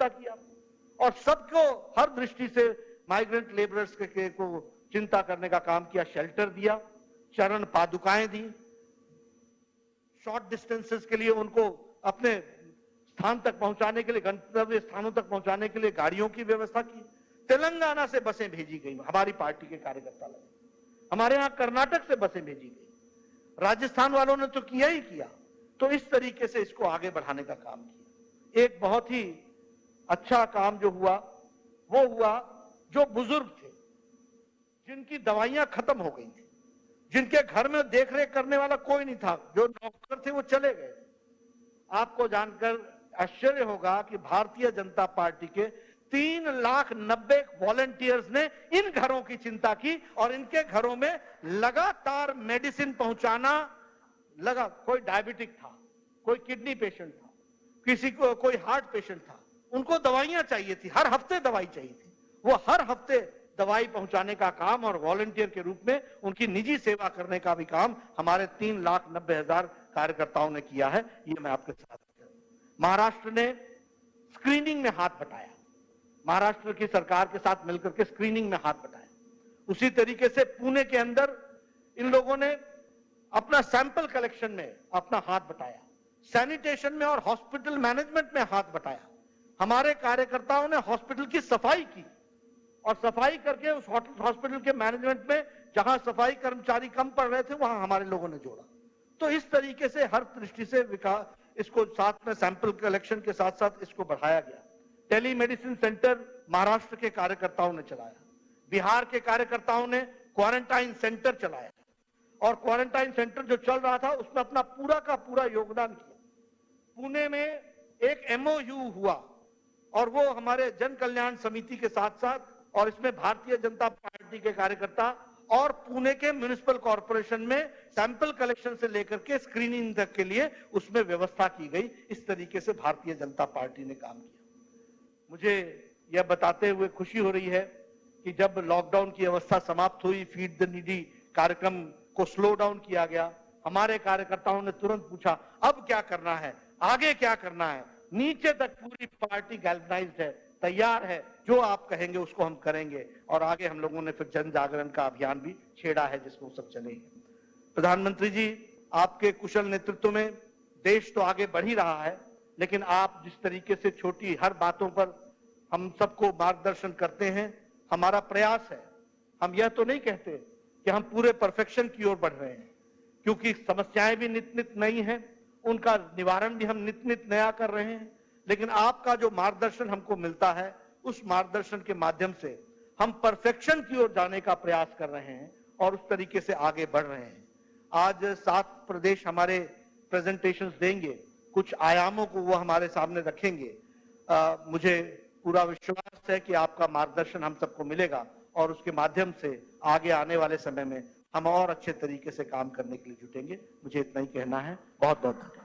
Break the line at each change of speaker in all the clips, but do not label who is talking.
व्यवस्था किया और सबको हर दृष्टि से माइग्रेंट लेबरर्स को चिंता करने का काम किया, शेल्टर दिया, चरण पादुकाएं दी, शॉर्ट डिस्टेंसेस के लिए उनको अपने स्थान तक पहुंचाने के लिए, गंतव्य स्थानों तक पहुंचाने के लिए गाड़ियों की व्यवस्था की। तेलंगाना से बसें भेजी गई, हमारी पार्टी के कार्यकर्ता लगे। हमारे यहां कर्नाटक से बसें भेजी गई, राजस्थान वालों ने तो किया ही किया। तो इस तरीके से इसको आगे बढ़ाने का काम किया। एक बहुत ही अच्छा काम जो हुआ वो हुआ, जो बुजुर्ग थे जिनकी दवाइयां खत्म हो गई थी, जिनके घर में देखरेख करने वाला कोई नहीं था, जो नौकर थे वो चले गए। आपको जानकर आश्चर्य होगा कि भारतीय जनता पार्टी के 3,90,000 वॉलंटियर्स ने इन घरों की चिंता की और इनके घरों में लगातार मेडिसिन पहुंचाना लगा। कोई डायबिटिक था, कोई किडनी पेशेंट था, किसी को कोई हार्ट पेशेंट था, उनको दवाइयां चाहिए थी, हर हफ्ते दवाई चाहिए थी। वो हर हफ्ते दवाई पहुंचाने का काम और वॉलंटियर के रूप में उनकी निजी सेवा करने का भी काम हमारे 3,90,000 कार्यकर्ताओं ने किया है। ये मैं आपके साथ। महाराष्ट्र ने स्क्रीनिंग में हाथ बटाया, महाराष्ट्र की सरकार के साथ मिलकर के स्क्रीनिंग में हाथ बटाया। उसी तरीके से पुणे के अंदर इन लोगों ने अपना सैंपल कलेक्शन में अपना हाथ बटाया, सैनिटेशन में और हॉस्पिटल मैनेजमेंट में हाथ बटाया। हमारे कार्यकर्ताओं ने हॉस्पिटल की सफाई की और सफाई करके उस हॉस्पिटल के मैनेजमेंट में जहां सफाई कर्मचारी कम पड़ रहे थे वहां हमारे लोगों ने जोड़ा। तो इस तरीके से हर दृष्टि से विकास, इसको साथ में सैंपल कलेक्शन के साथ साथ इसको बढ़ाया गया। टेलीमेडिसिन सेंटर महाराष्ट्र के कार्यकर्ताओं ने चलाया, बिहार के कार्यकर्ताओं ने क्वारंटाइन सेंटर चलाया और क्वारंटाइन सेंटर जो चल रहा था उसमें अपना पूरा का पूरा योगदान किया। पुणे में एक MOU हुआ और वो हमारे जन कल्याण समिति के साथ साथ और इसमें भारतीय जनता पार्टी के कार्यकर्ता और पुणे के म्युनिसिपल कॉर्पोरेशन में सैंपल कलेक्शन से लेकर के स्क्रीनिंग तक के लिए उसमें व्यवस्था की गई। इस तरीके से भारतीय जनता पार्टी ने काम किया। मुझे यह बताते हुए खुशी हो रही है कि जब लॉकडाउन की अवस्था समाप्त हुई, फीड द नीडी कार्यक्रम को स्लो डाउन किया गया, हमारे कार्यकर्ताओं ने तुरंत पूछा अब क्या करना है, आगे क्या करना है। नीचे तक पूरी पार्टी गैल्वनाइज्ड है, तैयार है, जो आप कहेंगे उसको हम करेंगे। और आगे हम लोगों ने फिर जन जागरण का अभियान भी छेड़ा है जिसको सब चलेंगे। प्रधानमंत्री जी, आपके कुशल नेतृत्व में देश तो आगे बढ़ ही रहा है, लेकिन आप जिस तरीके से छोटी हर बातों पर हम सबको मार्गदर्शन करते हैं, हमारा प्रयास है, हम यह तो नहीं कहते कि हम पूरे परफेक्शन की ओर बढ़ रहे हैं, क्योंकि समस्याएं भी नित नित नई हैं, उनका निवारण भी हम नित नित नया कर रहे हैं। लेकिन आपका जो मार्गदर्शन हमको मिलता है, उस मार्गदर्शन के माध्यम से हम परफेक्शन की ओर जाने का प्रयास कर रहे हैं और उस तरीके से आगे बढ़ रहे हैं। आज 7 प्रदेश हमारे प्रेजेंटेशंस देंगे, कुछ आयामों को वो हमारे सामने रखेंगे। मुझे पूरा विश्वास है कि आपका मार्गदर्शन हम सबको मिलेगा और उसके माध्यम से आगे आने वाले समय में हम और अच्छे तरीके से काम करने के लिए जुटेंगे। मुझे इतना ही कहना है। बहुत बहुत धन्यवाद।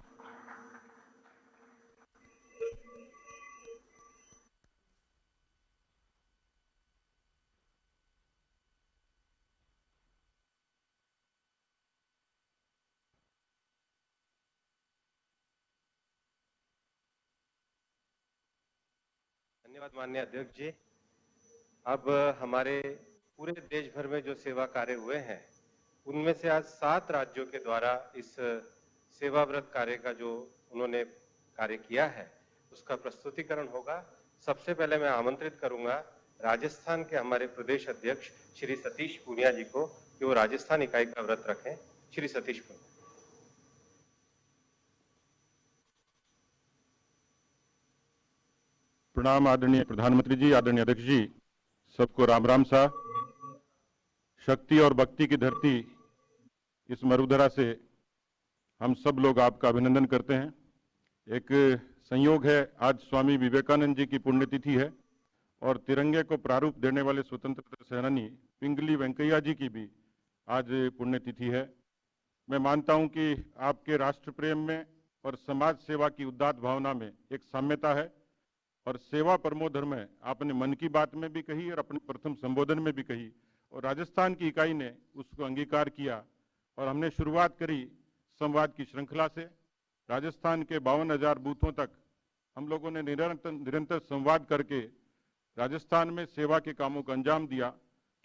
धन्यवाद माननीय अध्यक्ष जी। अब हमारे पूरे देश भर में जो सेवा कार्य हुए हैं, उनमें से आज 7 राज्यों के द्वारा इस सेवाव्रत कार्य का जो उन्होंने कार्य किया है उसका प्रस्तुतिकरण होगा। सबसे पहले मैं आमंत्रित करूंगा राजस्थान के हमारे प्रदेश अध्यक्ष श्री सतीश पूनिया जी को कि वो राजस्थान इकाई का व्रत रखें। श्री सतीश पूनिया।
प्रणाम आदरणीय प्रधानमंत्री जी, आदरणीय अध्यक्ष जी, सबको राम राम सा। शक्ति और भक्ति की धरती इस मरुधरा से हम सब लोग आपका अभिनंदन करते हैं। एक संयोग है, आज स्वामी विवेकानंद जी की पुण्यतिथि है और तिरंगे को प्रारूप देने वाले स्वतंत्रता सेनानी पिंगली वेंकैया जी की भी आज पुण्यतिथि है। मैं मानता हूं कि आपके राष्ट्र प्रेम में और समाज सेवा की उदात्त भावना में एक साम्यता है और सेवा परमो धर्म है। आपने मन की बात में भी कही और अपने प्रथम संबोधन में भी कही और राजस्थान की इकाई ने उसको अंगीकार किया और हमने शुरुआत करी संवाद की श्रृंखला से। राजस्थान के 52,000 बूथों तक हम लोगों ने निरंतर संवाद करके राजस्थान में सेवा के कामों को अंजाम दिया।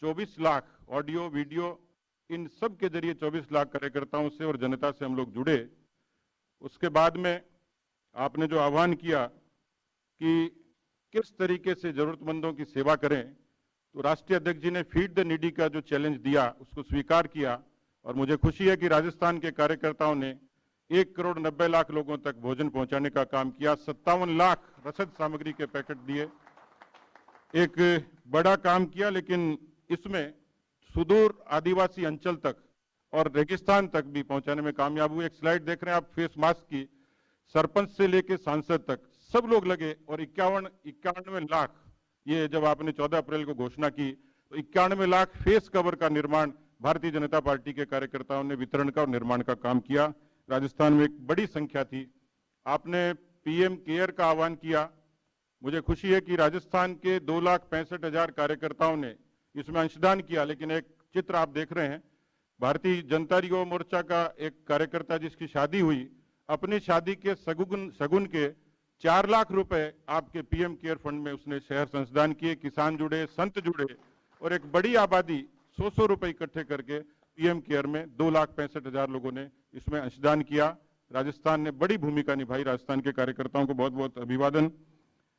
24 लाख ऑडियो वीडियो इन सब के जरिए 24 लाख कार्यकर्ताओं से और जनता से हम लोग जुड़े। उसके बाद में आपने जो आह्वान किया कि किस तरीके से जरूरतमंदों की सेवा करें, तो राष्ट्रीय अध्यक्ष जी ने फीड द नीडी का जो चैलेंज दिया उसको स्वीकार किया और मुझे खुशी है कि राजस्थान के कार्यकर्ताओं ने 1,90,00,000 लोगों तक भोजन पहुंचाने का काम किया। 57 लाख रसद सामग्री के पैकेट दिए। एक बड़ा काम किया, लेकिन इसमें सुदूर आदिवासी अंचल तक और रेगिस्तान तक भी पहुंचाने में कामयाब हुए। एक स्लाइड देख रहे हैं आप फेस मास्क की, सरपंच से लेकर सांसद तक सब लोग लगे और 91 लाख, ये जब आपने 14 अप्रैल को घोषणा की तो 91 लाख फेस कवर का निर्माण भारतीय जनता पार्टी के कार्यकर्ताओं ने वितरण का और निर्माण का काम किया। राजस्थान में एक बड़ी संख्या थी। आपने पीएम केयर का आह्वान किया। मुझे खुशी है कि राजस्थान के 2,65,000 कार्यकर्ताओं ने इसमें अंशदान किया। लेकिन एक चित्र आप देख रहे हैं, भारतीय जनता युवा मोर्चा का एक कार्यकर्ता जिसकी शादी हुई, अपनी शादी के सगुन के 4 लाख रुपए आपके पीएम केयर फंड में उसने शहर से अंशदान किए। किसान जुड़े, संत जुड़े और एक बड़ी आबादी 100 रुपए इकट्ठे करके पीएम केयर में 2,65,000 लोगों ने इसमें अंशदान किया। राजस्थान ने बड़ी भूमिका निभाई। राजस्थान के कार्यकर्ताओं को बहुत बहुत अभिवादन।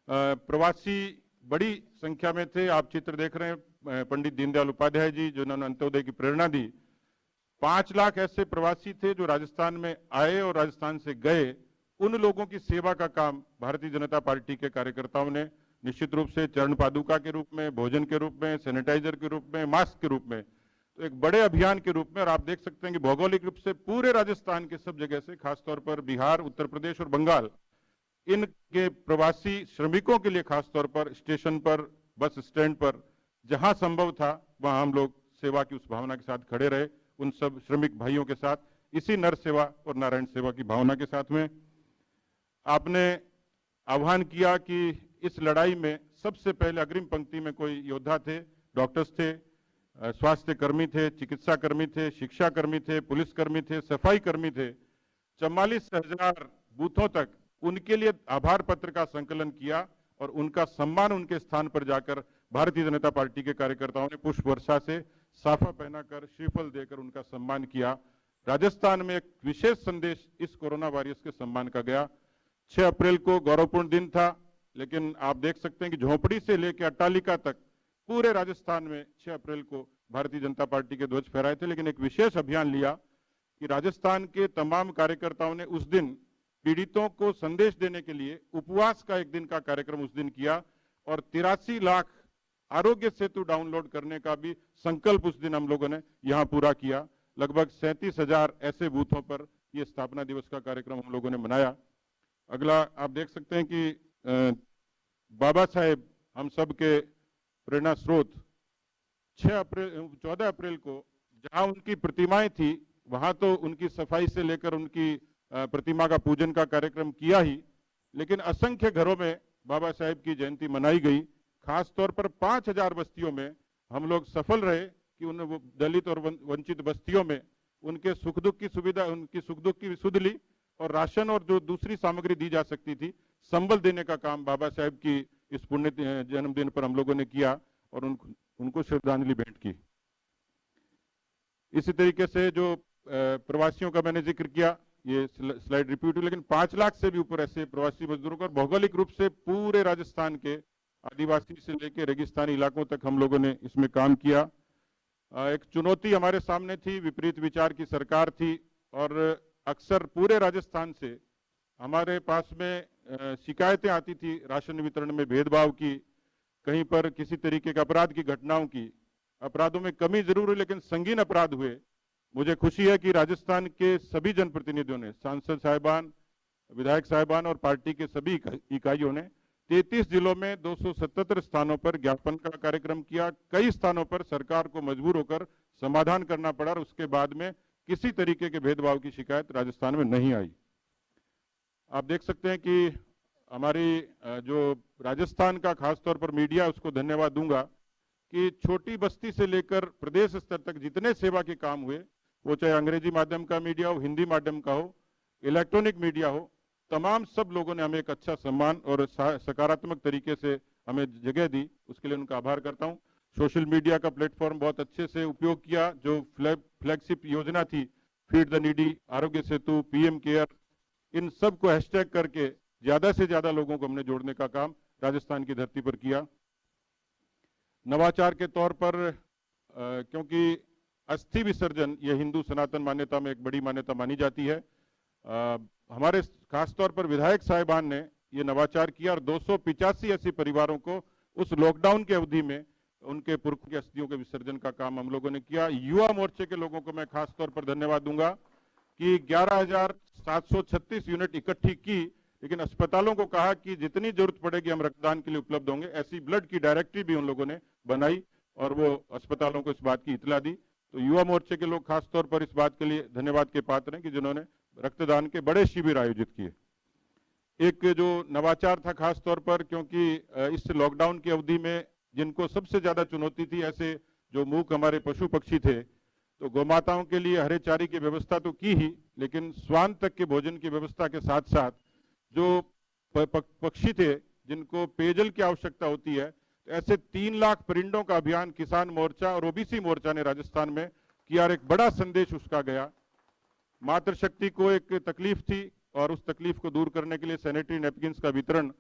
प्रवासी बड़ी संख्या में थे। आप चित्र देख रहे हैं, पंडित दीनदयाल उपाध्याय जी जिन्होंने अंत्योदय की प्रेरणा दी। 5 लाख ऐसे प्रवासी थे जो राजस्थान में आए और राजस्थान से गए। उन लोगों की सेवा का काम भारतीय जनता पार्टी के कार्यकर्ताओं ने निश्चित रूप से चरण पादुका के रूप में, भोजन के रूप में, सैनिटाइजर के रूप में, मास्क के रूप में, तो एक बड़े अभियान के रूप में। और आप देख सकते हैं कि भौगोलिक रूप से पूरे राजस्थान के सब जगह से, खासतौर पर बिहार, उत्तर प्रदेश और बंगाल, इनके प्रवासी श्रमिकों के लिए खासतौर पर स्टेशन पर, बस स्टैंड पर जहां संभव था वहां हम लोग सेवा की उस भावना के साथ खड़े रहे, उन सब श्रमिक भाइयों के साथ, इसी नर सेवा और नारायण सेवा की भावना के साथ में। आपने आह्वान किया कि इस लड़ाई में सबसे पहले अग्रिम पंक्ति में कोई योद्धा थे, डॉक्टर्स थे, स्वास्थ्य कर्मी थे, चिकित्सा कर्मी थे, शिक्षा कर्मी थे, पुलिस कर्मी थे, सफाई कर्मी थे। 44,000 बूथों तक उनके लिए आभार पत्र का संकलन किया और उनका सम्मान उनके स्थान पर जाकर भारतीय जनता पार्टी के कार्यकर्ताओं ने पुष्प वर्षा से, साफा पहनाकर, श्रीफल देकर उनका सम्मान किया। राजस्थान में एक विशेष संदेश इस कोरोना वॉरियर्स के सम्मान का गया। 6 अप्रैल को गौरवपूर्ण दिन था, लेकिन आप देख सकते हैं कि झोपड़ी से लेकर अट्टालिका तक पूरे राजस्थान में 6 अप्रैल को भारतीय जनता पार्टी के ध्वज फहराए थे। लेकिन एक विशेष अभियान लिया कि राजस्थान के तमाम कार्यकर्ताओं ने उस दिन पीड़ितों को संदेश देने के लिए उपवास का एक दिन का कार्यक्रम उस दिन किया और 83 लाख आरोग्य सेतु डाउनलोड करने का भी संकल्प उस दिन हम लोगों ने यहां पूरा किया। लगभग 37,000 ऐसे बूथों पर यह स्थापना दिवस का कार्यक्रम हम लोगों ने मनाया। अगला आप देख सकते हैं कि बाबा साहेब हम सब के प्रेरणा स्रोत, 14 अप्रैल को जहां उनकी प्रतिमाएं थी वहां तो उनकी सफाई से लेकर उनकी प्रतिमा का पूजन का कार्यक्रम किया ही, लेकिन असंख्य घरों में बाबा साहेब की जयंती मनाई गई। खास तौर पर 5,000 बस्तियों में हम लोग सफल रहे कि उन दलित और वंचित बस्तियों में उनके सुख दुख की सुविधा, उनकी सुख दुख की सुध ली और राशन और जो दूसरी सामग्री दी जा सकती थी, संबल देने का काम बाबा साहेब की इस पुण्य जन्मदिन पर हम लोगों ने किया और उनको श्रद्धांजलि भेंट की। इसी तरीके से जो प्रवासियों का मैंने जिक्र किया, ये स्लाइड रिपीट हुई, लेकिन 5 लाख से भी ऊपर ऐसे प्रवासी मजदूरों का, भौगोलिक रूप से पूरे राजस्थान के आदिवासी से लेकर रेगिस्तानी इलाकों तक हम लोगों ने इसमें काम किया। एक चुनौती हमारे सामने थी, विपरीत विचार की सरकार थी और अक्सर पूरे राजस्थान से हमारे पास में शिकायतें आती थी राशन वितरण में भेदभाव की, कहीं पर किसी तरीके के अपराध की घटनाओं की। अपराधों में कमी जरूर हुई लेकिन संगीन अपराध हुए। मुझे खुशी है कि राजस्थान के सभी जनप्रतिनिधियों ने, सांसद साहिबान, विधायक साहिबान और पार्टी के सभी इकाइयों ने 33 जिलों में 277 स्थानों पर ज्ञापन का कार्यक्रम किया। कई स्थानों पर सरकार को मजबूर होकर समाधान करना पड़ा और उसके बाद में किसी तरीके के भेदभाव की शिकायत राजस्थान में नहीं आई। आप देख सकते हैं कि हमारी जो राजस्थान का खासतौर पर मीडिया, उसको धन्यवाद दूंगा कि छोटी बस्ती से लेकर प्रदेश स्तर तक जितने सेवा के काम हुए, वो चाहे अंग्रेजी माध्यम का मीडिया हो, हिंदी माध्यम का हो, इलेक्ट्रॉनिक मीडिया हो, तमाम सब लोगों ने हमें एक अच्छा सम्मान और सकारात्मक तरीके से हमें जगह दी, उसके लिए उनका आभार करता हूं। सोशल मीडिया का प्लेटफॉर्म बहुत अच्छे से उपयोग किया। जो फ्लैगशिप योजना थी, feed the needy, Aarogya Setu, PM care, इन सब को हैशटैग करके ज्यादा से ज्यादा लोगों को हमने जोड़ने का काम राजस्थान की धरती पर किया। नवाचार के तौर पर क्योंकि अस्थि विसर्जन ये हिंदू सनातन मान्यता में एक बड़ी मान्यता मानी जाती है, हमारे खासतौर पर विधायक साहिबान ने ये नवाचार किया और 285 ऐसे परिवारों को उस लॉकडाउन की अवधि में उनके पुरखों की अस्थियों के विसर्जन का काम हम लोगों ने किया। युवा मोर्चे के लोगों को मैं खासतौर पर धन्यवाद दूंगा कि 11,736 यूनिट इकट्ठी की, लेकिन अस्पतालों को कहा कि जितनी जरूरत पड़ेगी हम रक्तदान के लिए उपलब्ध होंगे। ऐसी ब्लड की डायरेक्टरी भी उन लोगों ने बनाई और वो अस्पतालों को इस बात की इतला दी। तो युवा मोर्चे के लोग खासतौर पर इस बात के लिए धन्यवाद के पात्र हैं कि जिन्होंने रक्तदान के बड़े शिविर आयोजित किए। एक जो नवाचार था खासतौर पर, क्योंकि इस लॉकडाउन की अवधि में जिनको सबसे ज्यादा चुनौती थी, ऐसे जो मूक हमारे पशु पक्षी थे, तो गौमाताओं के लिए हरे चारे की व्यवस्था तो की ही, लेकिन स्वान तक के भोजन की व्यवस्था के साथ साथ जो पक्षी थे जिनको पेयजल की आवश्यकता होती है, तो ऐसे 3 लाख परिंडों का अभियान किसान मोर्चा और ओबीसी मोर्चा ने राजस्थान में किया और एक बड़ा संदेश उसका गया। मातृशक्ति को एक तकलीफ थी और उस तकलीफ को दूर करने के लिए सैनिटरी नैपकिन्स का वितरण,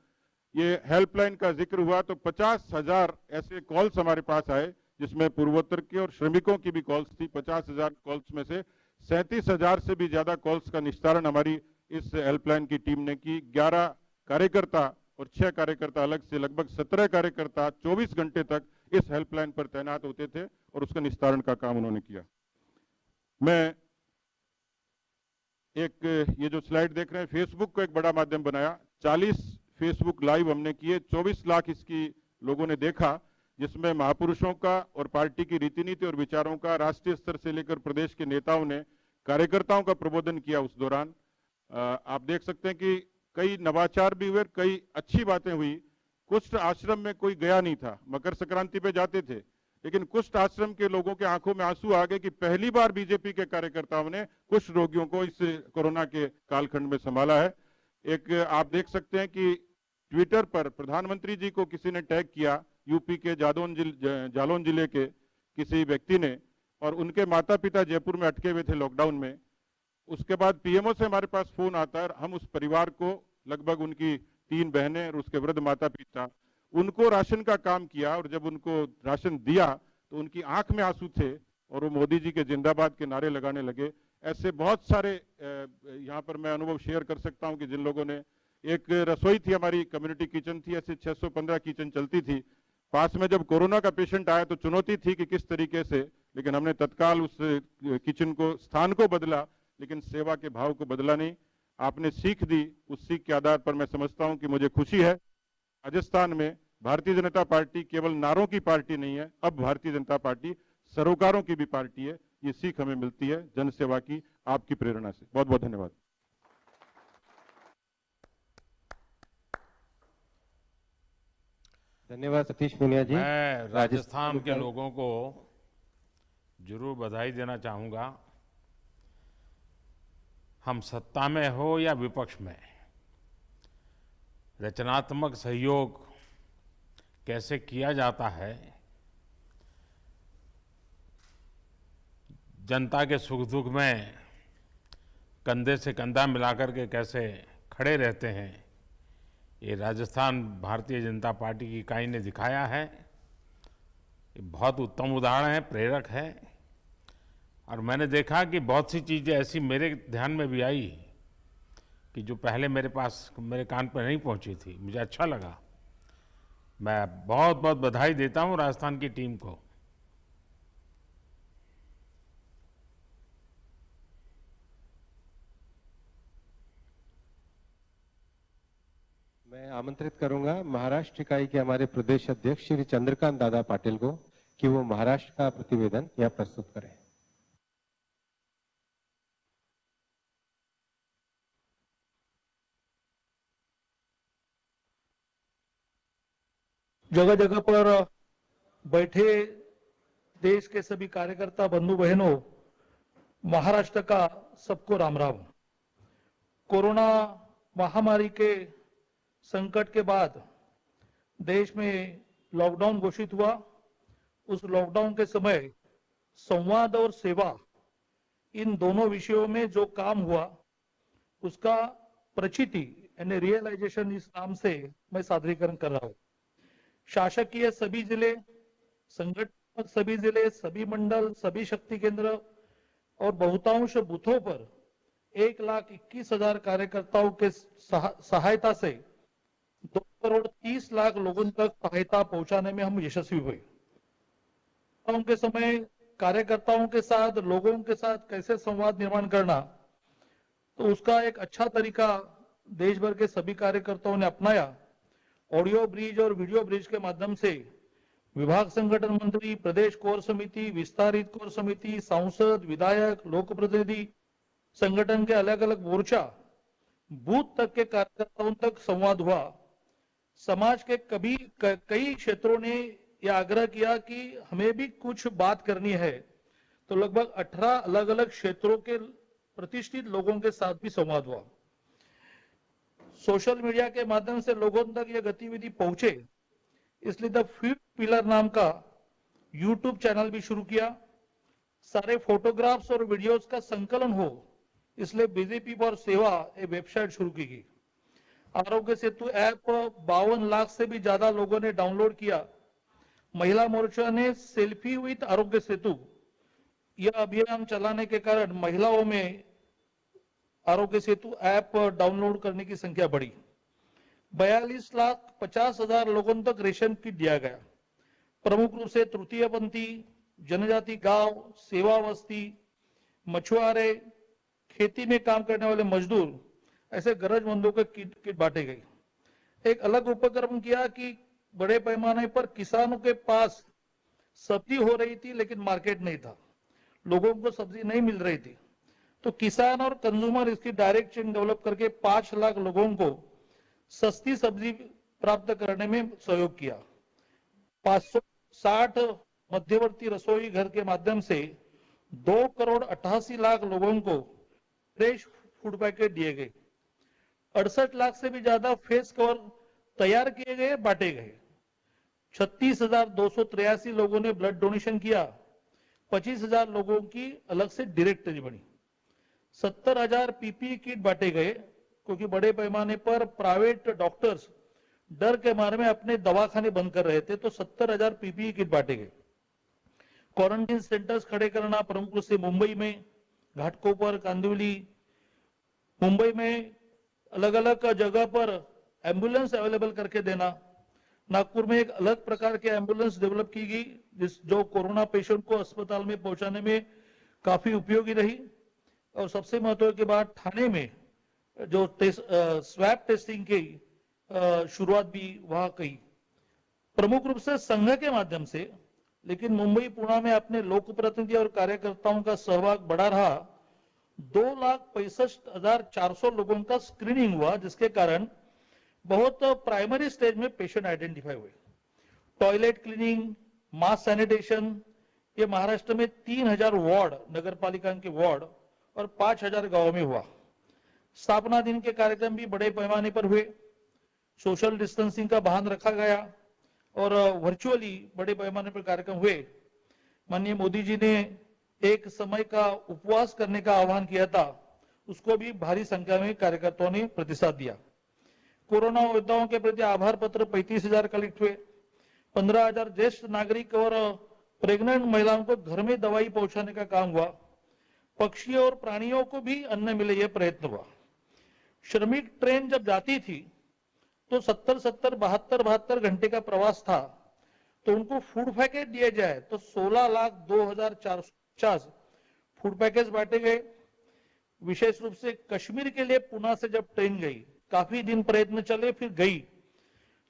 ये हेल्पलाइन का जिक्र हुआ तो 50,000 ऐसे कॉल्स हमारे पास आए, जिसमें पूर्वोत्तर के और श्रमिकों की भी कॉल्स थी। 50,000 कॉल्स में से 37,000 से भी ज्यादा कॉल्स का निस्तारण हमारी इस हेल्पलाइन की टीम ने की। 11 कार्यकर्ता और 6 कार्यकर्ता अलग से, लगभग 17 कार्यकर्ता 24 घंटे तक इस हेल्पलाइन पर तैनात होते थे और उसका निस्तारण का काम उन्होंने किया। मैं एक ये जो स्लाइड देख रहे हैं, फेसबुक को एक बड़ा माध्यम बनाया। 40 फेसबुक लाइव हमने किए, 24 लाख इसकी लोगों ने देखा, जिसमें महापुरुषों का और पार्टी की रीति नीति और विचारों का राष्ट्रीय स्तर से लेकर प्रदेश के नेताओं ने कार्यकर्ताओं का प्रबोधन किया। उस दौरान आप देख सकते हैं कि कई नवाचार भी हुए, कई अच्छी बातें हुई। कुष्ठ आश्रम में कोई गया नहीं था, मकर संक्रांति पे जाते थे, लेकिन कुष्ठ आश्रम के लोगों के आंखों में आंसू आ गए कि पहली बार बीजेपी के कार्यकर्ताओं ने कुष्ठ रोगियों को इस कोरोना के कालखंड में संभाला है। एक आप देख सकते हैं कि ट्विटर पर प्रधानमंत्री जी को किसी ने टैग किया, यूपी के जालौन जिले के किसी व्यक्ति ने, और उनके माता पिता जयपुर में अटके हुए थे लॉकडाउन में। उसके बाद पीएमओ से हमारे पास फोन आता है, हम उस परिवार को, लगभग उनकी 3 बहनें और उसके वृद्ध माता पिता, उनको राशन का काम किया और जब उनको राशन दिया तो उनकी आंख में आंसू थे और वो मोदी जी के जिंदाबाद के नारे लगाने लगे। ऐसे बहुत सारे यहाँ पर मैं अनुभव शेयर कर सकता हूँ कि जिन लोगों ने, एक रसोई थी हमारी, कम्युनिटी किचन थी, ऐसे 615 किचन चलती थी। पास में जब कोरोना का पेशेंट आया तो चुनौती थी कि किस तरीके से, लेकिन हमने तत्काल उस किचन को, स्थान को बदला, लेकिन सेवा के भाव को बदला नहीं। आपने सीख दी, उस सीख के आधार पर मैं समझता हूं कि मुझे खुशी है राजस्थान में भारतीय जनता पार्टी केवल नारों की पार्टी नहीं है, अब भारतीय जनता पार्टी सरोकारों की भी पार्टी है। ये सीख हमें मिलती है जनसेवा की, आपकी प्रेरणा से। बहुत बहुत धन्यवाद।
धन्यवाद सतीश पूनिया जी।
मैं राजस्थान के लोगों को जरूर बधाई देना चाहूंगा। हम सत्ता में हो या विपक्ष में, रचनात्मक सहयोग कैसे किया जाता है, जनता के सुख दुख में कंधे से कंधा मिलाकर के कैसे खड़े रहते हैं, ये राजस्थान भारतीय जनता पार्टी की इकाई ने दिखाया है। ये बहुत उत्तम उदाहरण है, प्रेरक है। और मैंने देखा कि बहुत सी चीज़ें ऐसी मेरे ध्यान में भी आई कि जो पहले मेरे पास, मेरे कान पर नहीं पहुंची थी। मुझे अच्छा लगा। मैं बहुत बहुत बधाई देता हूं राजस्थान की टीम को।
मैं आमंत्रित करूंगा महाराष्ट्र इकाई के हमारे प्रदेश अध्यक्ष श्री चंद्रकांत दादा पाटिल को कि वो महाराष्ट्र का प्रतिवेदन यहाँ प्रस्तुत करें।
जगह जगह पर बैठे देश के सभी कार्यकर्ता बंधु बहनों, महाराष्ट्र का सबको राम राम। कोरोना महामारी के संकट के बाद देश में लॉकडाउन घोषित हुआ। उस लॉकडाउन के समय संवाद और सेवा इन दोनों विषयों में जो काम हुआ उसका प्रचिति यानी रियलाइजेशन इस नाम से मैं सादरीकरण कर रहा हूं। शासकीय सभी जिले, संगठन सभी जिले, सभी मंडल, सभी शक्ति केंद्र और बहुतांश बूथों पर 1,21,000 कार्यकर्ताओं के सहायता से 2,30,00,000 लोगों तक सहायता पहुंचाने में हम यशस्वी हुए। के समय कार्यकर्ताओं के साथ, लोगों के साथ कैसे संवाद निर्माण करना, तो उसका एक अच्छा तरीका देश भर के सभी कार्यकर्ताओं ने अपनाया। ऑडियो ब्रिज और वीडियो ब्रिज के माध्यम से विभाग संगठन मंत्री, प्रदेश कोर समिति, विस्तारित कोर समिति, सांसद, विधायक, लोक प्रतिनिधि, संगठन के अलग अलग मोर्चा, बूथ तक के कार्यकर्ताओं तक संवाद हुआ। समाज के कई क्षेत्रों ने यह आग्रह किया कि हमें भी कुछ बात करनी है, तो लगभग 18 अलग अलग क्षेत्रों के प्रतिष्ठित लोगों के साथ भी संवाद हुआ। सोशल मीडिया के माध्यम से लोगों तक यह गतिविधि पहुंचे, इसलिए द फिफ्थ पिलर नाम का यूट्यूब चैनल भी शुरू किया। सारे फोटोग्राफ्स और वीडियोस का संकलन हो, इसलिए बीजेपी फॉर सेवा एक वेबसाइट शुरू की गई। आरोग्य सेतु ऐप 52 लाख से भी ज्यादा लोगों ने डाउनलोड किया। महिला मोर्चा ने सेल्फी विद आरोग्य सेतु यह अभियान चलाने के कारण महिलाओं में आरोग्य सेतु ऐप डाउनलोड करने की संख्या बढ़ी। 42,50,000 लोगों तक रेशन किट दिया गया। प्रमुख रूप से तृतीय पंथी, जनजाति गांव, सेवा बस्ती, मछुआरे, खेती में काम करने वाले मजदूर, ऐसे गरजमंदों को किट बांटे गए। एक अलग उपक्रम किया कि बड़े पैमाने पर किसानों के पास सब्जी हो रही थी लेकिन मार्केट नहीं था, लोगों को सब्जी नहीं मिल रही थी, तो किसान और कंज्यूमर इसकी डायरेक्ट चेन डेवलप करके 5 लाख लोगों को सस्ती सब्जी प्राप्त करने में सहयोग किया। 560 मध्यवर्ती रसोई घर के माध्यम से 2,88,00,000 लोगों को फ्रेश फूड पैकेट दिए गए। 68 लाख से भी ज्यादा फेस कवर तैयार किए गए, बांटे गए। 36,283 लोगों ने ब्लड डोनेशन किया। 25,000 लोगों की अलग से डायरेक्टरी बनी। 70,000 पीपीई किट बांटे गए, क्योंकि बड़े पैमाने पर प्राइवेट डॉक्टर्स डर के मारे में अपने दवाखाने बंद कर रहे थे, तो 70,000 पीपीई किट बांटे गए। क्वारंटाइन सेंटर्स खड़े करना, प्रमुख रूप से मुंबई में घाटकोपर, कांदिवली, मुंबई में अलग अलग जगह पर एम्बुलेंस अवेलेबल करके देना। नागपुर में एक अलग प्रकार के एम्बुलेंस डेवलप की गई जो कोरोना पेशेंट को अस्पताल में पहुंचाने में काफी उपयोगी रही। और सबसे महत्व की बात, ठाणे में जो स्वैब टेस्टिंग की शुरुआत भी वहां की, प्रमुख रूप से संघ के माध्यम से, लेकिन मुंबई पुणे में अपने लोक प्रतिनिधि और कार्यकर्ताओं का सहभाग बढ़ा रहा। 2,65,400 लोगों का स्क्रीनिंग हुआ, जिसके कारण बहुत प्राइमरी स्टेज में पेशेंट आइडेंटिफाई हुए। टॉयलेट क्लीनिंग, मास सैनिटेशन, ये महाराष्ट्र में 3,000 वार्ड, नगर पालिका के वार्ड और 5,000 गांवों में हुआ। स्थापना दिन के कार्यक्रम भी बड़े पैमाने पर हुए। सोशल डिस्टेंसिंग का ध्यान रखा गया और वर्चुअली बड़े पैमाने पर कार्यक्रम हुए। माननीय मोदी जी ने एक समय का उपवास करने का आह्वान किया था, उसको भी भारी संख्या में कार्यकर्ताओं ने प्रतिसाद दिया। कोरोना योद्धाओं के प्रति आभार पत्र 35,000 कलेक्ट हुए। 15,000 ज्येष्ठ नागरिक और प्रेग्नेंट महिलाओं को घर में दवाई पहुंचाने का काम हुआ। पक्षियों और प्राणियों को भी अन्न मिले, यह प्रयत्न हुआ। श्रमिक ट्रेन जब जाती थी तो 72 घंटे का प्रवास था, तो उनको फूड पैकेट दिए जाए, तो 16,02,450 फूड पैकेट बांटे गए। विशेष रूप से कश्मीर के लिए पुणे से जब ट्रेन गई, काफी दिन प्रयत्न चले, फिर गई,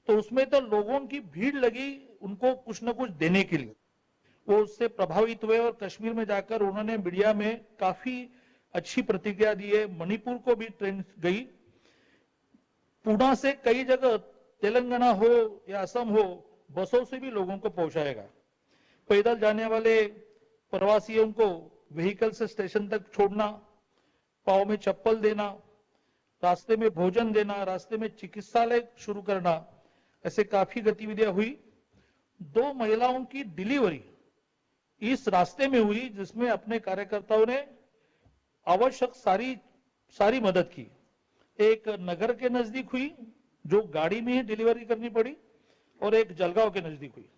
तो उसमें तो लोगों की भीड़ लगी उनको कुछ न कुछ देने के लिए। वो उससे प्रभावित हुए और कश्मीर में जाकर उन्होंने मीडिया में काफी अच्छी प्रतिक्रिया दी है। मणिपुर को भी ट्रेन गई। पुणे से कई जगह तेलंगाना हो या असम हो, बसों से भी लोगों को पहुंचाएगा। पैदल जाने वाले प्रवासियों को व्हीकल से स्टेशन तक छोड़ना, पाँव में चप्पल देना, रास्ते में भोजन देना, रास्ते में चिकित्सालय शुरू करना, ऐसे काफी गतिविधियां हुई। 2 महिलाओं की डिलीवरी इस रास्ते में हुई जिसमें अपने कार्यकर्ताओं ने आवश्यक सारी मदद की। एक नगर के नजदीक हुई जो गाड़ी में ही डिलीवरी करनी पड़ी, और एक जलगांव के नजदीक हुई।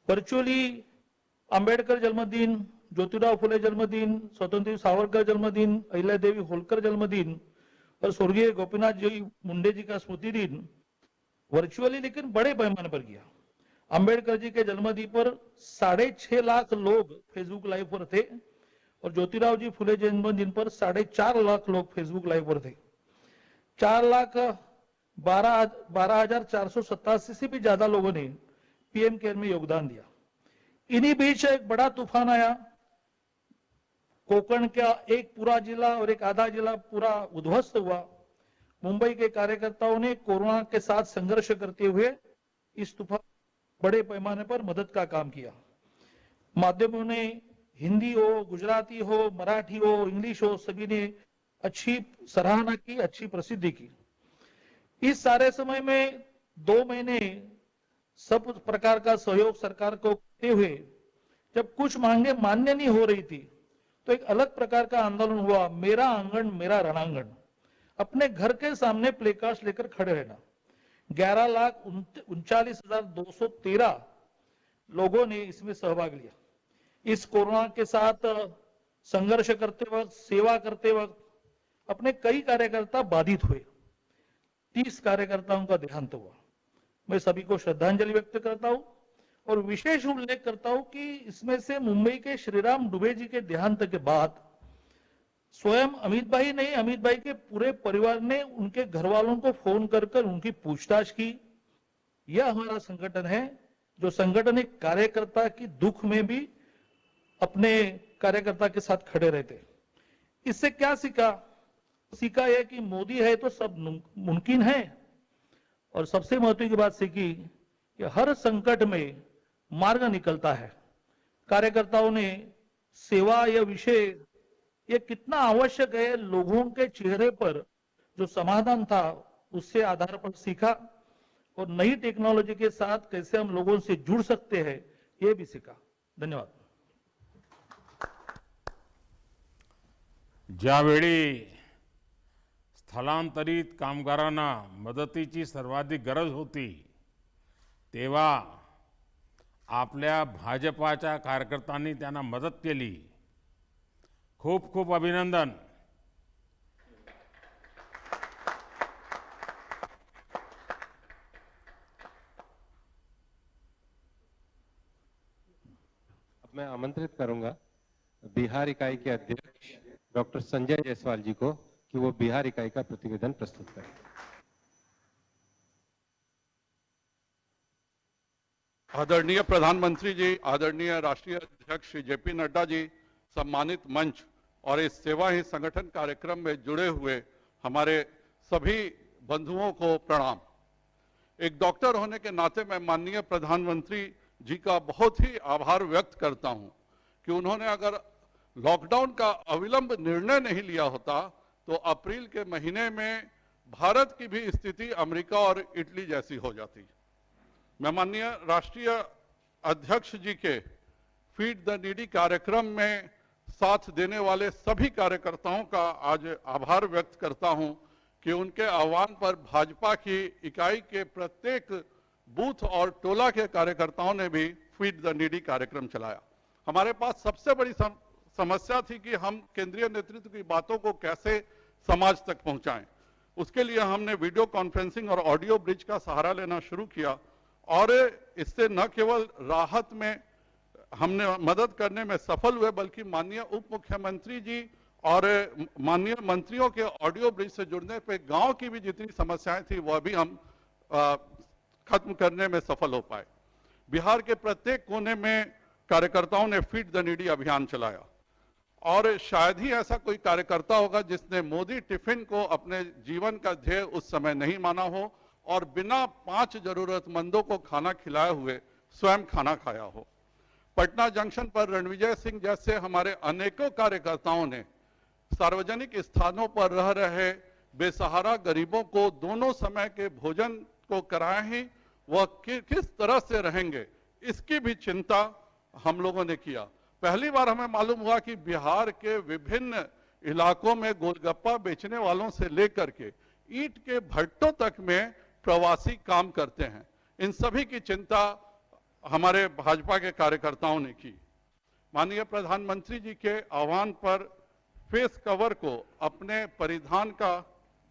वर्चुअली अंबेडकर जन्मदिन, ज्योतिराव फुले जन्मदिन, स्वतंत्र सावरकर जन्मदिन, अहिल्यादेवी होलकर जन्मदिन और स्वर्गीय गोपीनाथ जी मुंडे जी का स्मृति दिन वर्चुअली लेकिन बड़े पैमाने पर किया। अंबेडकर जी के जन्मदिन पर 6.5 लाख लोग फेसबुक लाइव पर थे, और ज्योतिराव जी फुले जन्मदिन पर 4.5 लाख लोग फेसबुक लाइव पर थे। 4,12,487 से भी ज्यादा लोगों ने पीएम केयर में योगदान दिया। इन्हीं बीच एक बड़ा तूफान आया, कोकण का एक पूरा जिला और एक आधा जिला पूरा उद्ध्वस्त हुआ। मुंबई के कार्यकर्ताओं ने कोरोना के साथ संघर्ष करते हुए इस तूफान बड़े पैमाने पर मदद का काम किया। माध्यमों ने हिंदी हो, गुजराती हो, मराठी हो, इंग्लिश हो, सभी ने अच्छी सराहना की, अच्छी प्रसिद्धि की। इस सारे समय में 2 महीने सब प्रकार का सहयोग सरकार को करते हुए जब कुछ मांगे मान्य नहीं हो रही थी, तो एक अलग प्रकार का आंदोलन हुआ, मेरा आंगन मेरा रणांगन। अपने घर के सामने प्लेकार्ड्स लेकर खड़े रहना। 11,39,213 लोगों ने इसमें सहभाग लिया। इस कोरोना के साथ संघर्ष करते वक्त, सेवा करते वक्त अपने कई कार्यकर्ता बाधित हुए। 30 कार्यकर्ताओं का देहांत हुआ। मैं सभी को श्रद्धांजलि व्यक्त करता हूं और विशेष उल्लेख करता हूं कि इसमें से मुंबई के श्रीराम दुबे जी के देहांत के बाद स्वयं अमित भाई नहीं, अमित भाई के पूरे परिवार ने उनके घर वालों को फोन कर उनकी पूछताछ की। यह हमारा संगठन है जो संगठन एक कार्यकर्ता की दुख में भी अपने कार्यकर्ता के साथ खड़े रहते। इससे क्या सीखा यह कि मोदी है तो सब मुमकिन है, और सबसे महत्व की बात सीखी कि हर संकट में मार्ग निकलता है। कार्यकर्ताओं ने सेवा यह विषय ये कितना आवश्यक है, लोगों के चेहरे पर जो समाधान था उससे आधार पर सीखा, और नई टेक्नोलॉजी के साथ कैसे हम लोगों से जुड़ सकते हैं ये भी सीखा। धन्यवाद।
ज्यावेळी स्थलांतरित कामगारांना मदतीची सर्वाधिक गरज होती, तेव्हा आपल्या भाजपाच्या कार्यकर्त्यांनी त्यांना मदत केली। खूप खूप अभिनंदन।
अब मैं आमंत्रित करूंगा बिहार इकाई के अध्यक्ष डॉक्टर संजय जायसवाल जी को कि वो बिहार इकाई का प्रतिवेदन प्रस्तुत करें।
आदरणीय प्रधानमंत्री जी, आदरणीय राष्ट्रीय अध्यक्ष श्री जेपी नड्डा जी, सम्मानित मंच और इस सेवा ही संगठन कार्यक्रम में जुड़े हुए हमारे सभी बंधुओं को प्रणाम। एक डॉक्टर होने के नाते मैं माननीय प्रधानमंत्री जी का बहुत ही आभार व्यक्त करता हूं कि उन्होंने अगर लॉकडाउन का अविलंब निर्णय नहीं लिया होता तो अप्रैल के महीने में भारत की भी स्थिति अमेरिका और इटली जैसी हो जाती। मैं माननीय राष्ट्रीय अध्यक्ष जी के फीड द नीडी कार्यक्रम में साथ देने वाले सभी कार्यकर्ताओं का आज आभार व्यक्त करता हूं कि उनके आह्वान पर भाजपा की इकाई के प्रत्येक बूथ और टोला के कार्यकर्ताओं ने भी फीड द नीडी कार्यक्रम चलाया। हमारे पास सबसे बड़ी समस्या थी कि हम केंद्रीय नेतृत्व की बातों को कैसे समाज तक पहुंचाएं। उसके लिए हमने वीडियो कॉन्फ्रेंसिंग और ऑडियो ब्रिज का सहारा लेना शुरू किया, और इससे न केवल राहत में हमने मदद करने में सफल हुए, बल्कि माननीय उप मुख्यमंत्री जी और माननीय मंत्रियों के ऑडियो ब्रिज से जुड़ने पे गांव की भी जितनी समस्याएं थी वह भी हम खत्म करने में सफल हो पाए। बिहार के प्रत्येक कोने में कार्यकर्ताओं ने फीड द नीडी अभियान चलाया, और शायद ही ऐसा कोई कार्यकर्ता होगा जिसने मोदी टिफिन को अपने जीवन का ध्येय उस समय नहीं माना हो और बिना 5 जरूरतमंदों को खाना खिलाए हुए स्वयं खाना खाया हो। पटना जंक्शन पर रणविजय सिंह जैसे हमारे अनेकों कार्यकर्ताओं ने सार्वजनिक स्थानों पर रह रहे बेसहारा गरीबों को दोनों समय के भोजन को कराए ही वह किस तरह से रहेंगे, इसकी भी चिंता हम लोगों ने किया। पहली बार हमें मालूम हुआ कि बिहार के विभिन्न इलाकों में गोलगप्पा बेचने वालों से लेकर के ईंट के भट्टों तक में प्रवासी काम करते हैं। इन सभी की चिंता हमारे भाजपा के कार्यकर्ताओं ने की। माननीय प्रधानमंत्री जी के आह्वान पर फेस कवर को अपने परिधान का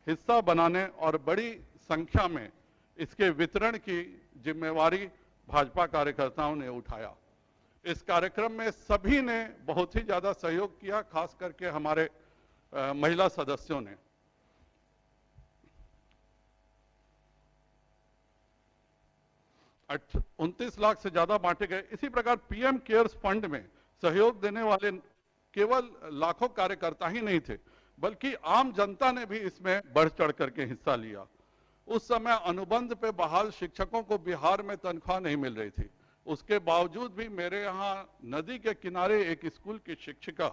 हिस्सा बनाने और बड़ी संख्या में इसके वितरण की जिम्मेवारी भाजपा कार्यकर्ताओं ने उठाया। इस कार्यक्रम में सभी ने बहुत ही ज्यादा सहयोग किया, खास करके हमारे महिला सदस्यों ने। अठ 29 लाख से ज्यादा बांटे गए। इसी प्रकार पीएम केयर्स फंड में सहयोग देने वाले केवल लाखों कार्यकर्ता ही नहीं थे, बल्कि आम जनता ने भी इसमें बढ़ चढ़ करके हिस्सा लिया। उस समय अनुबंध पे बहाल शिक्षकों को बिहार में तनख्वाह नहीं मिल रही थी। उसके बावजूद भी मेरे यहाँ नदी के किनारे एक स्कूल की शिक्षिका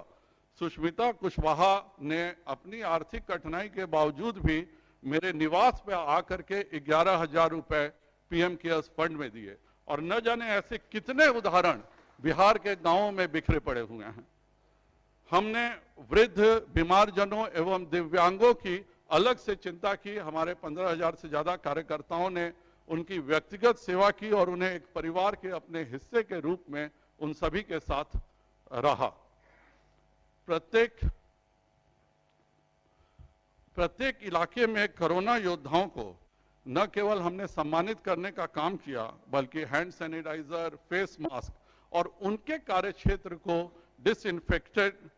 सुष्मिता कुशवाहा ने अपनी आर्थिक कठिनाई के बावजूद भी मेरे निवास पे आकर के 11,000 रुपए पीएम केयर्स फंड में दिए। और न जाने ऐसे कितने उदाहरण बिहार के गांवों में बिखरे पड़े हुए हैं। हमने वृद्ध, बीमार जनों एवं दिव्यांगों की अलग से चिंता की। हमारे 15,000 से ज्यादा कार्यकर्ताओं ने उनकी व्यक्तिगत सेवा की और उन्हें एक परिवार के अपने हिस्से के रूप में उन सभी के साथ रहा। प्रत्येक इलाके में कोरोना योद्धाओं को न केवल हमने सम्मानित करने का काम किया, बल्कि हैंड सैनिटाइजर, फेस मास्क और उनके कार्य क्षेत्र को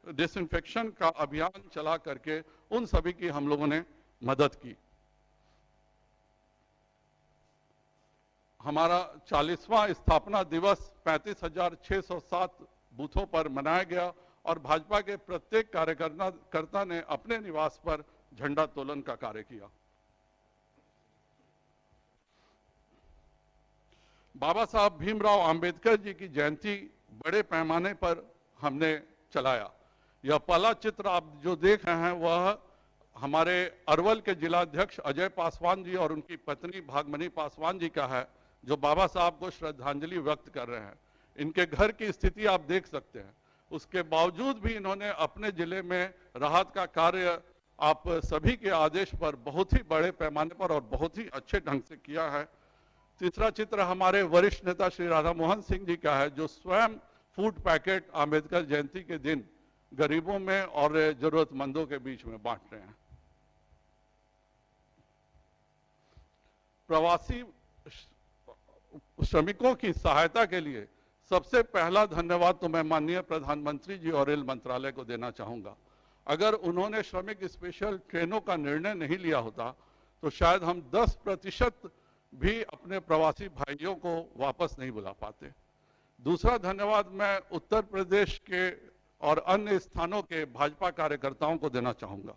डिसइंफेक्शन का अभियान चला करके उन सभी की हम लोगों ने मदद की। हमारा 40वां स्थापना दिवस 35,607 बूथों पर मनाया गया और भाजपा के प्रत्येक कार्यकर्ता ने अपने निवास पर झंडा तोलन का कार्य किया। बाबा साहब भीमराव अंबेडकर जी की जयंती बड़े पैमाने पर हमने चलाया। यह पहला चित्र आप जो देख रहे हैं वह हमारे अरवल के जिलाध्यक्ष अजय पासवान जी और उनकी पत्नी भागमनी पासवान जी का है, जो बाबा साहब को श्रद्धांजलि व्यक्त कर रहे हैं। इनके घर की स्थिति आप देख सकते हैं। उसके बावजूद भी इन्होंने अपने जिले में राहत का कार्य आप सभी के आदेश पर बहुत ही बड़े पैमाने पर और बहुत ही अच्छे ढंग से किया है। तीसरा चित्र हमारे वरिष्ठ नेता श्री राधा मोहन सिंह जी का है, जो स्वयं फूड पैकेट अंबेडकर जयंती के दिन गरीबों में और जरूरतमंदों के बीच में बांट रहे हैं। प्रवासी श्रमिकों की सहायता के लिए सबसे पहला धन्यवाद तो मैं माननीय प्रधानमंत्री जी और रेल मंत्रालय को देना चाहूंगा। अगर उन्होंने श्रमिक स्पेशल ट्रेनों का निर्णय नहीं लिया होता तो शायद हम 10% भी अपने प्रवासी भाइयों को वापस नहीं बुला पाते। दूसरा धन्यवाद मैं उत्तर प्रदेश के और अन्य स्थानों के भाजपा कार्यकर्ताओं को देना चाहूंगा।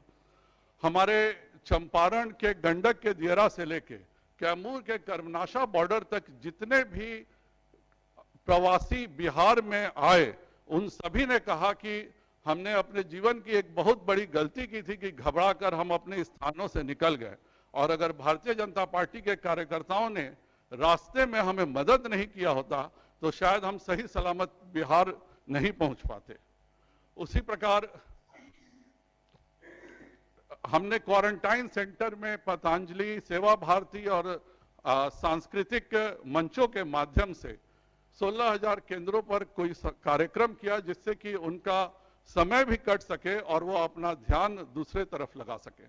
हमारे चंपारण के गंडक के दियरा से लेके कैमूर के कर्मनाशा बॉर्डर तक जितने भी प्रवासी बिहार में आए, उन सभी ने कहा कि हमने अपने जीवन की एक बहुत बड़ी गलती की थी कि घबरा कर हम अपने स्थानों से निकल गए, और अगर भारतीय जनता पार्टी के कार्यकर्ताओं ने रास्ते में हमें मदद नहीं किया होता तो शायद हम सही सलामत बिहार नहीं पहुंच पाते। उसी प्रकार हमने क्वारंटाइन सेंटर में पतंजलि, सेवा भारती और सांस्कृतिक मंचों के माध्यम से 16,000 केंद्रों पर कोई कार्यक्रम किया, जिससे कि उनका समय भी कट सके और वो अपना ध्यान दूसरे तरफ लगा सके।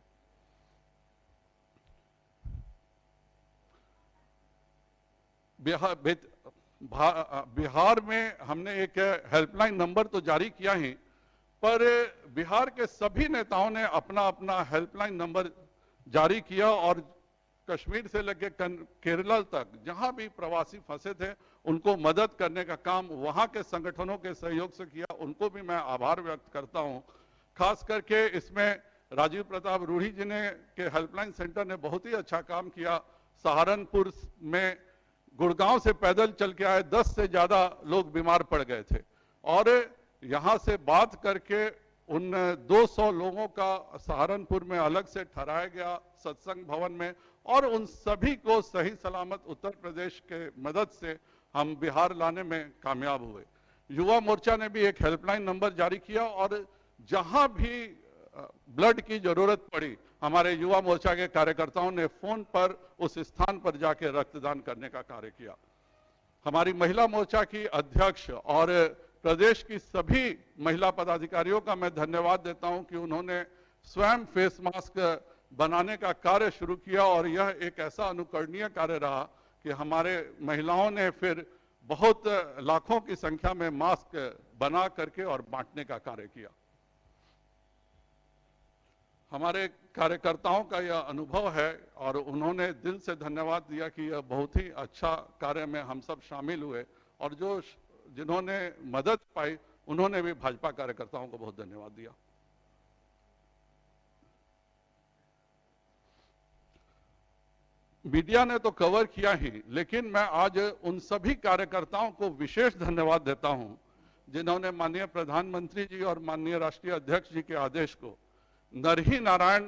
बिहार में हमने एक हेल्पलाइन नंबर तो जारी किया ही, पर बिहार के सभी नेताओं ने अपना अपना हेल्पलाइन नंबर जारी किया और कश्मीर से लेकर केरल तक जहां भी प्रवासी फंसे थे उनको मदद करने का काम वहां के संगठनों के सहयोग से किया। उनको भी मैं आभार व्यक्त करता हूं। खास करके इसमें राजीव प्रताप रूढ़ी जी ने के हेल्पलाइन सेंटर ने बहुत ही अच्छा काम किया। सहारनपुर में गुड़गांव से पैदल चल के आए 10 से ज्यादा लोग बीमार पड़ गए थे और यहां से बात करके उन 200 लोगों का सहारनपुर में अलग से ठहराया गया सत्संग भवन में, और उन सभी को सही सलामत उत्तर प्रदेश के मदद से हम बिहार लाने में कामयाब हुए। युवा मोर्चा ने भी एक हेल्पलाइन नंबर जारी किया और जहां भी ब्लड की जरूरत पड़ी हमारे युवा मोर्चा के कार्यकर्ताओं ने फोन पर उस स्थान पर जाके रक्तदान करने का कार्य किया। हमारी महिला मोर्चा की अध्यक्ष और प्रदेश की सभी महिला पदाधिकारियों का मैं धन्यवाद देता हूं कि उन्होंने स्वयं फेस मास्क बनाने का कार्य शुरू किया, और यह एक ऐसा अनुकरणीय कार्य रहा कि हमारे महिलाओं ने फिर बहुत लाखों की संख्या में मास्क बना करके और बांटने का कार्य किया। हमारे कार्यकर्ताओं का यह अनुभव है और उन्होंने दिल से धन्यवाद दिया कि यह बहुत ही अच्छा कार्य में हम सब शामिल हुए, और जिन्होंने मदद पाई उन्होंने भी भाजपा कार्यकर्ताओं को बहुत धन्यवाद दिया। मीडिया ने तो कवर किया ही, लेकिन मैं आज उन सभी कार्यकर्ताओं को विशेष धन्यवाद देता हूं जिन्होंने माननीय प्रधानमंत्री जी और माननीय राष्ट्रीय अध्यक्ष जी के आदेश को नरही नारायण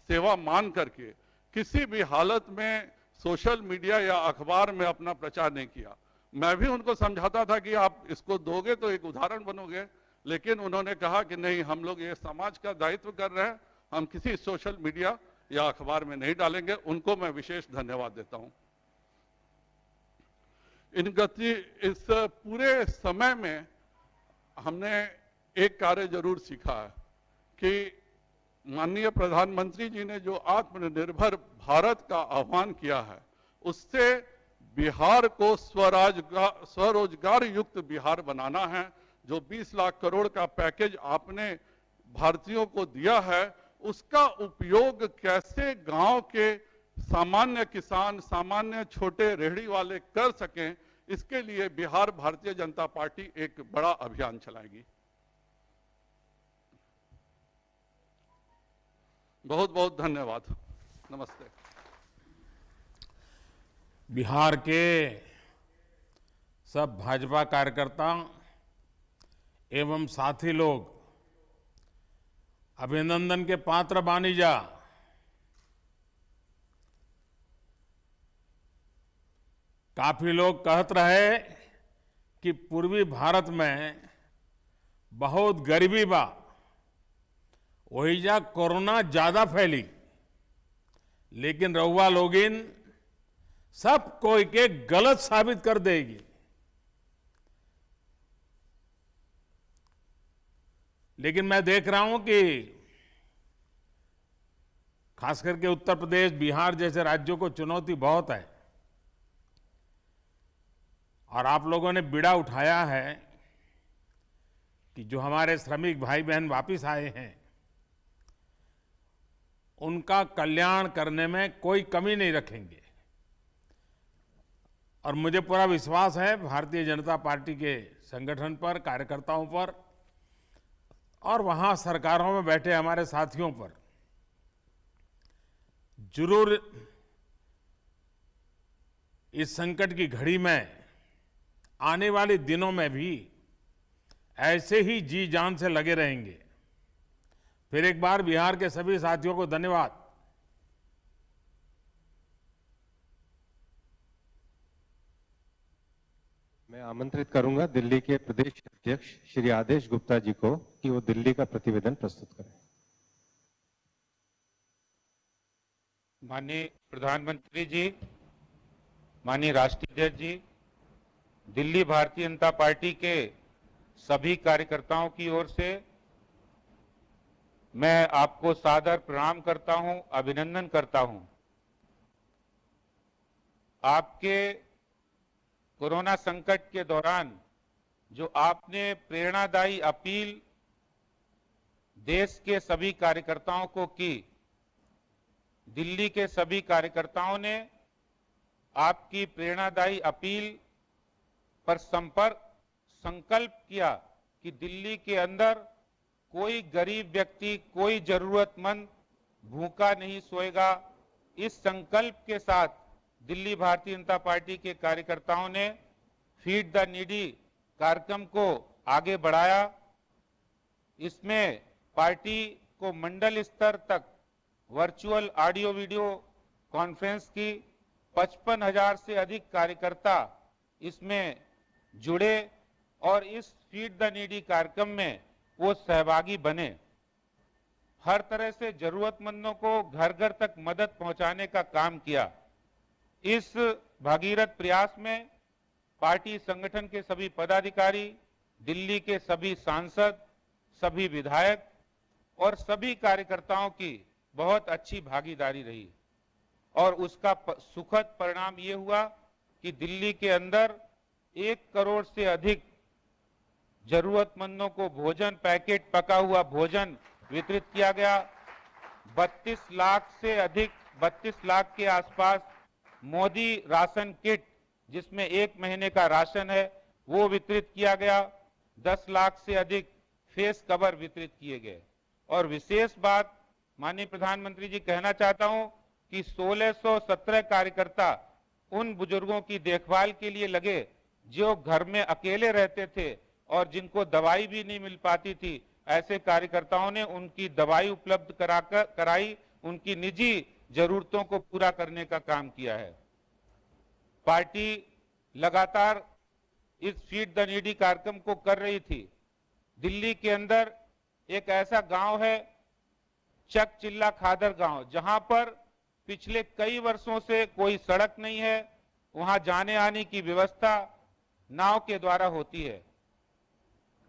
सेवा मान करके किसी भी हालत में सोशल मीडिया या अखबार में अपना प्रचार नहीं किया। मैं भी उनको समझाता था कि आप इसको दोगे तो एक उदाहरण बनोगे, लेकिन उन्होंने कहा कि नहीं, हम लोग ये समाज का दायित्व कर रहे हैं, हम किसी सोशल मीडिया या अखबार में नहीं डालेंगे। उनको मैं विशेष धन्यवाद देता हूं। इस पूरे समय में हमने एक कार्य जरूर सीखा है कि माननीय प्रधानमंत्री जी ने जो आत्मनिर्भर भारत का आह्वान किया है, उससे बिहार को स्वरोजगार युक्त बिहार बनाना है। जो 20 लाख करोड़ का पैकेज आपने भारतीयों को दिया है, उसका उपयोग कैसे गांव के सामान्य किसान, सामान्य छोटे रेहड़ी वाले कर सकें, इसके लिए बिहार भारतीय जनता पार्टी एक बड़ा अभियान चलाएगी। बहुत बहुत धन्यवाद। नमस्ते।
बिहार के सब भाजपा कार्यकर्ता एवं साथी लोग अभिनंदन के पात्र बानी जा। काफी लोग कहत रहे कि पूर्वी भारत में बहुत गरीबी बा, वही जा कोरोना ज्यादा फैली, लेकिन रउआ लोगिन सब कोई के गलत साबित कर देगी। लेकिन मैं देख रहा हूं कि खास करके उत्तर प्रदेश, बिहार जैसे राज्यों को चुनौती बहुत है, और आप लोगों ने बीड़ा उठाया है कि जो हमारे श्रमिक भाई बहन वापिस आए हैं उनका कल्याण करने में कोई कमी नहीं रखेंगे। और मुझे पूरा विश्वास है भारतीय जनता पार्टी के संगठन पर, कार्यकर्ताओं पर और वहां सरकारों में बैठे हमारे साथियों पर जरूर इस संकट की घड़ी में आने वाले दिनों में भी ऐसे ही जी जान से लगे रहेंगे। फिर एक बार बिहार के सभी साथियों को धन्यवाद।
मैं आमंत्रित करूंगा दिल्ली के प्रदेश अध्यक्ष श्री आदेश गुप्ता जी को कि वो दिल्ली का प्रतिवेदन प्रस्तुत करें।
माननीय प्रधानमंत्री जी, माननीय राष्ट्रीय अध्यक्ष जी, दिल्ली भारतीय जनता पार्टी के सभी कार्यकर्ताओं की ओर से मैं आपको सादर प्रणाम करता हूं, अभिनंदन करता हूं। आपके कोरोना संकट के दौरान जो आपने प्रेरणादायी अपील देश के सभी कार्यकर्ताओं को की, दिल्ली के सभी कार्यकर्ताओं ने आपकी प्रेरणादायी अपील पर संकल्प किया कि दिल्ली के अंदर कोई गरीब व्यक्ति, कोई जरूरतमंद भूखा नहीं सोएगा। इस संकल्प के साथ दिल्ली भारतीय जनता पार्टी के कार्यकर्ताओं ने फीड द नीडी कार्यक्रम को आगे बढ़ाया। इसमें पार्टी को मंडल स्तर तक वर्चुअल ऑडियो वीडियो कॉन्फ्रेंस की 55,000 से अधिक कार्यकर्ता इसमें जुड़े और इस फीड द नीडी कार्यक्रम में वो सहभागी बने। हर तरह से जरूरतमंदों को घर घर तक मदद पहुंचाने का काम किया। इस भागीरथ प्रयास में पार्टी संगठन के सभी पदाधिकारी, दिल्ली के सभी सांसद, सभी विधायक और सभी कार्यकर्ताओं की बहुत अच्छी भागीदारी रही और उसका सुखद परिणाम ये हुआ कि दिल्ली के अंदर 1 करोड़ से अधिक जरूरतमंदों को भोजन पैकेट, पका हुआ भोजन वितरित किया गया। 32 लाख के आसपास मोदी राशन किट, जिसमें 1 महीने का राशन है, वो वितरित किया गया। 10 लाख से अधिक फेस कवर वितरित किए गए। और विशेष बात माननीय प्रधानमंत्री जी कहना चाहता हूं कि 1617 कार्यकर्ता उन बुजुर्गों की देखभाल के लिए लगे जो घर में अकेले रहते थे और जिनको दवाई भी नहीं मिल पाती थी। ऐसे कार्यकर्ताओं ने उनकी दवाई उपलब्ध कराई, उनकी निजी जरूरतों को पूरा करने का काम किया है। पार्टी लगातार इस फीड द नीडी कार्यक्रम को कर रही थी। दिल्ली के अंदर एक ऐसा गांव है चक चिल्ला खादर गांव, जहां पर पिछले कई वर्षों से कोई सड़क नहीं है। वहां जाने आने की व्यवस्था नाव के द्वारा होती है।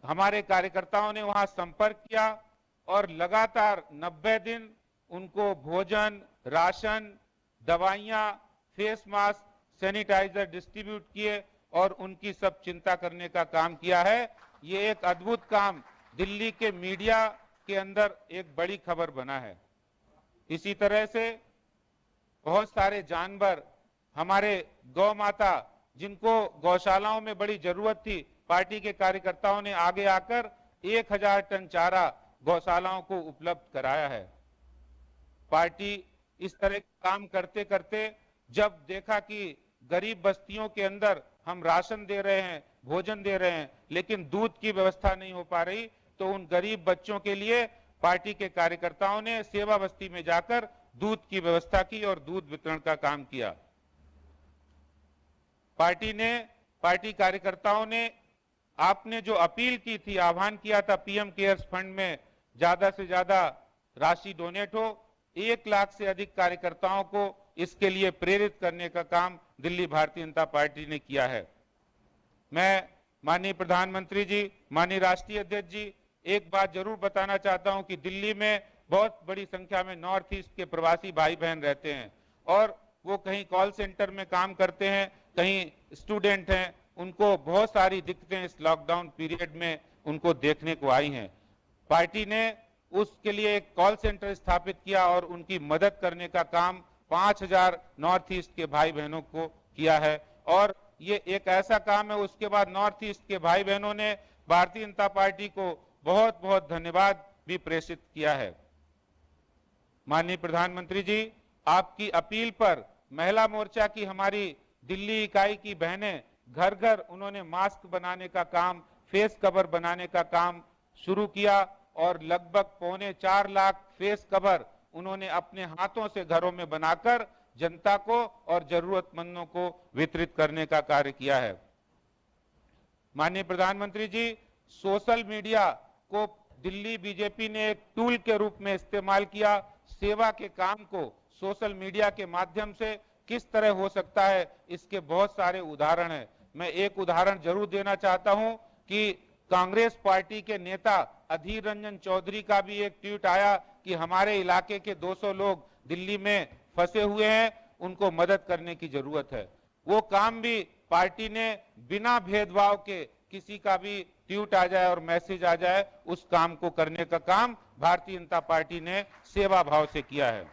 हमारे कार्यकर्ताओं ने वहां संपर्क किया और लगातार 90 दिन उनको भोजन, राशन, दवाइयां, फेस मास्क, सैनिटाइजर डिस्ट्रीब्यूट किए और उनकी सब चिंता करने का काम किया है। ये एक अद्भुत काम दिल्ली के मीडिया के अंदर एक बड़ी खबर बना है। इसी तरह से बहुत सारे जानवर, हमारे गौ माता, जिनको गौशालाओं में बड़ी जरूरत थी, पार्टी के कार्यकर्ताओं ने आगे आकर 1000 टन चारा गौशालाओं को उपलब्ध कराया है। पार्टी इस तरह के काम करते करते जब देखा कि गरीब बस्तियों के अंदर हम राशन दे रहे हैं, भोजन दे रहे हैं, लेकिन दूध की व्यवस्था नहीं हो पा रही, तो उन गरीब बच्चों के लिए पार्टी के कार्यकर्ताओं ने सेवा बस्ती में जाकर दूध की व्यवस्था की और दूध वितरण का काम किया। पार्टी कार्यकर्ताओं ने आपने जो अपील की थी, आह्वान किया था पीएम केयर्स फंड में ज्यादा से ज्यादा राशि डोनेट हो, 1 लाख से अधिक कार्यकर्ताओं को इसके लिए प्रेरित करने का काम दिल्ली भारतीय जनता पार्टी ने किया है। मैं माननीय प्रधानमंत्री जी, माननीय राष्ट्रीय अध्यक्ष जी, एक बात जरूर बताना चाहता हूं कि दिल्ली में बहुत बड़ी संख्या में नॉर्थ ईस्ट के प्रवासी भाई बहन रहते हैं और वो कहीं कॉल सेंटर में काम करते हैं, कहीं स्टूडेंट हैं। उनको बहुत सारी दिक्कतें इस लॉकडाउन पीरियड में उनको देखने को आई हैं। पार्टी ने उसके लिए एक कॉल सेंटर स्थापित किया और उनकी मदद करने का काम 5000 नॉर्थ ईस्ट के भाई बहनों को किया है। और ये एक ऐसा काम है, उसके बाद नॉर्थ ईस्ट के भाई बहनों ने भारतीय जनता पार्टी को बहुत बहुत धन्यवाद भी प्रेषित किया है। माननीय प्रधानमंत्री जी, आपकी अपील पर महिला मोर्चा की हमारी दिल्ली इकाई की बहनें घर घर उन्होंने मास्क बनाने का काम, फेस कवर बनाने का काम शुरू किया और लगभग 4.25 लाख फेस कवर उन्होंने अपने हाथों से घरों में बनाकर जनता को और जरूरतमंदों को वितरित करने का कार्य किया है। माननीय प्रधानमंत्री जी, सोशल मीडिया को दिल्ली बीजेपी ने एक टूल के रूप में इस्तेमाल किया। सेवा के काम को सोशल मीडिया के माध्यम से किस तरह हो सकता है, इसके बहुत सारे उदाहरण हैं। मैं एक उदाहरण जरूर देना चाहता हूं कि कांग्रेस पार्टी के नेता अधीर रंजन चौधरी का भी एक ट्वीट आया कि हमारे इलाके के 200 लोग दिल्ली में फंसे हुए हैं, उनको मदद करने की जरूरत है। वो काम भी पार्टी ने बिना भेदभाव के, किसी का भी ट्वीट आ जाए और मैसेज आ जाए, उस काम को करने का काम भारतीय जनता पार्टी ने सेवा भाव से किया है।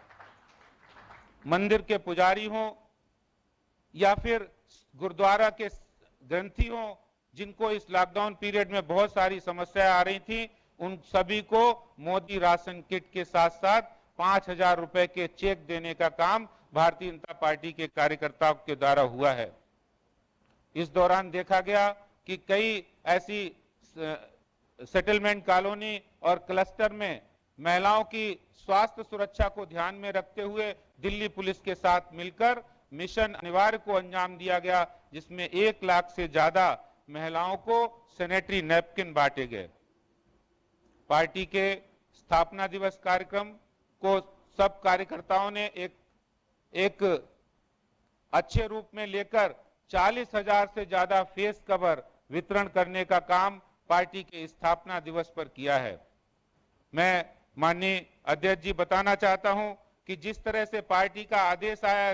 मंदिर के पुजारी हों या फिर गुरुद्वारा के ग्रंथी हों, जिनको इस लॉकडाउन पीरियड में बहुत सारी समस्याएं आ रही थी, उन सभी को मोदी राशन किट के साथ साथ 5000 रुपए के चेक देने का काम भारतीय जनता पार्टी के कार्यकर्ताओं के द्वारा हुआ है। इस दौरान देखा गया कि कई ऐसी सेटलमेंट कॉलोनी और क्लस्टर में महिलाओं की स्वास्थ्य सुरक्षा को ध्यान में रखते हुए दिल्ली पुलिस के साथ मिलकर मिशन अनिवार्य को अंजाम दिया गया, जिसमें 1 लाख से ज्यादा महिलाओं को सैनिटरी नैपकिन बांटे गए। पार्टी के स्थापना दिवस कार्यक्रम को सब कार्यकर्ताओं ने एक अच्छे रूप में लेकर 40,000 से ज्यादा फेस कवर वितरण करने का काम पार्टी के स्थापना दिवस पर किया है। मैं माननीय अध्यक्ष जी बताना चाहता हूं कि जिस तरह से पार्टी का आदेश आया,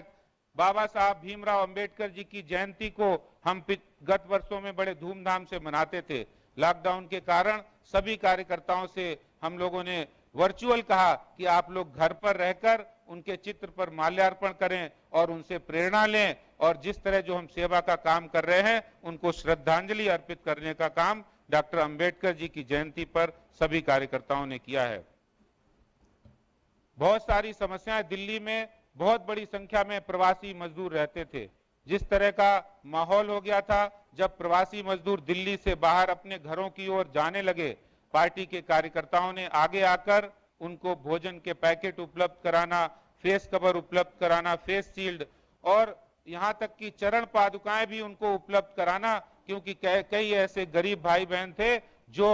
बाबा साहब भीमराव अंबेडकर जी की जयंती को हम गत वर्षों में बड़े धूमधाम से मनाते थे। लॉकडाउन के कारण सभी कार्यकर्ताओं से हम लोगों ने वर्चुअल कहा कि आप लोग घर पर रहकर उनके चित्र पर माल्यार्पण करें और उनसे प्रेरणा लें, और जिस तरह जो हम सेवा का काम कर रहे हैं उनको श्रद्धांजलि अर्पित करने का काम डॉक्टर अंबेडकर जी की जयंती पर सभी कार्यकर्ताओं ने किया है। बहुत सारी समस्याएं, दिल्ली में बहुत बड़ी संख्या में प्रवासी मजदूर रहते थे। जिस तरह का माहौल हो गया था, जब प्रवासी मजदूर दिल्ली से बाहर अपने घरों की ओर जाने लगे, पार्टी के कार्यकर्ताओं ने आगे आकर उनको भोजन के पैकेट उपलब्ध कराना, फेस कवर उपलब्ध कराना, फेस शील्ड और यहां तक कि चरण पादुकाएं भी उनको उपलब्ध कराना, क्योंकि कई ऐसे गरीब भाई बहन थे जो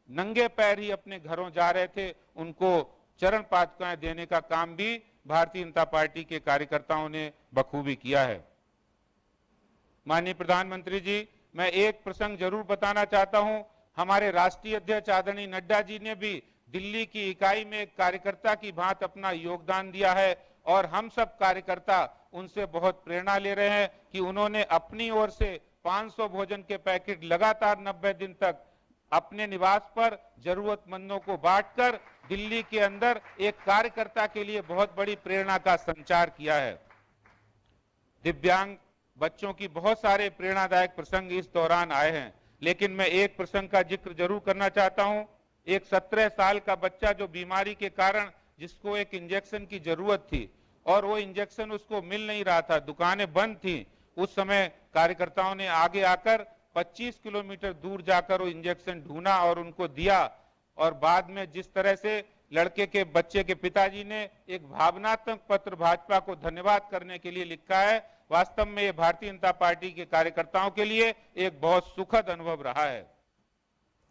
नंगे पैर ही अपने घरों जा रहे थे। उनको चरण पादुकाएं देने का काम भी भारतीय जनता पार्टी के कार्यकर्ताओं ने बखूबी किया है। माननीय प्रधानमंत्री जी, मैं एक प्रसंग जरूर बताना चाहता हूं। हमारे राष्ट्रीय अध्यक्ष आदरणीय नड्डा जी ने भी दिल्ली की इकाई में एक कार्यकर्ता की भांति अपना योगदान दिया है, और हम सब कार्यकर्ता उनसे बहुत प्रेरणा ले रहे हैं कि उन्होंने अपनी ओर से 500 भोजन के पैकेट लगातार 90 दिन तक अपने निवास पर जरूरतमंदों को बांटकर दिल्ली के अंदर एक कार्यकर्ता के लिए बहुत बड़ी प्रेरणा का संचार किया है। दिव्यांग बच्चों की बहुत सारे प्रेरणादायक प्रसंग इस दौरान आए हैं, लेकिन मैं एक प्रसंग का जिक्र जरूर करना चाहता हूं। एक 17 साल का बच्चा जो बीमारी के कारण जिसको एक इंजेक्शन की जरूरत थी और वो इंजेक्शन उसको मिल नहीं रहा था, दुकानें बंद थी, उस समय कार्यकर्ताओं ने आगे आकर 25 किलोमीटर दूर जाकर वो इंजेक्शन ढूंढा और उनको दिया। और बाद में जिस तरह से लड़के के बच्चे के पिताजी ने एक भावनात्मक पत्र भाजपा को धन्यवाद करने के लिए लिखा है, वास्तव में ये भारतीय जनता पार्टी के कार्यकर्ताओं के लिए एक बहुत सुखद अनुभव रहा है।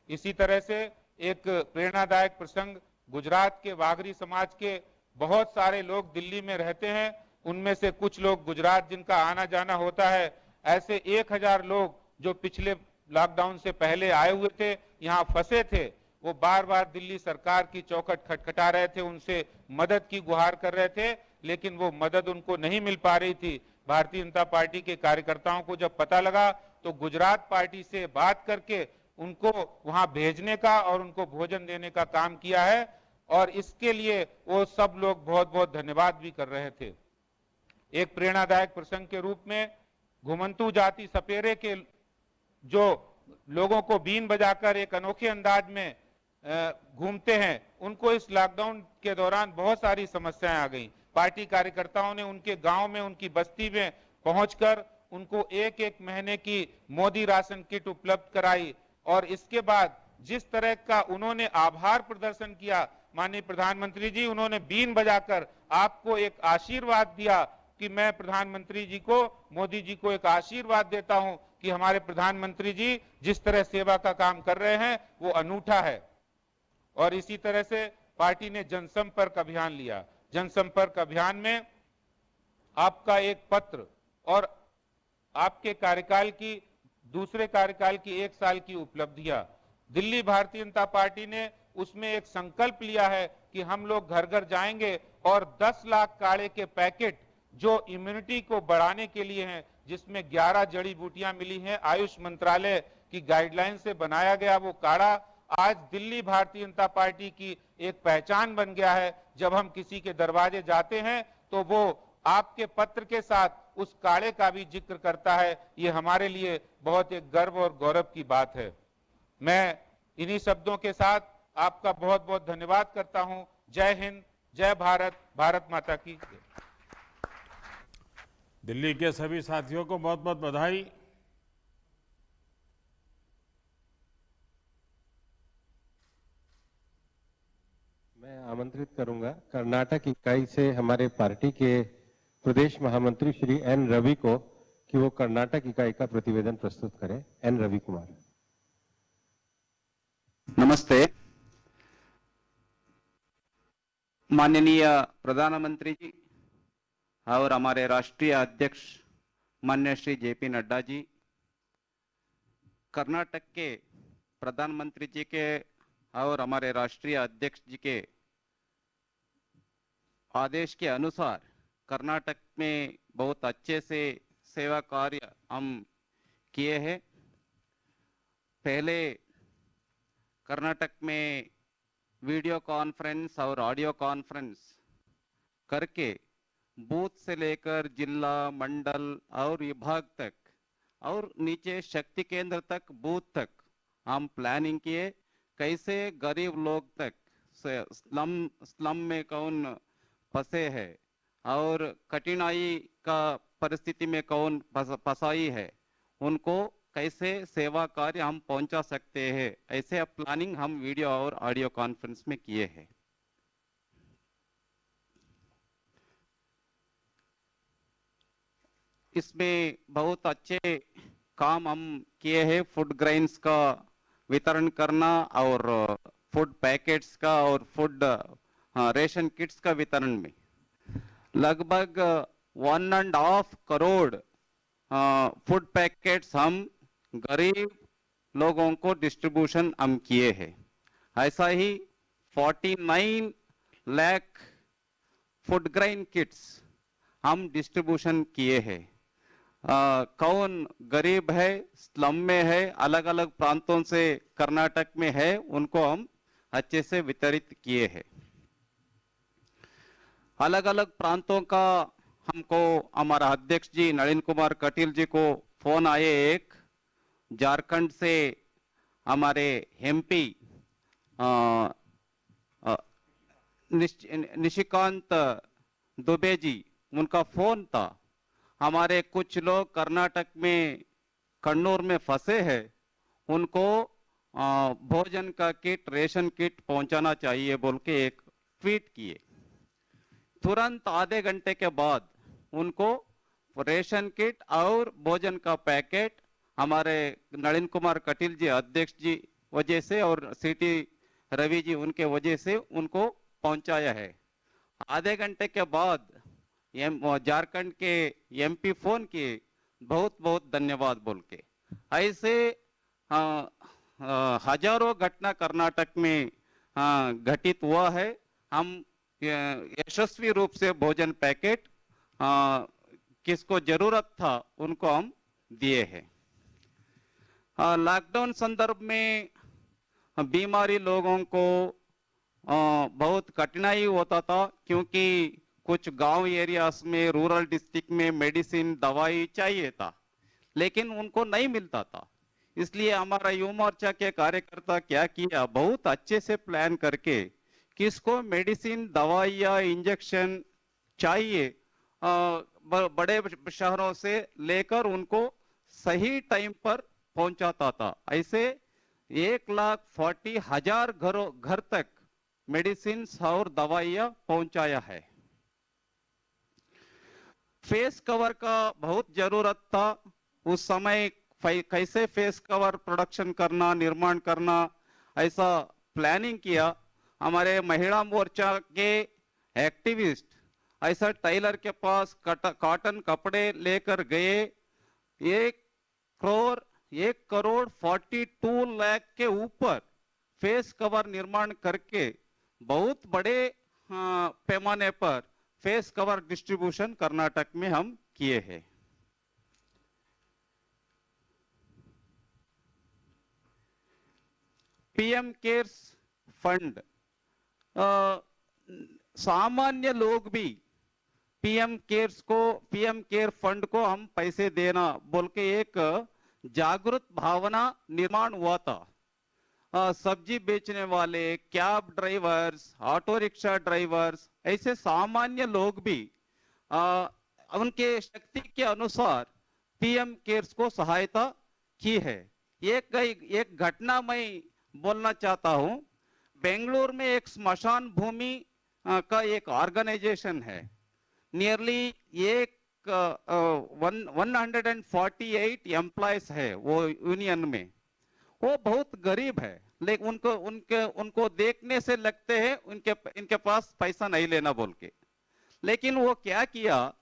इसी तरह से एक प्रेरणादायक प्रसंग, गुजरात के वाघरी समाज के बहुत सारे लोग दिल्ली में रहते हैं, उनमें से कुछ लोग गुजरात जिनका आना जाना होता है, ऐसे 1000 लोग जो पिछले लॉकडाउन से पहले आए हुए थे, यहाँ फंसे थे, वो बार बार दिल्ली सरकार की चौखट खटखटा रहे थे, उनसे मदद की गुहार कर रहे थे, लेकिन वो मदद उनको नहीं मिल पा रही थी। भारतीय जनता पार्टी के कार्यकर्ताओं को जब पता लगा तो गुजरात पार्टी से बात करके उनको वहां भेजने का और उनको भोजन देने का काम किया है, और इसके लिए वो सब लोग बहुत बहुत धन्यवाद भी कर रहे थे। एक प्रेरणादायक प्रसंग के रूप में घुमंतू जाति सपेरे के जो लोगों को बीन बजाकर एक अनोखे अंदाज में घूमते हैं, उनको इस लॉकडाउन के दौरान बहुत सारी समस्याएं आ गई। पार्टी कार्यकर्ताओं ने उनके गांव में, उनकी बस्ती में पहुंचकर उनको एक एक महीने की मोदी राशन किट उपलब्ध कराई, और इसके बाद जिस तरह का उन्होंने आभार प्रदर्शन किया, माननीय प्रधानमंत्री जी, उन्होंने बीन बजाकर आपको एक आशीर्वाद दिया कि मैं प्रधानमंत्री जी को, मोदी जी को एक आशीर्वाद देता हूं कि हमारे प्रधानमंत्री जी जिस तरह सेवा का काम कर रहे हैं वो अनूठा है। और इसी तरह से पार्टी ने जनसंपर्क अभियान लिया। जनसंपर्क अभियान में आपका एक पत्र और आपके कार्यकाल की, दूसरे कार्यकाल की 1 साल की उपलब्धियां, दिल्ली भारतीय जनता पार्टी ने उसमें एक संकल्प लिया है कि हम लोग घर घर जाएंगे और 10 लाख काढ़े के पैकेट जो इम्यूनिटी को बढ़ाने के लिए हैं, जिसमें 11 जड़ी बूटियां मिली हैं, आयुष मंत्रालय की गाइडलाइन से बनाया गया वो काढ़ा आज दिल्ली भारतीय जनता पार्टी की एक पहचान बन गया है। जब हम किसी के दरवाजे जाते हैं तो वो आपके पत्र के साथ उस काढ़े का भी जिक्र करता है। ये हमारे लिए बहुत एक गर्व और गौरव की बात है। मैं इन्हीं शब्दों के साथ आपका बहुत बहुत धन्यवाद करता हूं। जय हिंद, जय भारत, भारत माता की जय।
दिल्ली के सभी साथियों को बहुत बहुत बधाई।
मैं आमंत्रित करूंगा कर्नाटक इकाई से हमारे पार्टी के प्रदेश महामंत्री श्री एन रवि को कि वो कर्नाटक इकाई का प्रतिवेदन प्रस्तुत करें। एन रवि कुमार।
नमस्ते। माननीय प्रधानमंत्री जी और हमारे राष्ट्रीय अध्यक्ष माननीय श्री जेपी नड्डा जी, कर्नाटक के प्रधानमंत्री जी के और हमारे राष्ट्रीय अध्यक्ष जी के आदेश के अनुसार कर्नाटक में बहुत अच्छे से सेवा कार्य हम किए हैं। पहले कर्नाटक में वीडियो कॉन्फ्रेंस और ऑडियो कॉन्फ्रेंस करके बूथ से लेकर जिला, मंडल और विभाग तक और नीचे शक्ति केंद्र तक, बूथ तक हम प्लानिंग किए। कैसे गरीब लोग तक स्लम में कौन फंसे है और कठिनाई का परिस्थिति में कौन फंसाई है, उनको कैसे सेवा कार्य हम पहुंचा सकते हैं, ऐसे प्लानिंग हम वीडियो और ऑडियो कॉन्फ्रेंस में किए हैं। इसमें बहुत अच्छे काम हम किए हैं। फूड ग्रेन्स का वितरण करना और फूड पैकेट्स का और फूड रेशन किट्स का वितरण में लगभग 1.5 करोड़ फूड पैकेट्स हम गरीब लोगों को डिस्ट्रीब्यूशन हम किए हैं। ऐसा ही 49 लाख फूड ग्रेन किट्स हम डिस्ट्रीब्यूशन किए हैं। कौन गरीब है, स्लम में है, अलग अलग प्रांतों से कर्नाटक में है, उनको हम अच्छे से वितरित किए हैं। अलग अलग प्रांतों का हमको हमारा अध्यक्ष जी नलिन कुमार कटील जी को फोन आए। एक झारखंड से हमारे एमपी निशिकांत दुबे जी, उनका फोन था। हमारे कुछ लोग कर्नाटक में कन्नूर में फंसे हैं, उनको भोजन का किट, रेशन किट पहुंचाना चाहिए बोल के एक ट्वीट किए। तुरंत आधे घंटे के बाद उनको रेशन किट और भोजन का पैकेट हमारे नलिन कुमार कटील जी अध्यक्ष जी वजह से और सीटी रवि जी उनके वजह से उनको पहुंचाया है। आधे घंटे के बाद झारखंड के एमपी फोन किए, बहुत बहुत धन्यवाद बोल के। ऐसे हजारों घटना कर्नाटक में घटित हुआ है। हम यशस्वी रूप से भोजन पैकेट किसको जरूरत था उनको हम दिए हैं। लॉकडाउन संदर्भ में बीमारी लोगों को बहुत कठिनाई होता था, क्योंकि कुछ गांव एरियाज में, रूरल डिस्ट्रिक्ट में मेडिसिन, दवाई चाहिए था, लेकिन उनको नहीं मिलता था। इसलिए हमारा युवा मोर्चा के कार्यकर्ता क्या किया, बहुत अच्छे से प्लान करके किसको मेडिसिन, दवाई या इंजेक्शन चाहिए बड़े शहरों से लेकर उनको सही टाइम पर पहुंचाता था। ऐसे 1,40,000 घर तक मेडिसिन और दवाइयां पहुंचाया है। फेस कवर का बहुत जरूरत था उस समय। कैसे फेस कवर प्रोडक्शन करना, निर्माण करना, ऐसा प्लानिंग किया। हमारे महिला मोर्चा के एक्टिविस्ट ऐसा टेलर के पास कॉटन कपड़े लेकर गए। 1,42 लाख के ऊपर फेस कवर निर्माण करके बहुत बड़े पैमाने पर फेस कवर डिस्ट्रीब्यूशन कर्नाटक में हम किए हैं। पीएम केयर्स फंड, सामान्य लोग भी पीएम केयर फंड को हम पैसे देना बोल के एक जागृत भावना निर्माण हुआ था। सब्जी बेचने वाले, cab drivers, auto rickshaw drivers, ऐसे सामान्य लोग भी उनके शक्ति के अनुसार पीएम केयर्स को सहायता की है। एक घटना मैं बोलना चाहता हूं। बेंगलुरु में एक स्मशान भूमि का एक ऑर्गेनाइजेशन है, नियरली एक 148 एम्प्लॉयज है वो यूनियन में। वो बहुत गरीब है, लेकिन उनको देखने से लगते हैं इनके पास पैसा नहीं लेना बोल के। लेकिन वो क्या किया,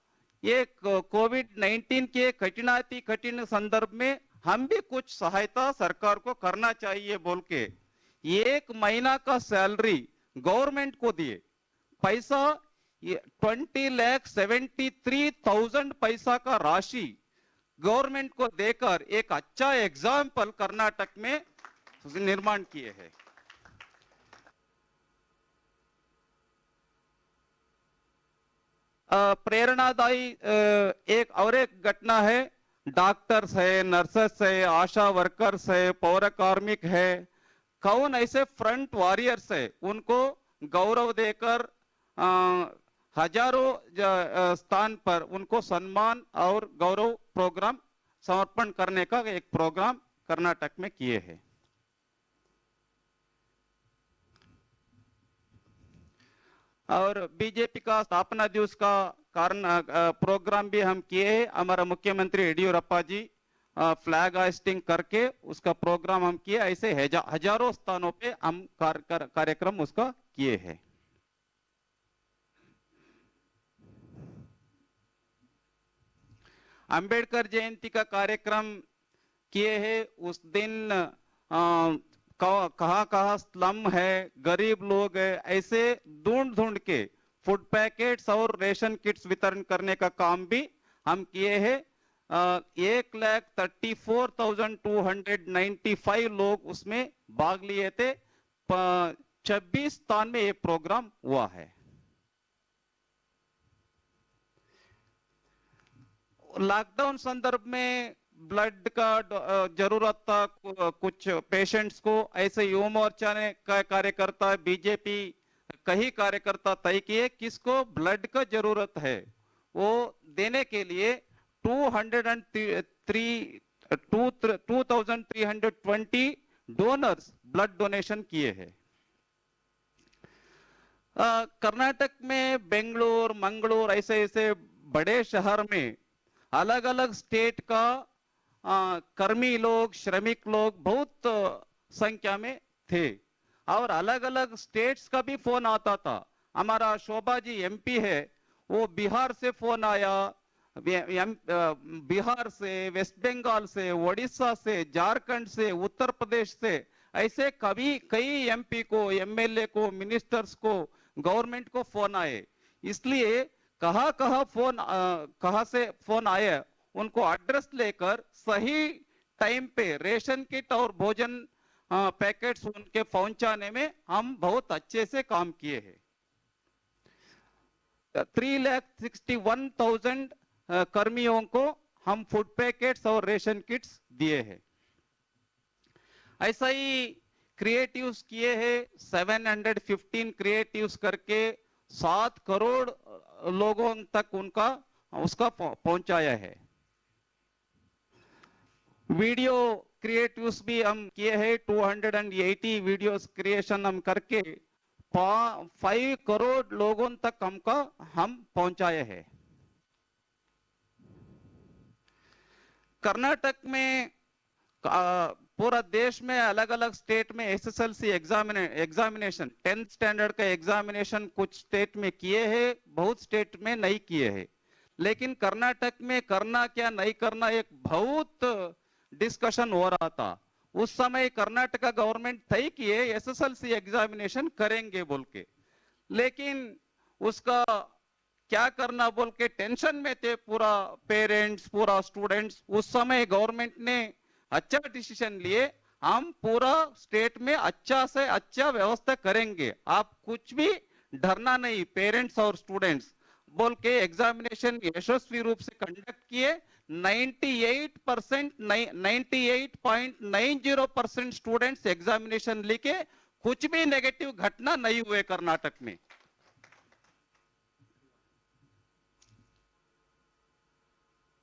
ये कोविड-19 के कठिन संदर्भ में हम भी कुछ सहायता सरकार को करना चाहिए बोल के 1 महीना का सैलरी गवर्नमेंट को दिए। पैसा 20,73,000 पैसा का राशि गवर्नमेंट को देकर एक अच्छा एग्जाम्पल कर्नाटक में निर्माण किए हैं। प्रेरणादायी एक घटना है, डॉक्टर्स है, नर्सेस है, आशा वर्कर्स है, पौर कार्मिक है, कौन ऐसे फ्रंट वॉरियर्स है, उनको गौरव देकर हजारों स्थान पर उनको सम्मान और गौरव प्रोग्राम समर्पण करने का एक प्रोग्राम कर्नाटक में किए हैं। और बीजेपी का स्थापना दिवस का कारण प्रोग्राम भी हम किए हैं। हमारा मुख्यमंत्री येडियुरप्पा जी फ्लैग हाइस्टिंग करके उसका प्रोग्राम हम किए। ऐसे हजारों स्थानों पे हम कार्यक्रम उसका किए हैं। अंबेडकर जयंती का कार्यक्रम किए हैं। उस दिन कहाँ स्लम है, गरीब लोग है, ऐसे ढूंढ के फूड पैकेट्स और रेशन किट्स वितरण करने का काम भी हम किए हैं। 1,34,295 लोग उसमें भाग लिए थे। 26 स्थान में ये प्रोग्राम हुआ है। लॉकडाउन संदर्भ में ब्लड का जरूरत था कुछ पेशेंट्स को। ऐसे युवा मोर्चा ने कार्यकर्ता, बीजेपी कई कार्यकर्ता तय किए किसको ब्लड का जरूरत है, वो देने के लिए 2,320 डोनर्स ब्लड डोनेशन किए हैं। कर्नाटक में बेंगलुरु, मंगलुरु ऐसे बड़े शहर में अलग अलग स्टेट का कर्मी लोग, श्रमिक लोग बहुत संख्या में थे और अलग अलग स्टेट्स का भी फोन आता था। हमारा शोभा जी एमपी है, वो बिहार से फोन आया, बिहार से, वेस्ट बंगाल से, ओडिशा से, झारखंड से, उत्तर प्रदेश से, ऐसे कई एमपी को, एमएलए को, मिनिस्टर्स को, गवर्नमेंट को फोन आए। इसलिए कहाँ से फोन आए उनको एड्रेस लेकर सही टाइम पे रेशन किट और भोजन पैकेट्स उनके पहुंचाने में हम बहुत अच्छे से काम किए हैं। 3,61,000 कर्मियों को हम फूड पैकेट्स और रेशन किट्स दिए हैं। ऐसा ही क्रिएटिव्स किए हैं, 715 क्रिएटिव्स करके 7 करोड़ लोगों तक उसका पहुंचाया है। वीडियो क्रिएटिव्स भी हम किए हैं, 280 वीडियोस क्रिएशन हम करके 5 करोड़ लोगों तक हम पहुंचाए हैं। कर्नाटक में पूरा देश में अलग अलग स्टेट में एसएसएलसी एग्जामिनेशन 10th स्टैंडर्ड का एग्जामिनेशन कुछ स्टेट में किए हैं, बहुत स्टेट में नहीं किए हैं। लेकिन कर्नाटक में करना क्या नहीं करना एक बहुत डिस्कशन हो रहा था। उस समय कर्नाटका गवर्नमेंट तय किए एसएसएलसी एग्जामिनेशन करेंगे बोल के, लेकिन उसका क्या करना बोल के टेंशन में थे पूरा पेरेंट्स, पूरा स्टूडेंट्स। उस समय गवर्नमेंट ने अच्छा डिसीजन लिए, हम पूरा स्टेट में अच्छा से अच्छा व्यवस्था करेंगे, आप कुछ भी डरना नहीं पेरेंट्स और स्टूडेंट्स बोल के एग्जामिनेशन यशस्वी रूप से कंडक्ट किए। 98.90% स्टूडेंट्स एग्जामिनेशन लिखे, कुछ भी नेगेटिव घटना नहीं हुए कर्नाटक में।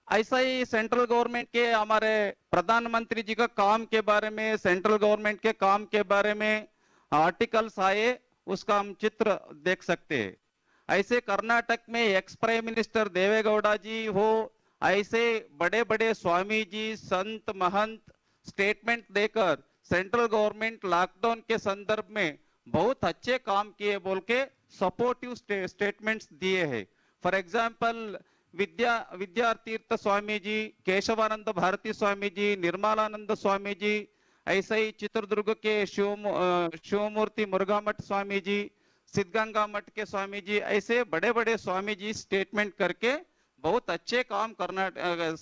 ऐसा ही सेंट्रल गवर्नमेंट के हमारे प्रधानमंत्री जी का काम के बारे में, सेंट्रल गवर्नमेंट के काम के बारे में आर्टिकल्स आए, उसका हम चित्र देख सकते हैं। ऐसे कर्नाटक में एक्स प्राइम मिनिस्टर देवेगौड़ा जी हो, ऐसे बड़े बड़े स्वामी जी, संत महंत स्टेटमेंट देकर सेंट्रल गवर्नमेंट लॉकडाउन के संदर्भ में बहुत अच्छे काम किए बोल के सपोर्टिव स्टेटमेंट्स दिए हैं। फॉर एग्जाम्पल विद्यातीर्थ स्वामी जी, केशवानंद भारती स्वामी जी, निर्मलानंद स्वामी जी, ऐसे ही चित्रदुर्ग के शिवमूर्ति मुरुगा मठ स्वामी जी, सिद्धगंगा मठ के स्वामी जी, ऐसे बड़े बड़े स्वामी जी स्टेटमेंट करके बहुत अच्छे काम Karnataka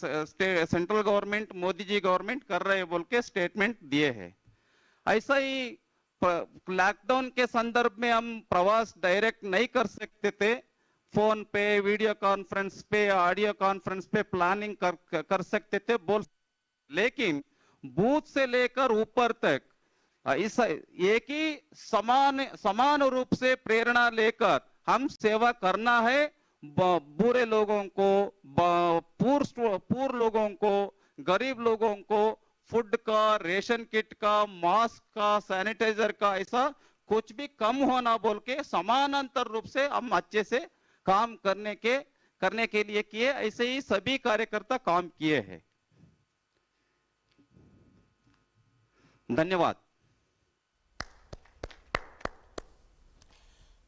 central government, Modi ji government कर रहे हैं बोल के स्टेटमेंट दिए हैं। ऐसा ही लॉकडाउन के संदर्भ में हम प्रवास डायरेक्ट नहीं कर सकते थे, फोन पे, वीडियो कॉन्फ्रेंस पे, ऑडियो कॉन्फ्रेंस पे प्लानिंग कर सकते थे बोल, लेकिन बूथ से लेकर ऊपर तक इस एक ही समान रूप से प्रेरणा लेकर हम सेवा करना है। बुरे लोगों को, पूर लोगों को, गरीब लोगों को फूड का, रेशन किट का, मास्क का, सैनिटाइजर का, ऐसा कुछ भी कम होना बोल के समानांतर रूप से हम अच्छे से काम करने के लिए किए। ऐसे ही सभी कार्यकर्ता काम किए हैं। धन्यवाद।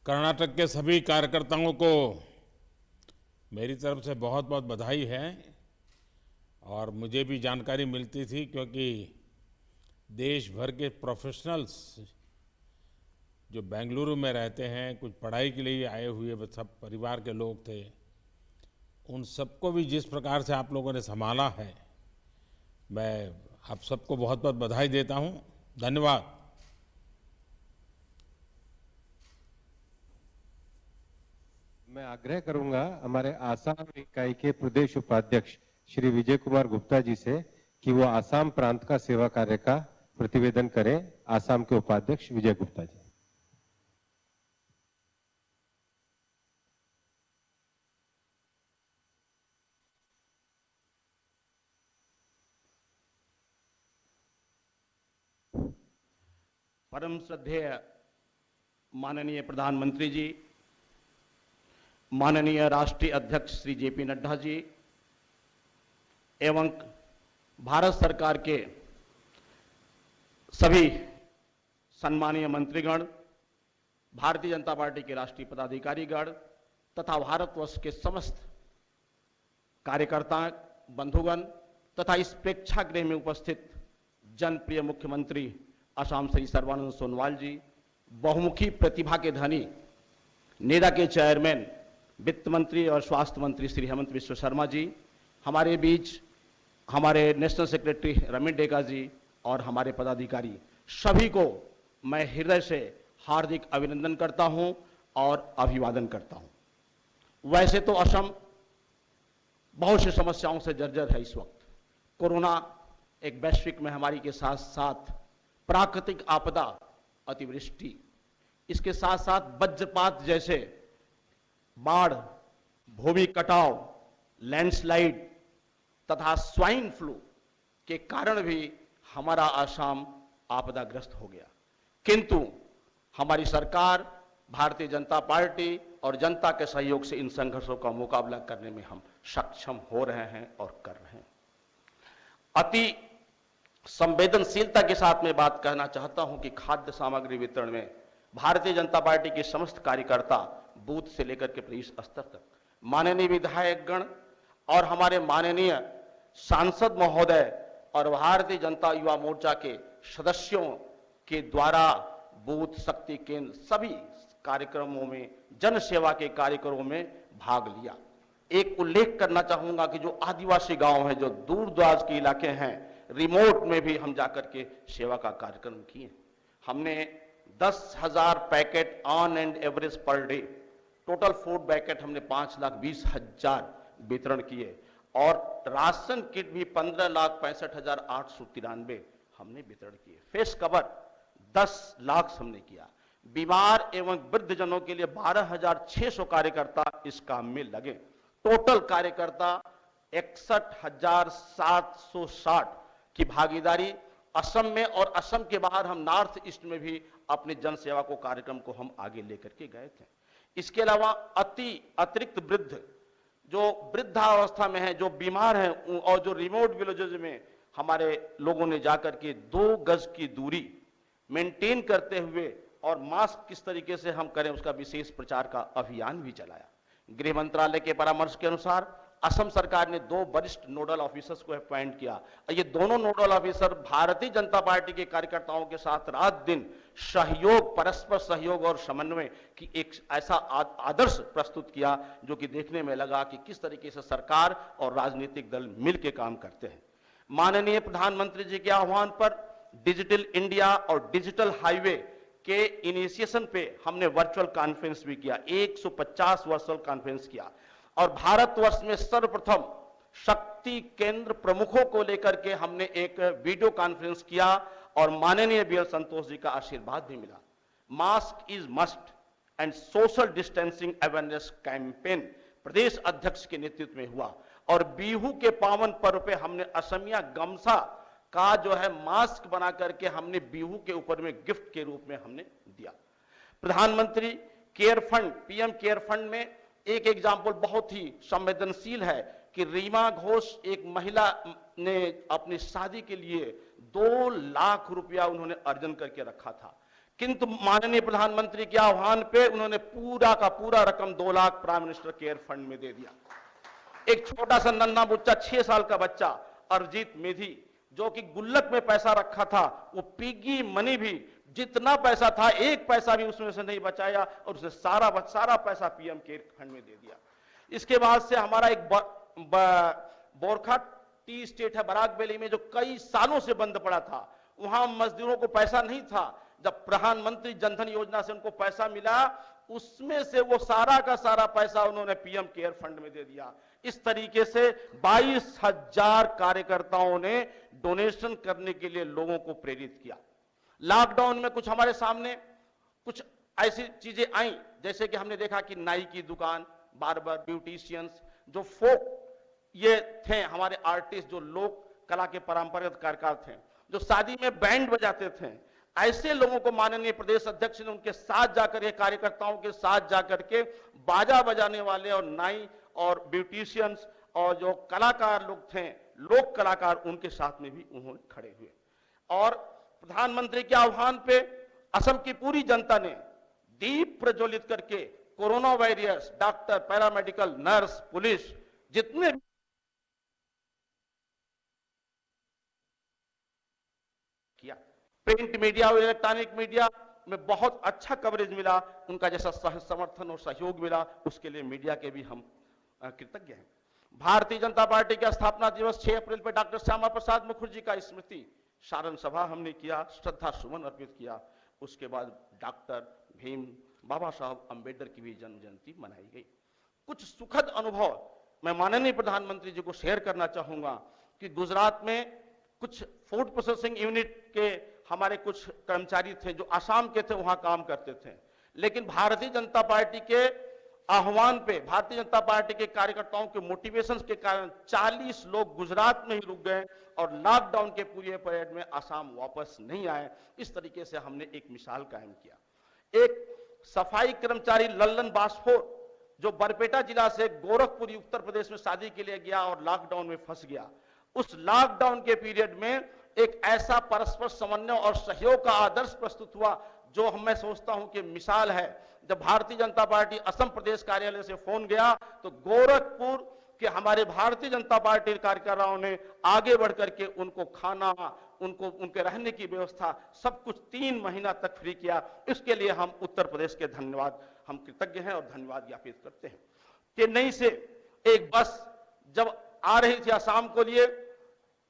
कर्नाटक के सभी कार्यकर्ताओं को मेरी तरफ से बहुत बहुत बधाई है। और मुझे भी जानकारी मिलती थी, क्योंकि देश भर के प्रोफेशनल्स जो बेंगलुरु में रहते हैं, कुछ पढ़ाई के लिए आए हुए सब परिवार के लोग थे, उन सबको भी जिस प्रकार से आप लोगों ने संभाला है, मैं आप सबको बहुत बहुत बधाई देता हूं। धन्यवाद।
मैं आग्रह करूंगा हमारे आसाम इकाई के प्रदेश उपाध्यक्ष श्री विजय कुमार गुप्ता जी से कि वो आसाम प्रांत का सेवा कार्य का प्रतिवेदन करें। आसाम के उपाध्यक्ष विजय गुप्ता जी।
परम श्रद्धेय माननीय प्रधानमंत्री जी, माननीय राष्ट्रीय अध्यक्ष श्री जेपी नड्डा जी एवं भारत सरकार के सभी सम्मानीय मंत्रीगण, भारतीय जनता पार्टी के राष्ट्रीय पदाधिकारीगण तथा भारतवर्ष के समस्त कार्यकर्ता बंधुगण तथा इस प्रेक्षागृह में उपस्थित जनप्रिय मुख्यमंत्री असम श्री सर्बानंद सोनोवाल जी, बहुमुखी प्रतिभा के धनी नेडा के चेयरमैन वित्त मंत्री और स्वास्थ्य मंत्री श्री हेमंत बिश्व शर्मा जी, हमारे बीच हमारे नेशनल सेक्रेटरी रमेश डेका जी और हमारे पदाधिकारी, सभी को मैं हृदय से हार्दिक अभिनंदन करता हूं और अभिवादन करता हूं। वैसे तो असम बहुत सी समस्याओं से जर्जर है इस वक्त। कोरोना एक वैश्विक महामारी के साथ साथ प्राकृतिक आपदा, अतिवृष्टि, इसके साथ साथ वज्रपात जैसे बाढ़, भूमि कटाव, लैंडस्लाइड तथा स्वाइन फ्लू के कारण भी हमारा असम आपदाग्रस्त हो गया। किंतु हमारी सरकार, भारतीय जनता पार्टी और जनता के सहयोग से इन संघर्षों का मुकाबला करने में हम सक्षम हो रहे हैं और कर रहे हैं। अति संवेदनशीलता के साथ मैं बात कहना चाहता हूं कि खाद्य सामग्री वितरण में भारतीय जनता पार्टी के समस्त कार्यकर्ता बूथ से लेकर के प्रदेश स्तर तक, माननीय विधायकगण और हमारे माननीय सांसद महोदय और भारतीय जनता युवा मोर्चा के सदस्यों के द्वारा बूथ शक्ति केंद्र सभी कार्यक्रमों में, जन सेवा के कार्यक्रमों में भाग लिया। एक उल्लेख करना चाहूंगा कि जो आदिवासी गांव हैं, जो दूर दराज के इलाके हैं, रिमोट में भी हम जाकर के सेवा का कार्यक्रम किए। हमने 10,000 packet on and average per day, total food packet हमने 5,20,000 वितरण किए और राशन किट भी 15,65,893 हमने वितरण किए। फेस कवर 10 लाख हमने किया। बीमार एवं वृद्ध जनों के लिए 12,600 कार्यकर्ता इस काम में लगे। टोटल कार्यकर्ता 61,760 की भागीदारी असम में और असम के बाहर हम नॉर्थ ईस्ट में भी अपने जन सेवा को कार्यक्रम को हम आगे लेकर के गए थे। इसके अलावा अतिरिक्त वृद्ध जो वृद्धावस्था में है, जो बीमार हैं और जो रिमोट विलेजेस में हमारे लोगों ने जाकर के 2 गज की दूरी मेंटेन करते हुए और मास्क किस तरीके से हम करें उसका विशेष प्रचार का अभियान भी चलाया। गृह मंत्रालय के परामर्श के अनुसार असम सरकार ने 2 वरिष्ठ नोडल ऑफिसर्स को अपॉइंट किया। ये दोनों nodal officer Bharatiya Janata party के कार्यकर्ताओं के साथ रात दिन सहयोग, परस्पर सहयोग और समन्वय की एक ऐसा आदर्श प्रस्तुत किया जो कि देखने में लगा कि किस तरीके से सरकार और राजनीतिक दल मिलकर काम करते हैं। माननीय प्रधानमंत्री जी के आह्वान पर डिजिटल इंडिया और डिजिटल हाईवे के इनिशिएशन पे हमने वर्चुअल कॉन्फ्रेंस भी किया, 150 वर्चुअल कॉन्फ्रेंस किया और भारतवर्ष में सर्वप्रथम शक्ति केंद्र प्रमुखों को लेकर के हमने एक वीडियो कॉन्फ्रेंस किया और माननीय बीएल संतोष जी का आशीर्वाद भी मिला। Mask is must and social distancing awareness campaign प्रदेश अध्यक्ष के नेतृत्व में हुआ और बिहू के पावन पर्व पे हमने असमिया गमछा का जो है मास्क बना करके हमने बिहू के ऊपर में गिफ्ट के रूप में हमने दिया। प्रधानमंत्री care fund, PM care fund में एक एग्जाम्पल बहुत ही संवेदनशील है कि रीमा घोष एक महिला ने अपनी शादी के लिए 2 लाख रुपया उन्होंने अर्जन करके रखा था, किंतु माननीय प्रधानमंत्री के आह्वान पे उन्होंने पूरा का पूरा रकम 2 lakh prime minister care fund में दे दिया। एक छोटा सा नन्हा बच्चा, 6 साल का बच्चा अरजीत मेधी, जो कि गुल्लक में पैसा रखा था, वो पिगी मनी भी जितना पैसा था 1 पैसा भी उसमें से नहीं बचाया और उसे सारा पैसा पीएम केयर फंड में दे दिया। इसके बाद से हमारा एक बोरखा टी स्टेट है बराक वैली में, जो कई सालों से बंद पड़ा था, वहां मजदूरों को पैसा नहीं था। जब प्रधानमंत्री जनधन योजना से उनको पैसा मिला, उसमें से वो सारा का सारा पैसा उन्होंने पीएम केयर फंड में दे दिया। इस तरीके से 22,000 कार्यकर्ताओं ने डोनेशन करने के लिए लोगों को प्रेरित किया। लॉकडाउन में कुछ हमारे सामने कुछ ऐसी चीजें आई, जैसे कि हमने देखा कि नाई की दुकान, बार्बर, ब्यूटिशियंस, जो फोक ये थे हमारे आर्टिस्ट, जो लोक कला के परंपरागत कलाकार थे, जो शादी में बैंड बजाते थे, ऐसे लोगों को माननीय प्रदेश अध्यक्ष ने उनके साथ जाकर के, कार्यकर्ताओं के साथ जाकर के बाजा बजाने वाले और नाई और ब्यूटिशियंस और जो कलाकार लोग थे, लोक कलाकार, उनके साथ में भी उन्होंने खड़े हुए। और प्रधानमंत्री के आह्वान पे असम की पूरी जनता ने दीप प्रज्वलित करके corona warriors, doctor, paramedical, nurse, police, जितने किया। प्रिंट मीडिया और इलेक्ट्रॉनिक मीडिया में बहुत अच्छा कवरेज मिला, उनका जैसा समर्थन और सहयोग मिला, उसके लिए मीडिया के भी हम कृतज्ञ हैं। भारतीय जनता पार्टी का स्थापना दिवस 6 अप्रैल पर डॉक्टर श्यामा प्रसाद मुखर्जी का स्मृति सारण सभा हमने किया, श्रद्धा सुमन अर्पित किया। उसके बाद डॉक्टर भीम बाबा साहब अंबेडकर की भी जन्म जयंती मनाई गई। कुछ सुखद अनुभव मैं माननीय प्रधानमंत्री जी को शेयर करना चाहूंगा कि गुजरात में कुछ फूड प्रोसेसिंग यूनिट के हमारे कुछ कर्मचारी थे जो आसाम के थे, वहां काम करते थे, लेकिन भारतीय जनता पार्टी के आह्वान पे, भारतीय जनता पार्टी के कार्यकर्ताओं के मोटिवेशन के कारण 40 लोग गुजरात में ही रुक गए और लॉकडाउन के पूरे पीरियड में आसाम वापस नहीं आए। इस तरीके से हमने एक मिसाल कायम किया। एक सफाई कर्मचारी लल्लन बास्फोर, जो बरपेटा जिला से गोरखपुर उत्तर प्रदेश में शादी के लिए गया और लॉकडाउन में फंस गया, उस लॉकडाउन के पीरियड में एक ऐसा परस्पर समन्वय और सहयोग का आदर्श प्रस्तुत हुआ जो मैं सोचता हूं कि मिसाल है। जब भारतीय जनता पार्टी असम प्रदेश कार्यालय से फोन गया तो गोरखपुर के हमारे भारतीय जनता पार्टी कार्यकर्ताओं ने आगे बढ़ करके उनको खाना, उनको उनके रहने की व्यवस्था, सब कुछ 3 महीना तक फ्री किया। इसके लिए हम उत्तर प्रदेश के धन्यवाद, हम कृतज्ञ हैं और धन्यवाद ज्ञापित करते हैं। चेन्नई से एक बस जब आ रही थी आसाम को लिए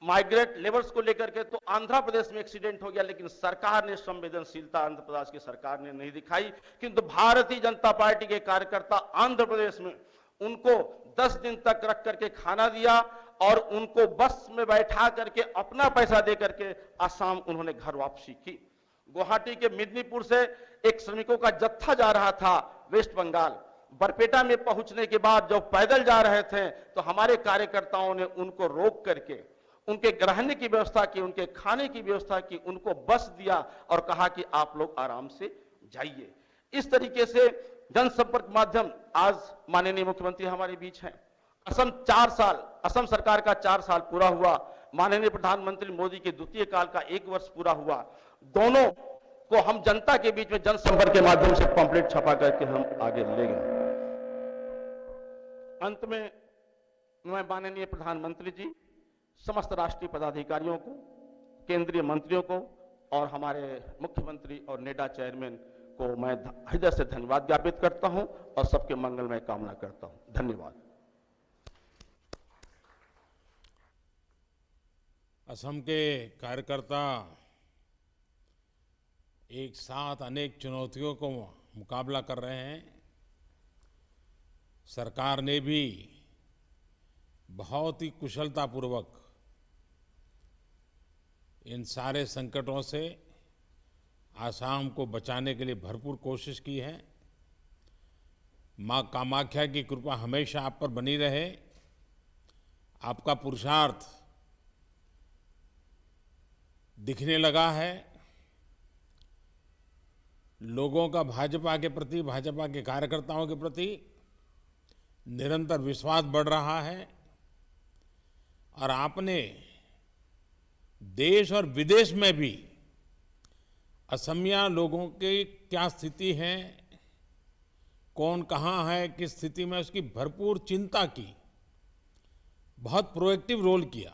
माइग्रेट लेबर्स को लेकर के, तो आंध्र प्रदेश में एक्सीडेंट हो गया, लेकिन सरकार ने संवेदनशीलता आंध्र प्रदेश की सरकार ने नहीं दिखाई, किंतु भारतीय जनता पार्टी के कार्यकर्ता आंध्र प्रदेश में उनको 10 दिन तक रख करके खाना दिया और उनको बस में बैठा करके अपना पैसा दे करके आसाम उन्होंने घर वापसी की। गुवाहाटी के मिदनीपुर से एक श्रमिकों का जत्था जा रहा था वेस्ट बंगाल, बरपेटा में पहुंचने के बाद जब पैदल जा रहे थे तो हमारे कार्यकर्ताओं ने उनको रोक करके उनके रहने की व्यवस्था की, उनके खाने की व्यवस्था की, उनको बस दिया और कहा कि आप लोग आराम से जाइए। इस तरीके से जनसंपर्क माध्यम आज माननीय मुख्यमंत्री हमारे बीच हैं। असम सरकार का 4 साल पूरा हुआ, माननीय प्रधानमंत्री मोदी के द्वितीय काल का 1 वर्ष पूरा हुआ। दोनों को हम जनता के बीच में जनसंपर्क के माध्यम से पंपलेट छपा करके हम आगे ले गए। अंत में मैं माननीय प्रधानमंत्री जी, समस्त राष्ट्रीय पदाधिकारियों को, केंद्रीय मंत्रियों को और हमारे मुख्यमंत्री और नेडा चेयरमैन को मैं हृदय से धन्यवाद ज्ञापित करता हूं और सबके मंगलमय कामना करता हूं। धन्यवाद।
असम के कार्यकर्ता एक साथ अनेक चुनौतियों को मुकाबला कर रहे हैं। सरकार ने भी बहुत ही कुशलतापूर्वक इन सारे संकटों से आसाम को बचाने के लिए भरपूर कोशिश की है। मां कामाख्या की कृपा हमेशा आप पर बनी रहे। आपका पुरुषार्थ दिखने लगा है। लोगों का भाजपा के प्रति, भाजपा के कार्यकर्ताओं के प्रति निरंतर विश्वास बढ़ रहा है और आपने देश और विदेश में भी असमिया लोगों की क्या स्थिति है, कौन कहाँ है, किस स्थिति में, उसकी भरपूर चिंता की, बहुत प्रोएक्टिव रोल किया।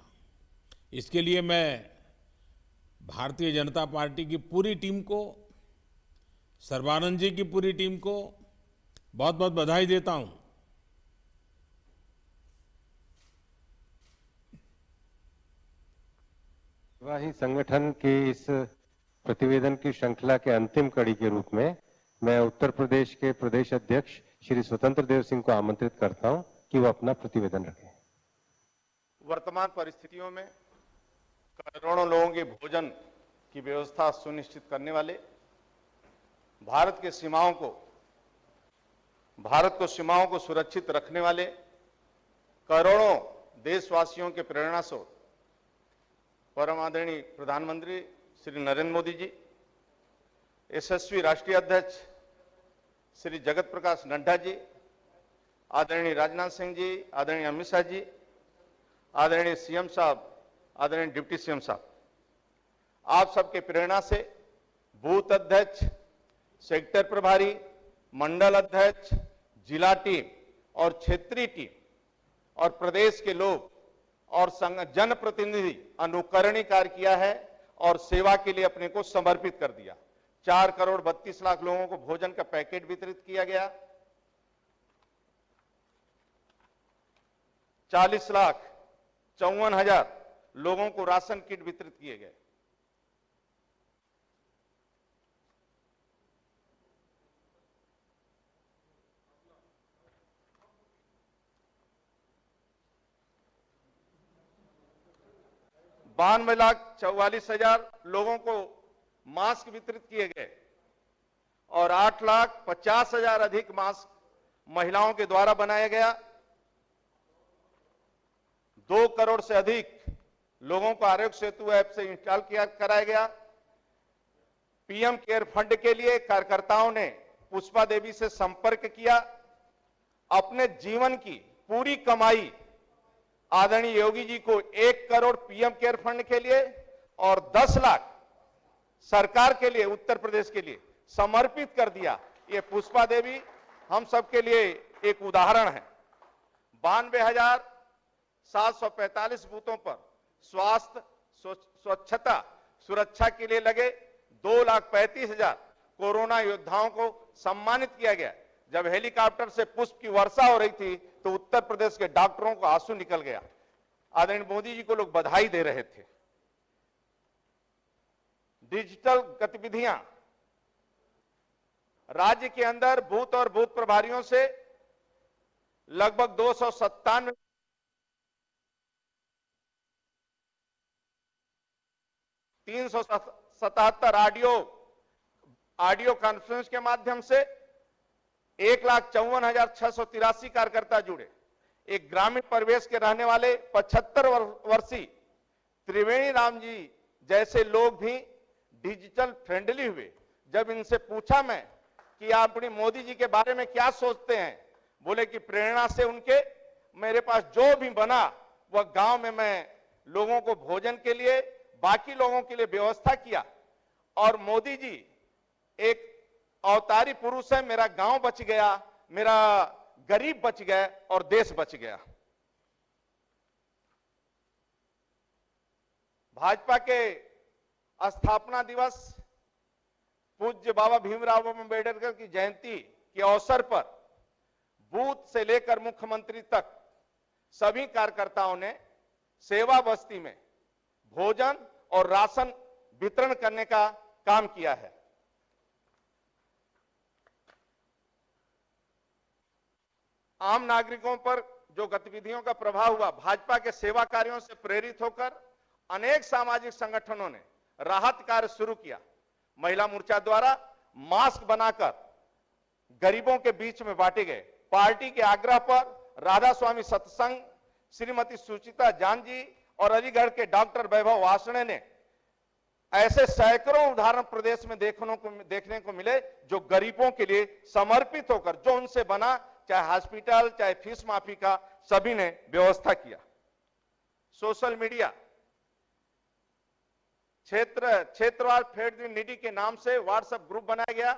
इसके लिए मैं भारतीय जनता पार्टी की पूरी टीम को, सर्बानंद जी की पूरी टीम को बहुत बहुत बधाई देता हूं।
सेवा संगठन के इस प्रतिवेदन की श्रृंखला के अंतिम कड़ी के रूप में मैं उत्तर प्रदेश के प्रदेश अध्यक्ष श्री स्वतंत्र देव सिंह को आमंत्रित करता हूं कि वो अपना प्रतिवेदन रखें।
वर्तमान परिस्थितियों में करोड़ों लोगों के भोजन की व्यवस्था सुनिश्चित करने वाले, भारत को सीमाओं को सुरक्षित रखने वाले करोड़ों देशवासियों के प्रेरणा स्रोत परम आदरणीय प्रधानमंत्री श्री नरेंद्र मोदी जी, यशस्वी राष्ट्रीय अध्यक्ष श्री जगत प्रकाश नड्डा जी, आदरणीय राजनाथ सिंह जी, आदरणीय अमित शाह जी, आदरणीय सीएम साहब, आदरणीय डिप्टी सीएम साहब, आप सबके प्रेरणा से बूथ अध्यक्ष, सेक्टर प्रभारी, मंडल अध्यक्ष, जिला टीम और क्षेत्रीय टीम और प्रदेश के लोग और जनप्रतिनिधि अनुकरणीय कार्य किया है और सेवा के लिए अपने को समर्पित कर दिया। 4 करोड़ 32 लाख लोगों को भोजन का पैकेट वितरित किया गया। 40,54,000 लोगों को राशन किट वितरित किए गए। बानवे लाख 44,000 लोगों को मास्क वितरित किए गए और 8,50,000 अधिक मास्क महिलाओं के द्वारा बनाया गया। 2 करोड़ से अधिक लोगों को आरोग्य सेतु ऐप से इंस्टॉल कराया गया। पीएम केयर फंड के लिए कार्यकर्ताओं ने पुष्पा देवी से संपर्क किया। अपने जीवन की पूरी कमाई आदरणीय योगी जी को 1 करोड़ पीएम केयर फंड के लिए और 10 लाख सरकार के लिए, उत्तर प्रदेश के लिए समर्पित कर दिया। ये पुष्पा देवी हम सबके लिए एक उदाहरण है। 92,745 बूथों पर स्वास्थ्य, स्वच्छता, सुरक्षा के लिए लगे 2,35,000 कोरोना योद्धाओं को सम्मानित किया गया। जब हेलीकॉप्टर से पुष्प की वर्षा हो रही थी तो उत्तर प्रदेश के डॉक्टरों को आंसू निकल गया। आदरणीय मोदी जी को लोग बधाई दे रहे थे। डिजिटल गतिविधियां राज्य के अंदर बूथ और बूथ प्रभारियों से लगभग 297 377 ऑडियो कॉन्फ्रेंस के माध्यम से 1,54,683 कार्यकर्ता जुड़े। एक ग्रामीण परिवेश के रहने वाले 75 वर्षीय त्रिवेणी राम जी जैसे लोग भी डिजिटल फ्रेंडली हुए। जब इनसे पूछा मैं कि आप अपनी मोदी जी के बारे में क्या सोचते हैं, बोले कि प्रेरणा से उनके मेरे पास जो भी बना वह गांव में मैं लोगों को भोजन के लिए, बाकी लोगों के लिए व्यवस्था किया। और मोदी जी एक अवतारी पुरुष है, मेरा गांव बच गया, मेरा गरीब बच गया और देश बच गया। भाजपा के स्थापना दिवस पूज्य बाबा भीमराव अम्बेडकर की जयंती के अवसर पर बूथ से लेकर मुख्यमंत्री तक सभी कार्यकर्ताओं ने सेवा बस्ती में भोजन और राशन वितरण करने का काम किया है। आम नागरिकों पर जो गतिविधियों का प्रभाव हुआ, भाजपा के सेवा कार्यों से प्रेरित होकर अनेक सामाजिक संगठनों ने राहत कार्य शुरू किया। महिला मोर्चा द्वारा मास्क बनाकर गरीबों के बीच में बांटे गए। पार्टी के आग्रह पर राधा स्वामी सत्संग, श्रीमती सुचिता जान जी और अलीगढ़ के डॉक्टर वैभव वासणे ने ऐसे सैकड़ों उदाहरण प्रदेश में देखने को मिले जो गरीबों के लिए समर्पित होकर जो उनसे बना, चाहे हॉस्पिटल चाहे फीस माफी का, सभी ने व्यवस्था किया। सोशल मीडिया क्षेत्रवार फेड द नीडी के नाम से व्हाट्सएप ग्रुप बनाया गया,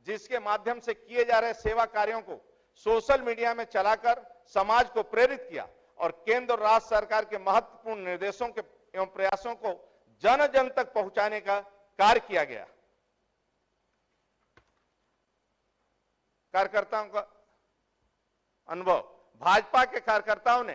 जिसके माध्यम से किए जा रहे सेवा कार्यों को सोशल मीडिया में चलाकर समाज को प्रेरित किया और केंद्र और राज्य सरकार के महत्वपूर्ण निर्देशों के एवं प्रयासों को जन जन तक पहुंचाने का कार्य किया गया। कार्यकर्ताओं का अनुभव, भाजपा के कार्यकर्ताओं ने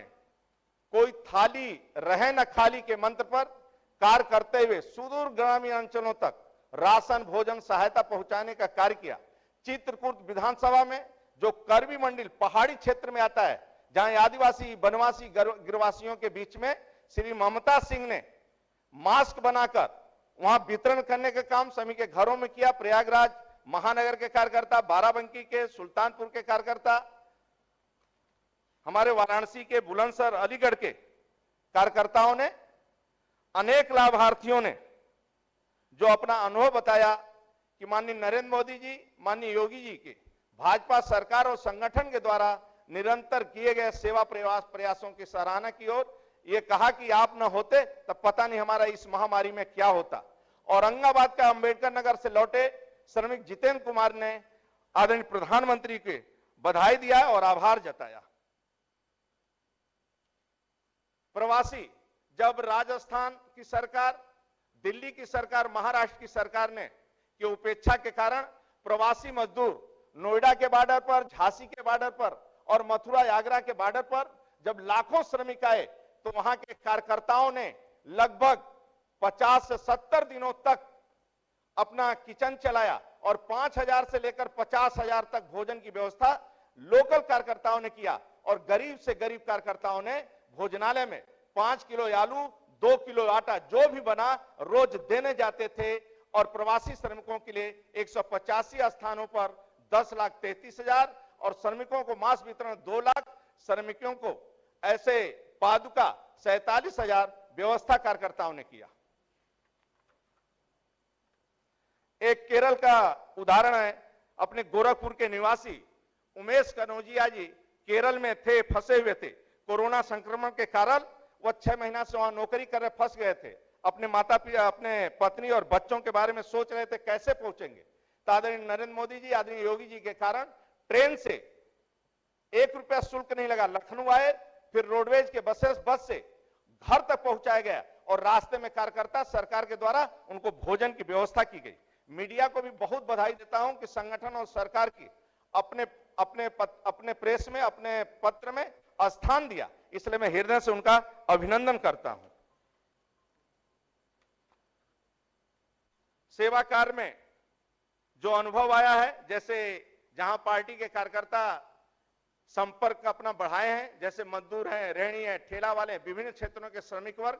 कोई थाली रहे न खाली के मंत्र पर कार्य करते हुए सुदूर ग्रामीण अंचलों तक राशन भोजन सहायता पहुंचाने का कार्य किया। चित्रकूट विधानसभा में जो करबी मंडल पहाड़ी क्षेत्र में आता है, जहां आदिवासी वनवासी गिरवासियों के बीच में श्री ममता सिंह ने मास्क बनाकर वहां वितरण करने का काम सभी के घरों में किया। प्रयागराज महानगर के कार्यकर्ता, बाराबंकी के, सुल्तानपुर के कार्यकर्ता, हमारे वाराणसी के, बुलंदशहर, अलीगढ़ के कार्यकर्ताओं ने, अनेक लाभार्थियों ने जो अपना अनुभव बताया कि माननीय नरेंद्र मोदी जी, माननीय योगी जी के भाजपा सरकार और संगठन के द्वारा निरंतर किए गए सेवा प्रयासों की सराहना की और ये कहा कि आप न होते तब पता नहीं हमारा इस महामारी में क्या होता। औरंगाबाद का अंबेडकर नगर से लौटे श्रमिक जितेंद्र कुमार ने आदरणीय प्रधानमंत्री के बधाई दिया और आभार जताया। प्रवासी, जब राजस्थान की सरकार, दिल्ली की सरकार, महाराष्ट्र की सरकार ने की उपेक्षा के कारण प्रवासी मजदूर नोएडा के बॉर्डर पर, झांसी के बॉर्डर पर और मथुरा आगरा के बॉर्डर पर जब लाखों श्रमिक आए तो वहां के कार्यकर्ताओं ने लगभग 50 से 70 दिनों तक अपना किचन चलाया और 5,000 से लेकर 50,000 तक भोजन की व्यवस्था लोकल कार्यकर्ताओं ने किया और गरीब से गरीब कार्यकर्ताओं ने भोजनालय में 5 किलो आलू, 2 किलो आटा जो भी बना रोज देने जाते थे और प्रवासी श्रमिकों के लिए 185 स्थानों पर 10,33,000 और श्रमिकों को मास्क वितरण 2 लाख, श्रमिकों को ऐसे पादुका 47,000 व्यवस्था कार्यकर्ताओं ने किया। एक केरल का उदाहरण है, अपने गोरखपुर के निवासी उमेश कनौजिया जी केरल में थे, फंसे हुए थे। कोरोना संक्रमण के कारण वह 6 महीना से वहां नौकरी कर रहे, फंस गए थे। अपने माता पिता, अपने पत्नी और बच्चों के बारे में सोच रहे थे कैसे पहुंचेंगे। तो आदरणीय नरेंद्र मोदी जी, आदरणीय योगी जी के कारण ट्रेन से 1 रुपया शुल्क नहीं लगा, लखनऊ आए, फिर रोडवेज के बस से घर तक पहुंचाया गया और रास्ते में कार्यकर्ता सरकार के द्वारा उनको भोजन की व्यवस्था की गई। मीडिया को भी बहुत बधाई देता हूं कि संगठन और सरकार की अपने प्रेस में, अपने पत्र में स्थान दिया, इसलिए मैं हृदय से उनका अभिनंदन करता हूं। सेवा कार्य में जो अनुभव आया है, जैसे जहां पार्टी के कार्यकर्ता संपर्क अपना बढ़ाए हैं, जैसे मजदूर हैं, रेहड़ी है, ठेला वाले, विभिन्न क्षेत्रों के श्रमिक वर्ग,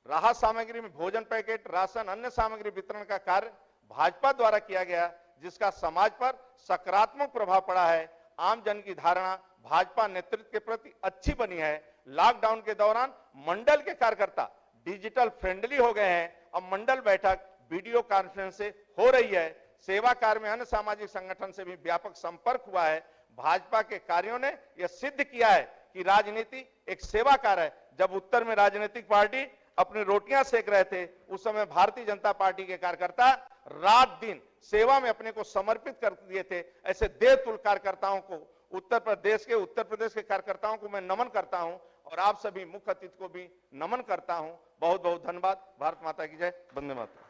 राहत सामग्री में भोजन पैकेट, राशन, अन्य सामग्री वितरण का कार्य भाजपा द्वारा किया गया, जिसका समाज पर सकारात्मक प्रभाव पड़ा है। आम जन की धारणा भाजपा नेतृत्व के प्रति अच्छी बनी है। लॉकडाउन के दौरान मंडल के कार्यकर्ता डिजिटल फ्रेंडली हो गए हैं। अब मंडल बैठक वीडियो कॉन्फ्रेंस से हो रही है। सेवा कार्य में अन्य सामाजिक संगठन से भी व्यापक संपर्क हुआ है। भाजपा के कार्यों ने यह सिद्ध किया है कि राजनीति एक सेवा कार्य है। जब उत्तर में राजनीतिक पार्टी अपनी रोटियां सेक रहे थे, उस समय भारतीय जनता पार्टी के कार्यकर्ता रात दिन सेवा में अपने को समर्पित कर दिए थे। ऐसे देवतुल्य कार्यकर्ताओं को उत्तर प्रदेश के कार्यकर्ताओं को मैं नमन करता हूं और आप सभी मुख्य अतिथि को भी नमन करता हूं। बहुत बहुत धन्यवाद। भारत माता की जय। वंदे मातरम।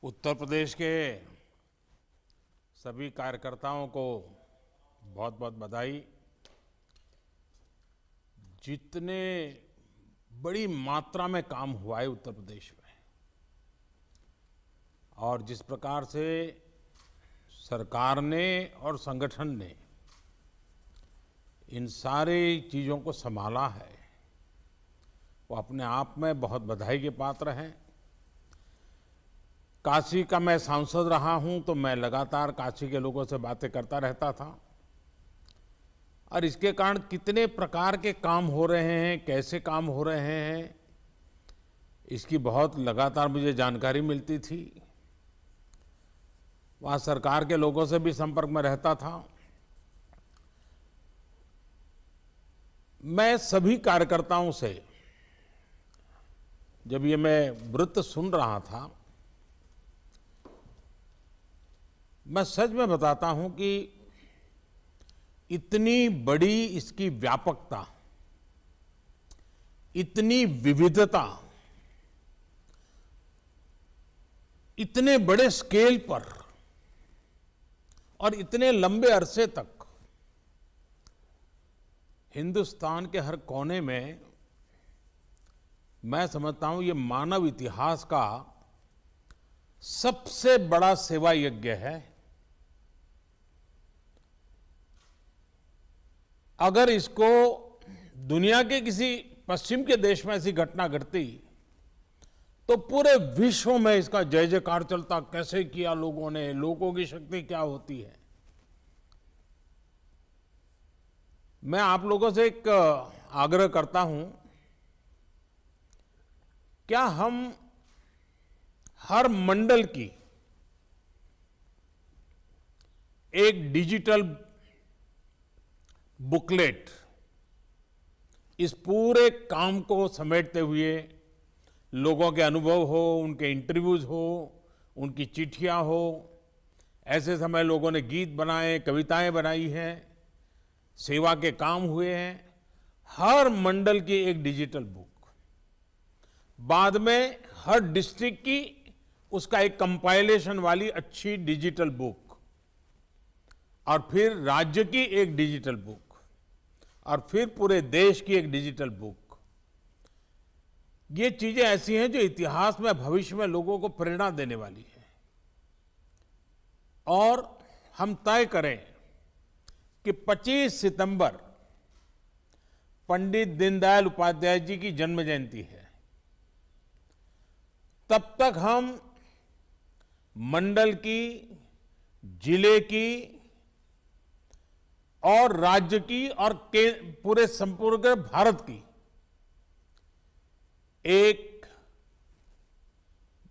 उत्तर प्रदेश के सभी कार्यकर्ताओं को बहुत बहुत बधाई। जितने बड़ी मात्रा में काम हुआ है उत्तर प्रदेश में और जिस प्रकार से सरकार ने और संगठन ने इन सारी चीज़ों को संभाला है, वो अपने आप में बहुत बधाई के पात्र हैं। काशी का मैं सांसद रहा हूं तो मैं लगातार काशी के लोगों से बातें करता रहता था और इसके कारण कितने प्रकार के काम हो रहे हैं, कैसे काम हो रहे हैं, इसकी बहुत लगातार मुझे जानकारी मिलती थी। वहाँ सरकार के लोगों से भी संपर्क में रहता था। मैं सभी कार्यकर्ताओं से जब ये मैं वृत्त सुन रहा था, मैं सच में बताता हूं कि इतनी बड़ी इसकी व्यापकता, इतनी विविधता, इतने बड़े स्केल पर और इतने लंबे अरसे तक हिंदुस्तान के हर कोने में, मैं समझता हूं ये मानव इतिहास का सबसे बड़ा सेवा यज्ञ है। अगर इसको दुनिया के किसी पश्चिम के देश में ऐसी घटना घटती तो पूरे विश्व में इसका जय जयकार चलता। कैसे किया लोगों ने, लोगों की शक्ति क्या होती है। मैं आप लोगों से एक आग्रह करता हूं, क्या हम हर मंडल की एक डिजिटल बुकलेट इस पूरे काम को समेटते हुए, लोगों के अनुभव हो, उनके इंटरव्यूज हो, उनकी चिट्ठियां हो, ऐसे समय लोगों ने गीत बनाए, कविताएं बनाई हैं, सेवा के काम हुए हैं, हर मंडल की एक डिजिटल बुक, बाद में हर डिस्ट्रिक्ट की उसका एक कंपाइलेशन वाली अच्छी डिजिटल बुक, और फिर राज्य की एक डिजिटल बुक, और फिर पूरे देश की एक डिजिटल बुक। ये चीजें ऐसी हैं जो इतिहास में, भविष्य में लोगों को प्रेरणा देने वाली है। और हम तय करें कि 25 सितंबर पंडित दीनदयाल उपाध्याय जी की जन्म जयंती है। तब तक हम मंडल की, जिले की और राज्य की और पूरे संपूर्ण भारत की एक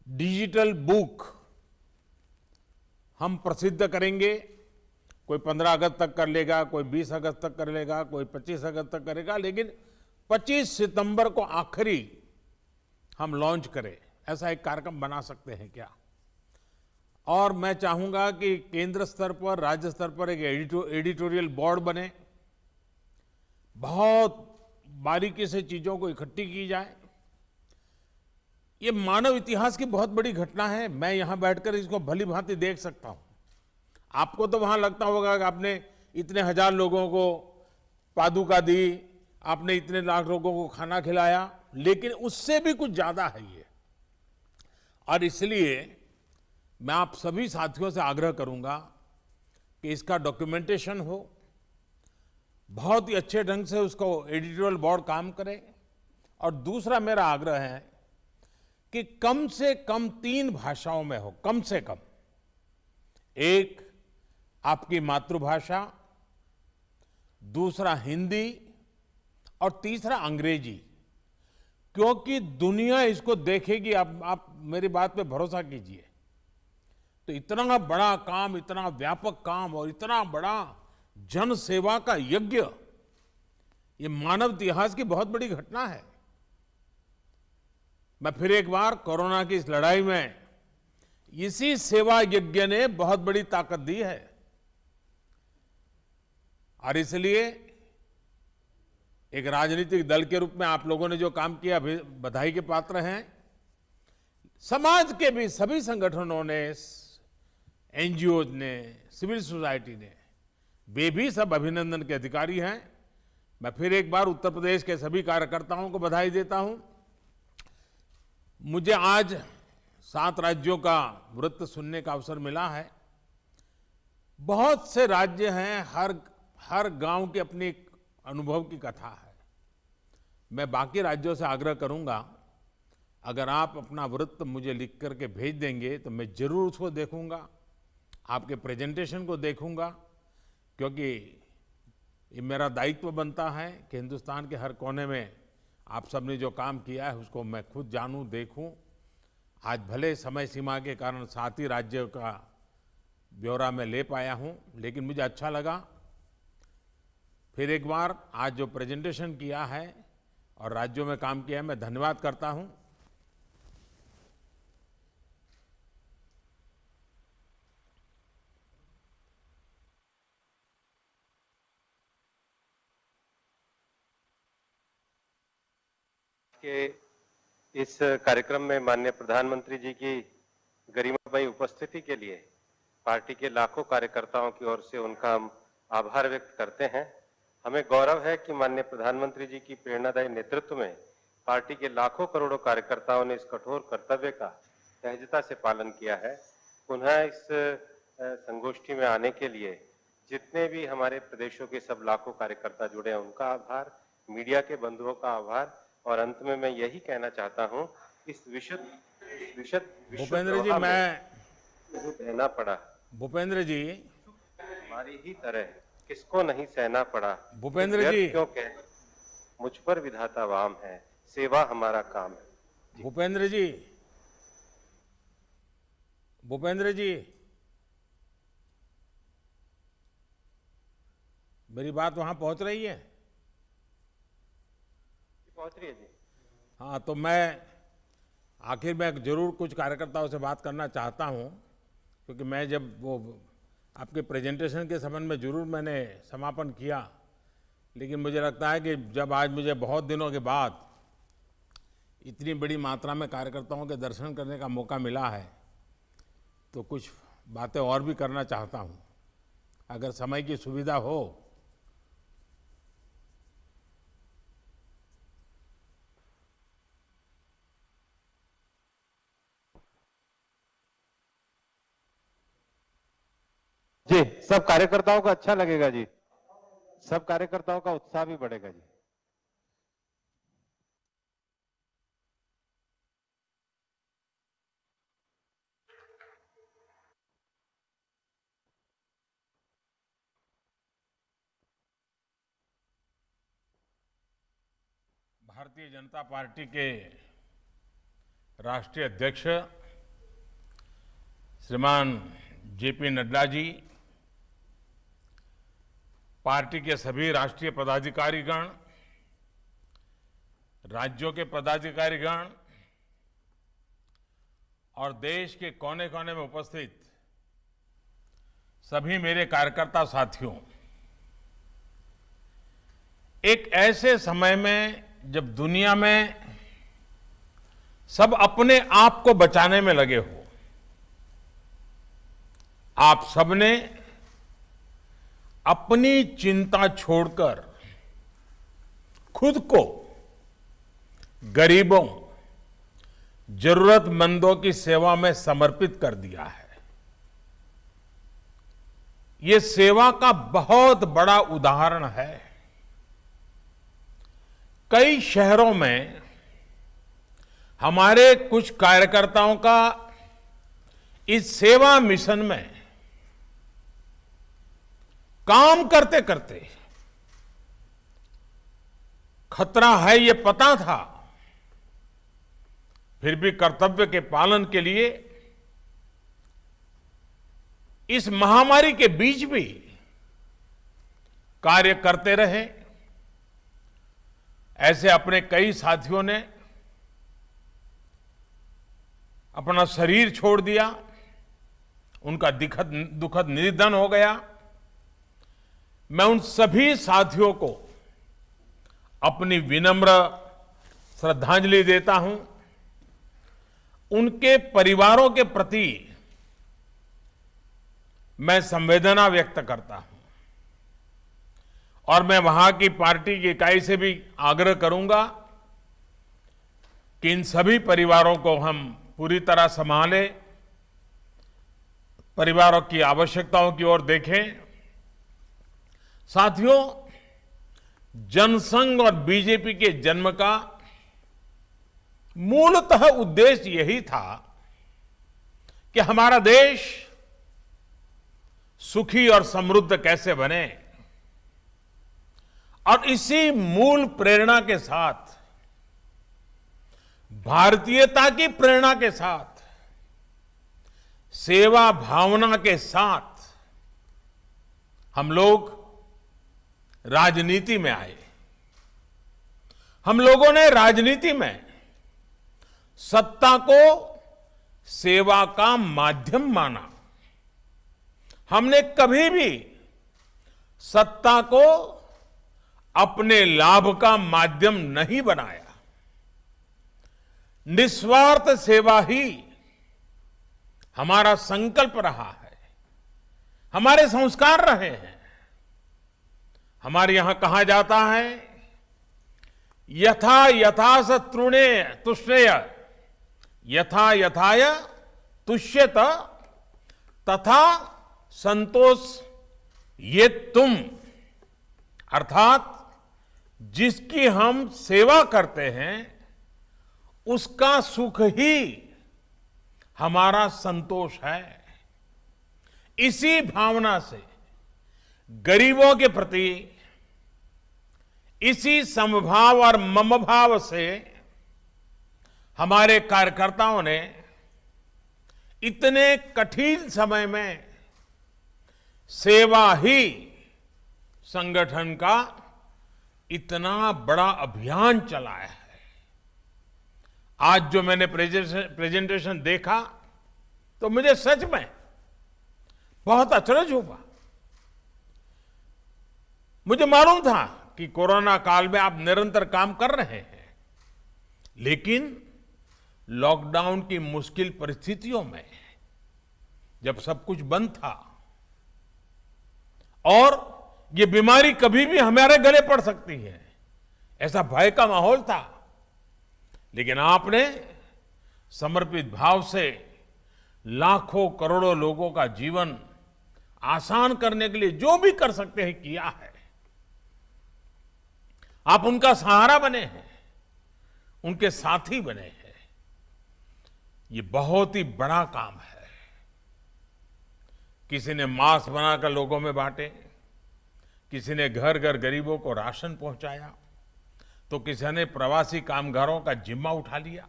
डिजिटल बुक हम प्रसिद्ध करेंगे। कोई 15 अगस्त तक कर लेगा, कोई 20 अगस्त तक कर लेगा, कोई 25 अगस्त तक करेगा, लेकिन 25 सितंबर को आखिरी हम लॉन्च करें, ऐसा एक कार्यक्रम बना सकते हैं क्या? और मैं चाहूंगा कि केंद्र स्तर पर, राज्य स्तर पर एक एडिटोरियल बोर्ड बने, बहुत बारीकी से चीजों को इकट्ठी की जाए। ये मानव इतिहास की बहुत बड़ी घटना है। मैं यहां बैठकर इसको भली भांति देख सकता हूं। आपको तो वहां लगता होगा कि आपने इतने हजार लोगों को पादुका दी, आपने इतने लाख लोगों को खाना खिलाया, लेकिन उससे भी कुछ ज्यादा है ये। और इसलिए मैं आप सभी साथियों से आग्रह करूंगा कि इसका डॉक्यूमेंटेशन हो, बहुत ही अच्छे ढंग से उसको एडिटोरियल बोर्ड काम करे। और दूसरा मेरा आग्रह है कि कम से कम 3 भाषाओं में हो, कम से कम। एक आपकी मातृभाषा, दूसरा हिंदी, और तीसरा अंग्रेजी, क्योंकि दुनिया इसको देखेगी। आप मेरी बात पे भरोसा कीजिए। तो इतना बड़ा काम, इतना व्यापक काम और इतना बड़ा जन सेवा का यज्ञ, ये मानव इतिहास की बहुत बड़ी घटना है। मैं फिर एक बार कोरोना की इस लड़ाई में इसी सेवा यज्ञ ने बहुत बड़ी ताकत दी है और इसलिए एक राजनीतिक दल के रूप में आप लोगों ने जो काम किया बधाई के पात्र हैं। समाज के भी सभी संगठनों ने, एनजीओ ने, सिविल सोसाइटी ने, वे भी सब अभिनंदन के अधिकारी हैं। मैं फिर एक बार उत्तर प्रदेश के सभी कार्यकर्ताओं को बधाई देता हूं। मुझे आज 7 राज्यों का वृत्त सुनने का अवसर मिला है। बहुत से राज्य हैं, हर गांव की अपनी एक अनुभव की कथा है। मैं बाकी राज्यों से आग्रह करूंगा, अगर आप अपना वृत्त मुझे लिख करके भेज देंगे तो मैं जरूर उसको देखूंगा, आपके प्रेजेंटेशन को देखूंगा, क्योंकि ये मेरा दायित्व बनता है कि हिंदुस्तान के हर कोने में आप सबने जो काम किया है उसको मैं खुद जानूं, देखूं। आज भले समय सीमा के कारण 7 ही राज्यों का ब्यौरा मैं ले पाया हूं, लेकिन मुझे अच्छा लगा। फिर एक बार आज जो प्रेजेंटेशन किया है और राज्यों में काम किया है, मैं धन्यवाद करता हूं।
के इस कार्यक्रम में माननीय प्रधानमंत्री जी की गरिमामयी उपस्थिति के लिए पार्टी के लाखों कार्यकर्ताओं की ओर से उनका हम आभार व्यक्त करते हैं। हमें गौरव है कि माननीय प्रधानमंत्री जी की प्रेरणादायी नेतृत्व में पार्टी के लाखों करोड़ों कार्यकर्ताओं ने इस कठोर कर्तव्य का सहजता से पालन किया है। पुनः इस संगोष्ठी में आने के लिए जितने भी हमारे प्रदेशों के सब लाखों कार्यकर्ता जुड़े हैं, उनका आभार, मीडिया के बंधुओं का आभार। और अंत में मैं यही कहना चाहता हूं, इस विशद
भूपेंद्र जी, मैं
सहना पड़ा,
भूपेंद्र जी
हमारी ही तरह किसको नहीं सहना पड़ा।
भूपेंद्र जी,
क्योंकि मुझ पर विधाता वाम है, सेवा हमारा काम है।
भूपेंद्र जी, भूपेंद्र जी, मेरी बात वहां पहुंच रही है?
पहुंच रही है जी।
हाँ, तो मैं आखिर में जरूर कुछ कार्यकर्ताओं से बात करना चाहता हूं, क्योंकि मैं जब वो आपके प्रेजेंटेशन के संबंध में जरूर मैंने समापन किया, लेकिन मुझे लगता है कि जब आज मुझे बहुत दिनों के बाद इतनी बड़ी मात्रा में कार्यकर्ताओं के दर्शन करने का मौका मिला है, तो कुछ बातें और भी करना चाहता हूं, अगर समय की सुविधा हो।
जी, सब कार्यकर्ताओं को अच्छा लगेगा जी, सब कार्यकर्ताओं का उत्साह भी बढ़ेगा जी।
भारतीय जनता पार्टी के राष्ट्रीय अध्यक्ष श्रीमान जेपी नड्डा जी, पार्टी के सभी राष्ट्रीय पदाधिकारीगण, राज्यों के पदाधिकारीगण और देश के कोने कोने में उपस्थित सभी मेरे कार्यकर्ता साथियों, एक ऐसे समय में जब दुनिया में सब अपने आप को बचाने में लगे हो, आप सबने अपनी चिंता छोड़कर खुद को गरीबों, जरूरतमंदों की सेवा में समर्पित कर दिया है। ये सेवा का बहुत बड़ा उदाहरण है। कई शहरों में हमारे कुछ कार्यकर्ताओं का इस सेवा मिशन में काम करते करते खतरा है ये पता था, फिर भी कर्तव्य के पालन के लिए इस महामारी के बीच भी कार्य करते रहे। ऐसे अपने कई साथियों ने अपना शरीर छोड़ दिया, उनका दुखद निधन हो गया। मैं उन सभी साथियों को अपनी विनम्र श्रद्धांजलि देता हूं। उनके परिवारों के प्रति मैं संवेदना व्यक्त करता हूं और मैं वहां की पार्टी की इकाई से भी आग्रह करूंगा कि इन सभी परिवारों को हम पूरी तरह संभालें, परिवारों की आवश्यकताओं की ओर देखें। साथियों, जनसंघ और बीजेपी के जन्म का मूलतः उद्देश्य यही था कि हमारा देश सुखी और समृद्ध कैसे बने, और इसी मूल प्रेरणा के साथ, भारतीयता की प्रेरणा के साथ, सेवा भावना के साथ हम लोग राजनीति में आए। हम लोगों ने राजनीति में सत्ता को सेवा का माध्यम माना। हमने कभी भी सत्ता को अपने लाभ का माध्यम नहीं बनाया। निस्वार्थ सेवा ही हमारा संकल्प रहा है, हमारे संस्कार रहे हैं। हमारे यहां कहा जाता है, यथा यथा स तृणे तुष्णेय, यथा यथाय तुष्यत तथा संतोष ये तुम। अर्थात जिसकी हम सेवा करते हैं उसका सुख ही हमारा संतोष है। इसी भावना से गरीबों के प्रति, इसी समभाव और ममभाव से हमारे कार्यकर्ताओं ने इतने कठिन समय में सेवा ही संगठन का इतना बड़ा अभियान चलाया है। आज जो मैंने प्रेजेंटेशन देखा तो मुझे सच में बहुत अचरज हुआ। मुझे मालूम था कि कोरोना काल में आप निरंतर काम कर रहे हैं, लेकिन लॉकडाउन की मुश्किल परिस्थितियों में जब सब कुछ बंद था और ये बीमारी कभी भी हमारे गले पड़ सकती है, ऐसा भय का माहौल था, लेकिन आपने समर्पित भाव से लाखों करोड़ों लोगों का जीवन आसान करने के लिए जो भी कर सकते हैं किया है। आप उनका सहारा बने हैं, उनके साथी बने हैं। ये बहुत ही बड़ा काम है। किसी ने मास्क बनाकर लोगों में बांटे, किसी ने घर घर गरीबों को राशन पहुंचाया, तो किसी ने प्रवासी कामगारों का जिम्मा उठा लिया।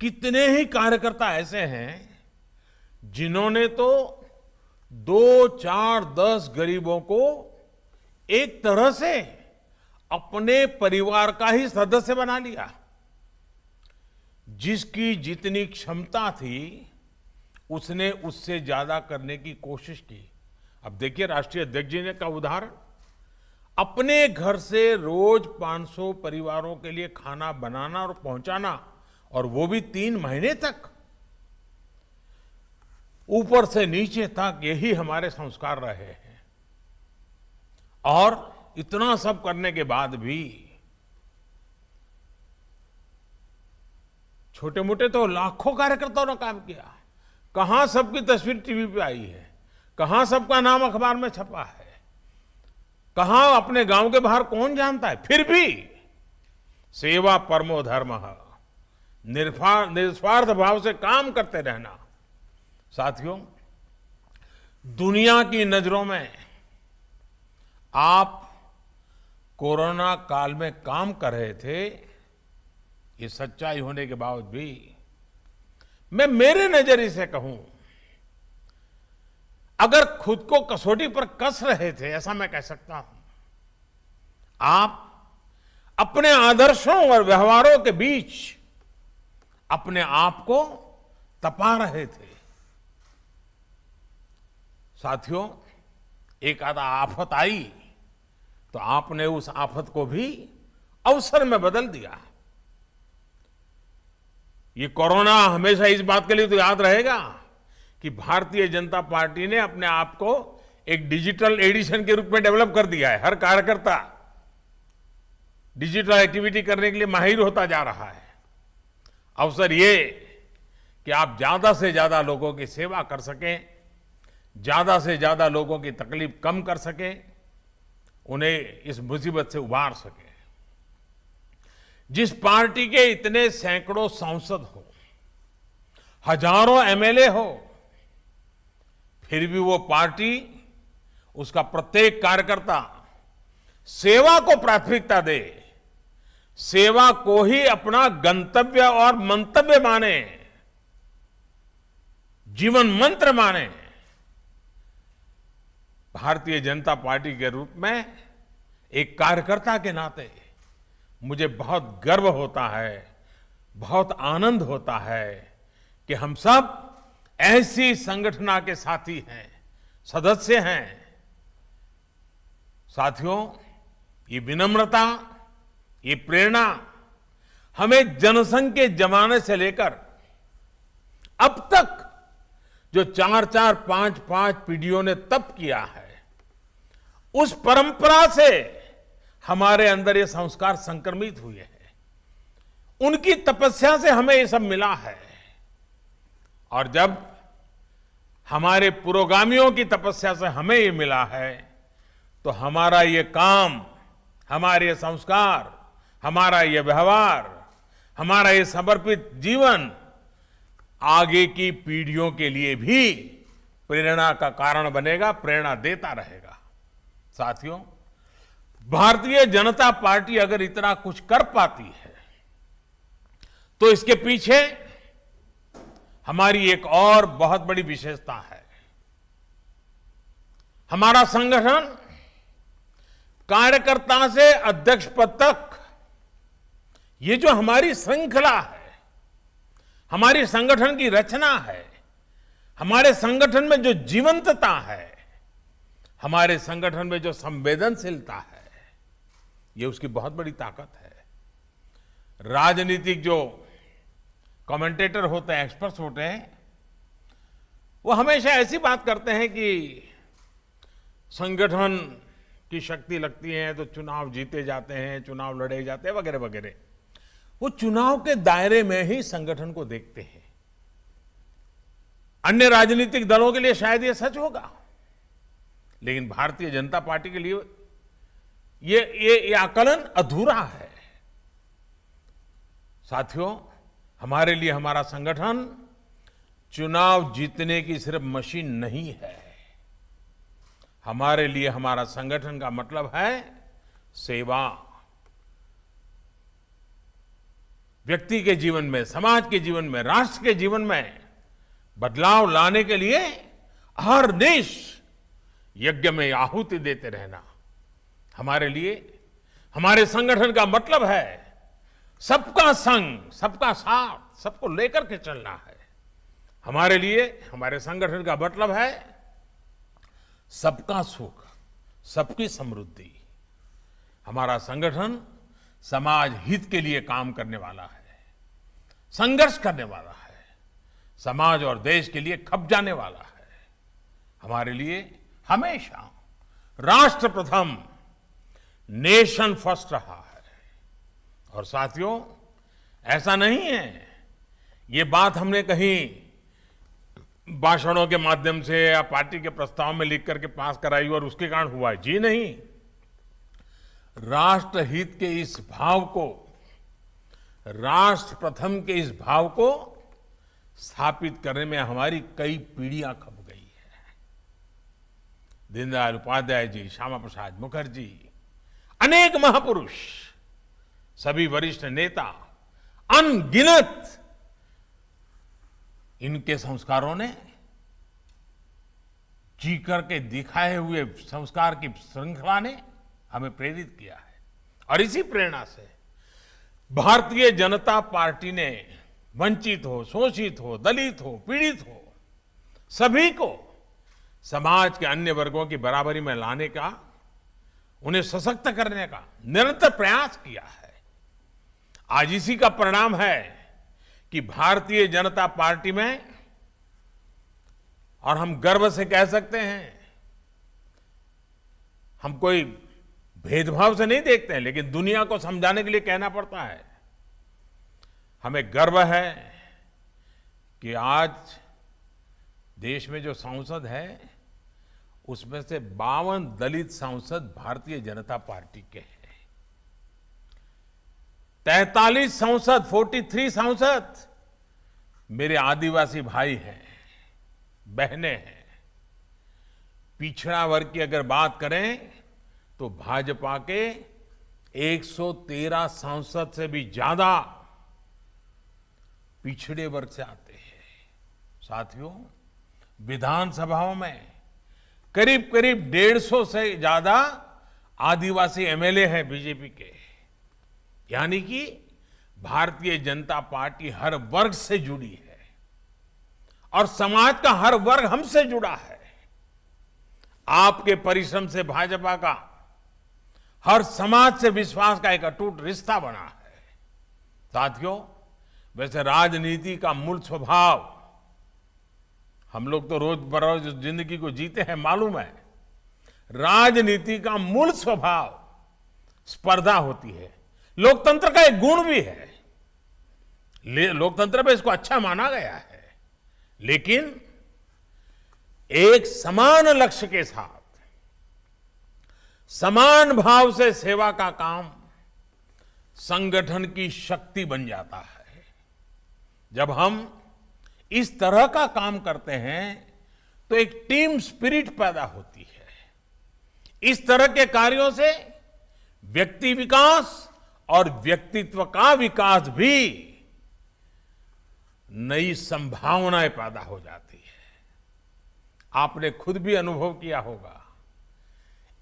कितने ही कार्यकर्ता ऐसे हैं जिन्होंने तो 2, 4, 10 गरीबों को एक तरह से अपने परिवार का ही सदस्य बना लिया। जिसकी जितनी क्षमता थी उसने उससे ज्यादा करने की कोशिश की। अब देखिए, राष्ट्रीय अध्यक्ष जी ने का उदाहरण, अपने घर से रोज 500 परिवारों के लिए खाना बनाना और पहुंचाना, और वो भी 3 महीने तक। ऊपर से नीचे तक यही हमारे संस्कार रहे हैं। और इतना सब करने के बाद भी छोटे मोटे तो लाखों कार्यकर्ताओं ने काम किया। कहां सबकी तस्वीर टीवी पे आई है, कहां सबका नाम अखबार में छपा है, कहां अपने गांव के बाहर कौन जानता है। फिर भी सेवा परमो धर्मः, निस्वार्थ भाव से काम करते रहना। साथियों, दुनिया की नजरों में आप कोरोना काल में काम कर रहे थे, ये सच्चाई होने के बावजूद भी मैं मेरे नजरिए से कहूं, अगर खुद को कसौटी पर कस रहे थे, ऐसा मैं कह सकता हूं, आप अपने आदर्शों और व्यवहारों के बीच अपने आप को तपा रहे थे। साथियों, एक आधा आफत आई तो आपने उस आफत को भी अवसर में बदल दिया। ये कोरोना हमेशा इस बात के लिए तो याद रहेगा कि भारतीय जनता पार्टी ने अपने आप को एक डिजिटल एडिशन के रूप में डेवलप कर दिया है। हर कार्यकर्ता डिजिटल एक्टिविटी करने के लिए माहिर होता जा रहा है। अवसर ये कि आप ज्यादा से ज्यादा लोगों की सेवा कर सकें, ज्यादा से ज्यादा लोगों की तकलीफ कम कर सकें, उन्हें इस मुसीबत से उबार सकें। जिस पार्टी के इतने सैकड़ों सांसद हो, हजारों एमएलए हो, फिर भी वो पार्टी, उसका प्रत्येक कार्यकर्ता सेवा को प्राथमिकता दे, सेवा को ही अपना गंतव्य और मंतव्य माने, जीवन मंत्र माने। भारतीय जनता पार्टी के रूप में एक कार्यकर्ता के नाते मुझे बहुत गर्व होता है, बहुत आनंद होता है कि हम सब ऐसी संगठन के साथी हैं, सदस्य हैं। साथियों, ये विनम्रता, ये प्रेरणा हमें जनसंघ के जमाने से लेकर अब तक जो 4-4, 5-5 पीढ़ियों ने तप किया है, उस परंपरा से हमारे अंदर ये संस्कार संक्रमित हुए हैं। उनकी तपस्या से हमें ये सब मिला है। और जब हमारे पुरोगामियों की तपस्या से हमें ये मिला है, तो हमारा ये काम, हमारे ये संस्कार, हमारा ये व्यवहार, हमारा ये समर्पित जीवन आगे की पीढ़ियों के लिए भी प्रेरणा का कारण बनेगा, प्रेरणा देता रहेगा। साथियों, भारतीय जनता पार्टी अगर इतना कुछ कर पाती है, तो इसके पीछे हमारी एक और बहुत बड़ी विशेषता है। हमारा संगठन कार्यकर्ता से अध्यक्ष पद तक, ये जो हमारी श्रृंखला है, हमारी संगठन की रचना है, हमारे संगठन में जो जीवंतता है, हमारे संगठन में जो संवेदनशीलता है, ये उसकी बहुत बड़ी ताकत है। राजनीतिक जो कमेंटेटर होते हैं, एक्सपर्ट्स होते हैं, वो हमेशा ऐसी बात करते हैं कि संगठन की शक्ति लगती है तो चुनाव जीते जाते हैं, चुनाव लड़े जाते हैं, वगैरह वगैरह। वो चुनाव के दायरे में ही संगठन को देखते हैं। अन्य राजनीतिक दलों के लिए शायद ये सच होगा, लेकिन भारतीय जनता पार्टी के लिए ये आकलन अधूरा है। साथियों, हमारे लिए हमारा संगठन चुनाव जीतने की सिर्फ मशीन नहीं है। हमारे लिए हमारा संगठन का मतलब है सेवा। व्यक्ति के जीवन में, समाज के जीवन में, राष्ट्र के जीवन में बदलाव लाने के लिए हर देश यज्ञ में आहुति देते रहना। हमारे लिए, हमारे संगठन का मतलब है सबका संग, सबका साथ, सबको लेकर के चलना है। हमारे लिए, हमारे संगठन का मतलब है सबका सुख, सबकी समृद्धि। हमारा संगठन समाज हित के लिए काम करने वाला है, संघर्ष करने वाला है, समाज और देश के लिए खप जाने वाला है। हमारे लिए हमेशा राष्ट्र प्रथम, नेशन फर्स्ट रहा है। और साथियों, ऐसा नहीं है ये बात हमने कहीं भाषणों के माध्यम से या पार्टी के प्रस्ताव में लिख करके पास कराई और उसके कारण हुआ है। जी नहीं, राष्ट्र हित के इस भाव को, राष्ट्र प्रथम के इस भाव को स्थापित करने में हमारी कई पीढ़ियां खप गई है। दीनदयाल उपाध्याय जी, श्यामा प्रसाद मुखर्जी, अनेक महापुरुष, सभी वरिष्ठ नेता, अनगिनत इनके संस्कारों ने जी करके दिखाए हुए संस्कार की श्रृंखला ने हमें प्रेरित किया है। और इसी प्रेरणा से भारतीय जनता पार्टी ने वंचित हो, शोषित हो, दलित हो, पीड़ित हो, सभी को समाज के अन्य वर्गों की बराबरी में लाने का, उन्हें सशक्त करने का निरंतर प्रयास किया है। आज इसी का परिणाम है कि भारतीय जनता पार्टी में, और हम गर्व से कह सकते हैं, हम कोई भेदभाव से नहीं देखते हैं, लेकिन दुनिया को समझाने के लिए कहना पड़ता है, हमें गर्व है कि आज देश में जो सांसद है उसमें से 52 दलित सांसद भारतीय जनता पार्टी के हैं। 43 सांसद, 43 सांसद मेरे आदिवासी भाई हैं, बहनें हैं। पिछड़ा वर्ग की अगर बात करें तो भाजपा के 113 सांसद से भी ज्यादा पिछड़े वर्ग से आते हैं। साथियों, विधानसभाओं में करीब करीब 150 से ज्यादा आदिवासी एमएलए हैं बीजेपी के। यानी कि भारतीय जनता पार्टी हर वर्ग से जुड़ी है और समाज का हर वर्ग हमसे जुड़ा है। आपके परिश्रम से भाजपा का हर समाज से विश्वास का एक अटूट रिश्ता बना है। साथियों, वैसे राजनीति का मूल स्वभाव, हम लोग तो रोजबरोज जिंदगी को जीते हैं, मालूम है, राजनीति का मूल स्वभाव स्पर्धा होती है। लोकतंत्र का एक गुण भी है, लोकतंत्र में इसको अच्छा माना गया है, लेकिन एक समान लक्ष्य के साथ समान भाव से सेवा का काम संगठन की शक्ति बन जाता है। जब हम इस तरह का काम करते हैं तो एक टीम स्पिरिट पैदा होती है। इस तरह के कार्यों से व्यक्ति विकास और व्यक्तित्व का विकास भी नई संभावनाएं पैदा हो जाती है। आपने खुद भी अनुभव किया होगा,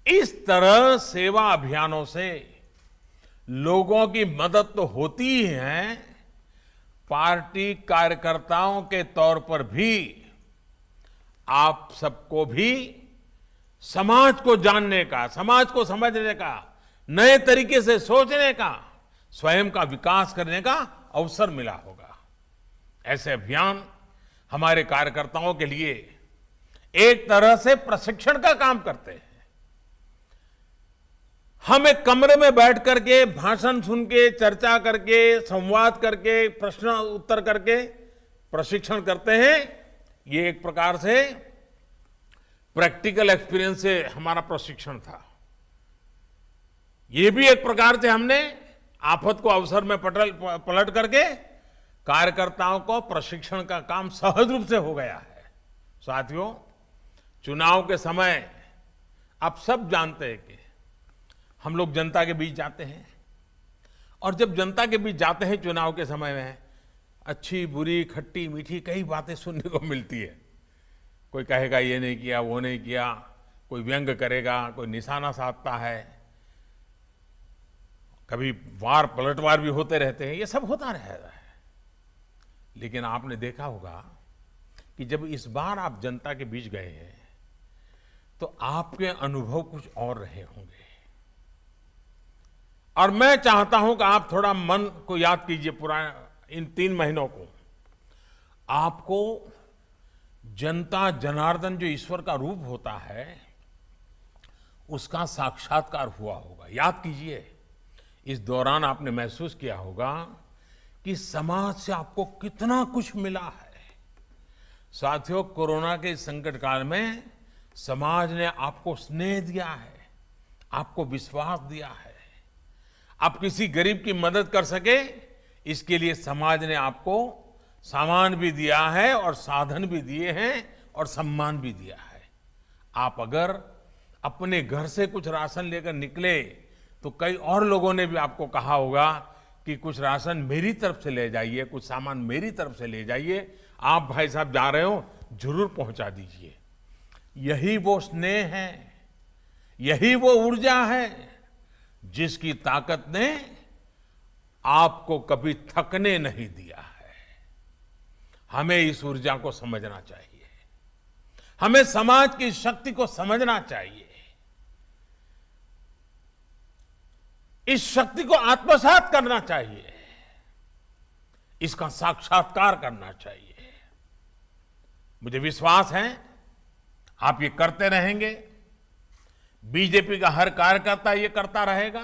इस तरह सेवा अभियानों से लोगों की मदद तो होती ही है, पार्टी कार्यकर्ताओं के तौर पर भी आप सबको भी समाज को जानने का, समाज को समझने का, नए तरीके से सोचने का, स्वयं का विकास करने का अवसर मिला होगा। ऐसे अभियान हमारे कार्यकर्ताओं के लिए एक तरह से प्रशिक्षण का काम करते हैं। हम एक कमरे में बैठ करके भाषण सुन के, चर्चा करके, संवाद करके, प्रश्न उत्तर करके प्रशिक्षण करते हैं। ये एक प्रकार से प्रैक्टिकल एक्सपीरियंस से हमारा प्रशिक्षण था। ये भी एक प्रकार से हमने आफत को अवसर में पलट करके कार्यकर्ताओं को प्रशिक्षण का काम सहज रूप से हो गया है। साथियों, चुनाव के समय आप सब जानते हैं कि हम लोग जनता के बीच जाते हैं, और जब जनता के बीच जाते हैं चुनाव के समय में अच्छी बुरी खट्टी मीठी कई बातें सुनने को मिलती है। कोई कहेगा ये नहीं किया, वो नहीं किया, कोई व्यंग करेगा, कोई निशाना साधता है, कभी वार पलटवार भी होते रहते हैं। ये सब होता रहता है। लेकिन आपने देखा होगा कि जब इस बार आप जनता के बीच गए हैं तो आपके अनुभव कुछ और रहे होंगे। और मैं चाहता हूं कि आप थोड़ा मन को याद कीजिए, पुराने इन 3 महीनों को। आपको जनता जनार्दन जो ईश्वर का रूप होता है उसका साक्षात्कार हुआ होगा। याद कीजिए, इस दौरान आपने महसूस किया होगा कि समाज से आपको कितना कुछ मिला है। साथियों, कोरोना के संकट काल में समाज ने आपको स्नेह दिया है, आपको विश्वास दिया है। आप किसी गरीब की मदद कर सके, इसके लिए समाज ने आपको सामान भी दिया है और साधन भी दिए हैं और सम्मान भी दिया है। आप अगर अपने घर से कुछ राशन लेकर निकले तो कई और लोगों ने भी आपको कहा होगा कि कुछ राशन मेरी तरफ से ले जाइए, कुछ सामान मेरी तरफ से ले जाइए, आप भाई साहब जा रहे हो जरूर पहुंचा दीजिए। यही वो स्नेह है, यही वो ऊर्जा है जिसकी ताकत ने आपको कभी थकने नहीं दिया है। हमें इस ऊर्जा को समझना चाहिए, हमें समाज की शक्ति को समझना चाहिए, इस शक्ति को आत्मसात करना चाहिए, इसका साक्षात्कार करना चाहिए। मुझे विश्वास है आप ये करते रहेंगे, बीजेपी का हर कार्यकर्ता ये करता रहेगा,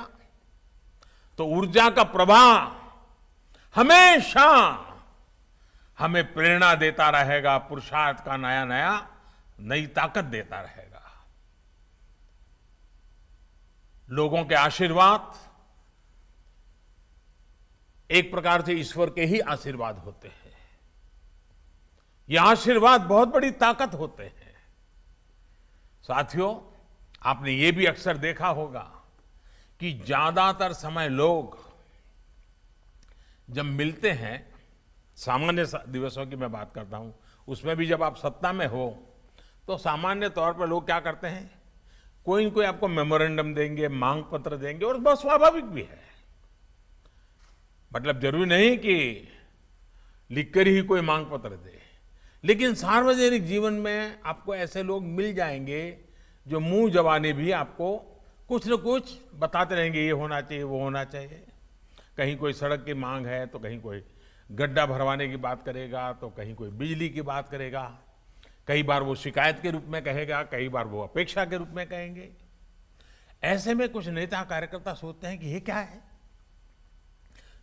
तो ऊर्जा का प्रवाह हमेशा हमें प्रेरणा देता रहेगा, पुरुषार्थ का नया नया नई ताकत देता रहेगा। लोगों के आशीर्वाद एक प्रकार से ईश्वर के ही आशीर्वाद होते हैं। ये आशीर्वाद बहुत बड़ी ताकत होते हैं। साथियों, आपने ये भी अक्सर देखा होगा कि ज्यादातर समय लोग जब मिलते हैं, सामान्य दिवसों की मैं बात करता हूं, उसमें भी जब आप सत्ता में हो तो सामान्य तौर पर लोग क्या करते हैं, कोई न कोई आपको मेमोरेंडम देंगे, मांग पत्र देंगे, और बहुत स्वाभाविक भी है। मतलब जरूरी नहीं कि लिखकर ही कोई मांग पत्र दे, लेकिन सार्वजनिक जीवन में आपको ऐसे लोग मिल जाएंगे जो मुंह जबानी भी आपको कुछ न कुछ बताते रहेंगे, ये होना चाहिए, वो होना चाहिए। कहीं कोई सड़क की मांग है तो कहीं कोई गड्ढा भरवाने की बात करेगा, तो कहीं कोई बिजली की बात करेगा, कई बार वो शिकायत के रूप में कहेगा, कई बार वो अपेक्षा के रूप में कहेंगे। ऐसे में कुछ नेता कार्यकर्ता सोचते हैं कि ये क्या है,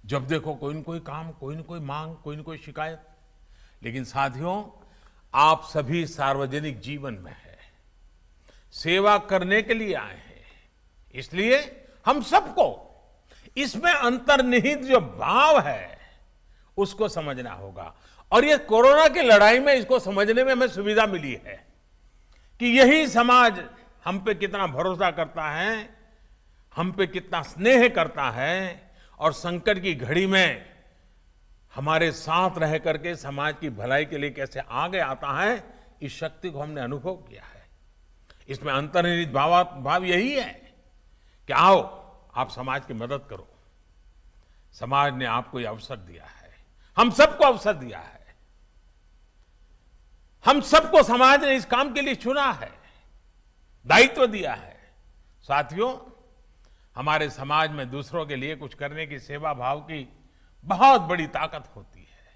जब देखो कोई न कोई काम, कोई न कोई मांग, कोई न कोई शिकायत। लेकिन साथियों, आप सभी सार्वजनिक जीवन में है, सेवा करने के लिए आए हैं, इसलिए हम सबको इसमें अंतर्निहित जो भाव है उसको समझना होगा। और ये कोरोना की लड़ाई में इसको समझने में हमें सुविधा मिली है कि यही समाज हम पे कितना भरोसा करता है, हम पे कितना स्नेह करता है, और संकट की घड़ी में हमारे साथ रह करके समाज की भलाई के लिए कैसे आगे आता है, इस शक्ति को हमने अनुभव किया है। इसमें अंतर्निहित भाव यही है कि आओ आप समाज की मदद करो। समाज ने आपको यह अवसर दिया है, हम सबको अवसर दिया है, हम सबको समाज ने इस काम के लिए चुना है, दायित्व दिया है। साथियों, हमारे समाज में दूसरों के लिए कुछ करने की सेवा भाव की बहुत बड़ी ताकत होती है।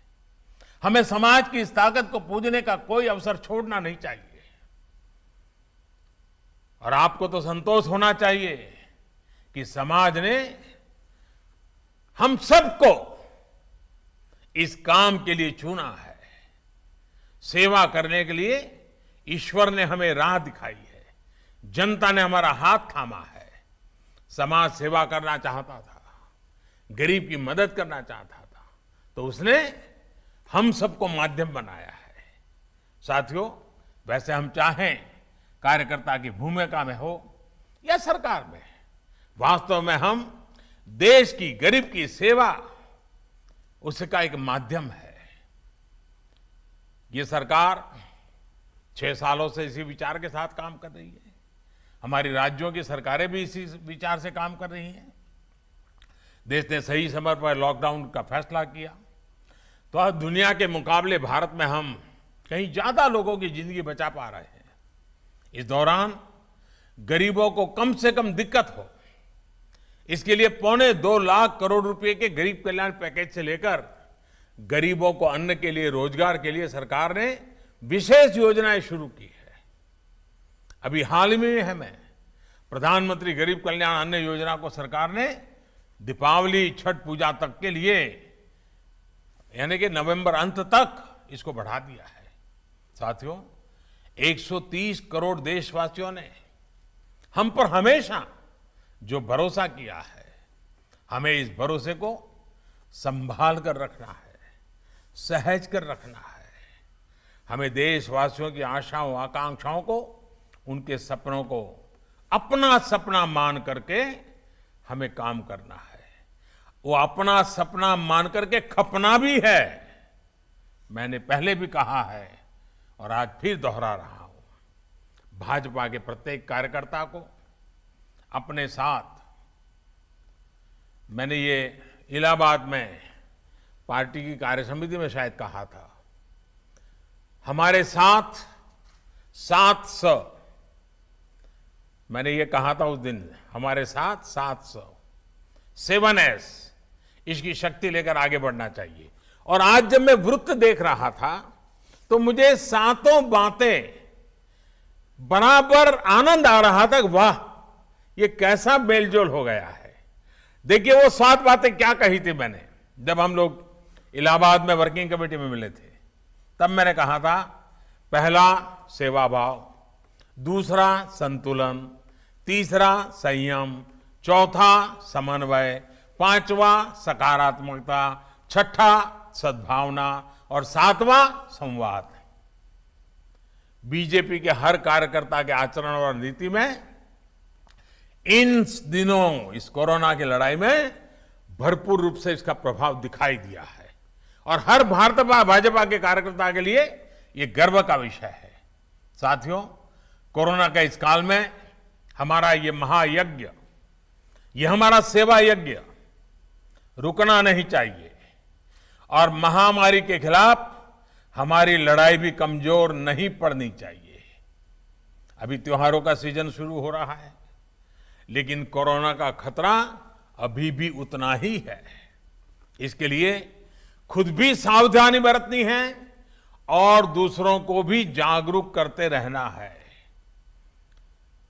हमें समाज की इस ताकत को पूजने का कोई अवसर छोड़ना नहीं चाहिए। और आपको तो संतोष होना चाहिए कि समाज ने हम सबको इस काम के लिए चुना है। सेवा करने के लिए ईश्वर ने हमें राह दिखाई है, जनता ने हमारा हाथ थामा है। समाज सेवा करना चाहता था, गरीब की मदद करना चाहता था, तो उसने हम सबको माध्यम बनाया है। साथियों, वैसे हम चाहें कार्यकर्ता की भूमिका में हो या सरकार में, वास्तव में हम देश की गरीब की सेवा उसका एक माध्यम है। ये सरकार 6 सालों से इसी विचार के साथ काम कर रही है। हमारी राज्यों की सरकारें भी इसी विचार से काम कर रही हैं। देश ने सही समय पर लॉकडाउन का फैसला किया, तो आज दुनिया के मुकाबले भारत में हम कहीं ज्यादा लोगों की जिंदगी बचा पा रहे हैं। इस दौरान गरीबों को कम से कम दिक्कत हो, इसके लिए 2.25 लाख करोड़ रुपए के गरीब कल्याण पैकेज से लेकर गरीबों को अन्न के लिए, रोजगार के लिए सरकार ने विशेष योजनाएं शुरू की है। अभी हाल ही में हमें प्रधानमंत्री गरीब कल्याण अन्न योजना को सरकार ने दीपावली, छठ पूजा तक के लिए, यानी कि नवंबर अंत तक इसको बढ़ा दिया है। साथियों, 130 करोड़ देशवासियों ने हम पर हमेशा जो भरोसा किया है, हमें इस भरोसे को संभाल कर रखना है, सहज कर रखना है। हमें देशवासियों की आशाओं, आकांक्षाओं को, उनके सपनों को अपना सपना मान करके हमें काम करना है। वो अपना सपना मान करके खपना भी है। मैंने पहले भी कहा है और आज फिर दोहरा रहा हूं, भाजपा के प्रत्येक कार्यकर्ता को अपने साथ, मैंने ये इलाहाबाद में पार्टी की कार्य समिति में शायद कहा था, हमारे साथ 700, मैंने ये कहा था उस दिन, हमारे साथ 700, 7S, इसकी शक्ति लेकर आगे बढ़ना चाहिए। और आज जब मैं वृत्त देख रहा था तो मुझे सातों बातें बराबर आनंद आ रहा था कि वाह, ये कैसा मेलजोल हो गया है। देखिए वो 7 बातें क्या कही थी मैंने जब हम लोग इलाहाबाद में वर्किंग कमेटी में मिले थे। तब मैंने कहा था, पहला सेवा भाव, दूसरा संतुलन, तीसरा संयम, चौथा समन्वय, पांचवा सकारात्मकता, छठा सद्भावना और सातवां संवाद। बीजेपी के हर कार्यकर्ता के आचरण और नीति में इन दिनों इस कोरोना की लड़ाई में भरपूर रूप से इसका प्रभाव दिखाई दिया है और हर भाजपा के कार्यकर्ता के लिए ये गर्व का विषय है। साथियों, कोरोना के इस काल में हमारा ये महायज्ञ, ये हमारा सेवा यज्ञ रुकना नहीं चाहिए और महामारी के खिलाफ हमारी लड़ाई भी कमजोर नहीं पड़नी चाहिए। अभी त्योहारों का सीजन शुरू हो रहा है, लेकिन कोरोना का खतरा अभी भी उतना ही है। इसके लिए खुद भी सावधानी बरतनी है और दूसरों को भी जागरूक करते रहना है।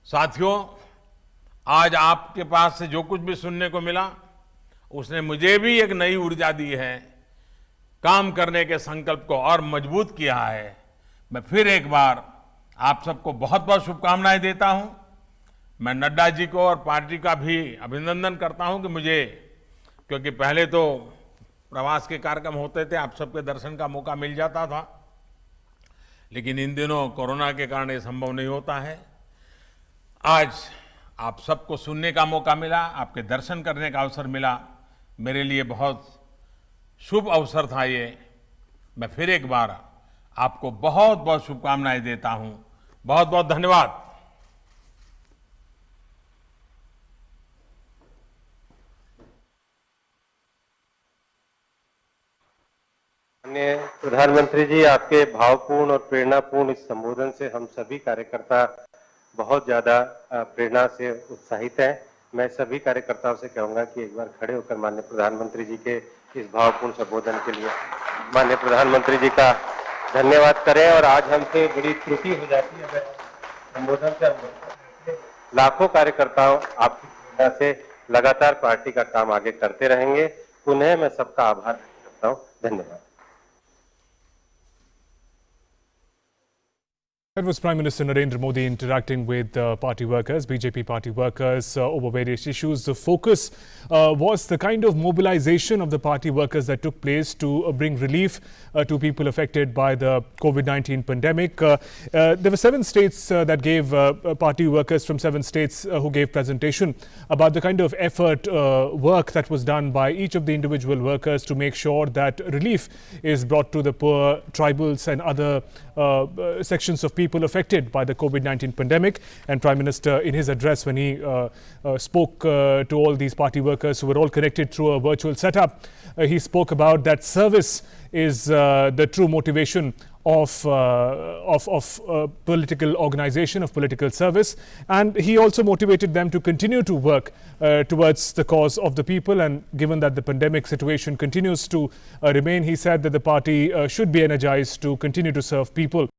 साथियों, आज आपके पास से जो कुछ भी सुनने को मिला, उसने मुझे भी एक नई ऊर्जा दी है, काम करने के संकल्प को और मजबूत किया है। मैं फिर एक बार आप सबको बहुत बहुत शुभकामनाएं देता हूं। मैं नड्डा जी को और पार्टी का भी अभिनंदन करता हूं कि मुझे, क्योंकि पहले तो प्रवास के कार्यक्रम होते थे, आप सबके दर्शन का मौका मिल जाता था, लेकिन इन दिनों कोरोना के कारण ये संभव नहीं होता है। आज आप सबको सुनने का मौका मिला, आपके दर्शन करने का अवसर मिला, मेरे लिए बहुत शुभ अवसर था ये। मैं फिर एक बार आपको बहुत बहुत शुभकामनाएं देता हूं। बहुत बहुत धन्यवाद।
माननीय प्रधानमंत्री जी, आपके भावपूर्ण और प्रेरणापूर्ण इस संबोधन से हम सभी कार्यकर्ता बहुत ज्यादा प्रेरणा से उत्साहित हैं। मैं सभी कार्यकर्ताओं से कहूंगा कि एक बार खड़े होकर माननीय प्रधानमंत्री जी के इस भावपूर्ण संबोधन के लिए माननीय प्रधानमंत्री जी का धन्यवाद करें। और आज हमसे बड़ी त्रुटि हो जाती है अगर संबोधन से। लाखों कार्यकर्ताओं आपकी प्रेरणा से लगातार पार्टी का काम आगे करते रहेंगे। पुनः मैं सबका आभार व्यक्त करता हूँ। धन्यवाद।
That was Prime Minister Narendra Modi interacting with party workers, BJP party workers over various issues. The focus was the kind of mobilization of the party workers that took place to bring relief to people affected by the COVID-19 pandemic. There were 7 states that gave party workers from 7 states who gave presentation about the kind of effort, work that was done by each of the individual workers to make sure that relief is brought to the poor, tribals and other sections of people affected by the COVID-19 pandemic. And Prime Minister, in his address, when he spoke to all these party workers who were all connected through a virtual setup, he spoke about that service is the true motivation of political organization, of political service. And he also motivated them to continue to work towards the cause of the people. And given that the pandemic situation continues to remain, he said that the party should be energized to continue to serve people.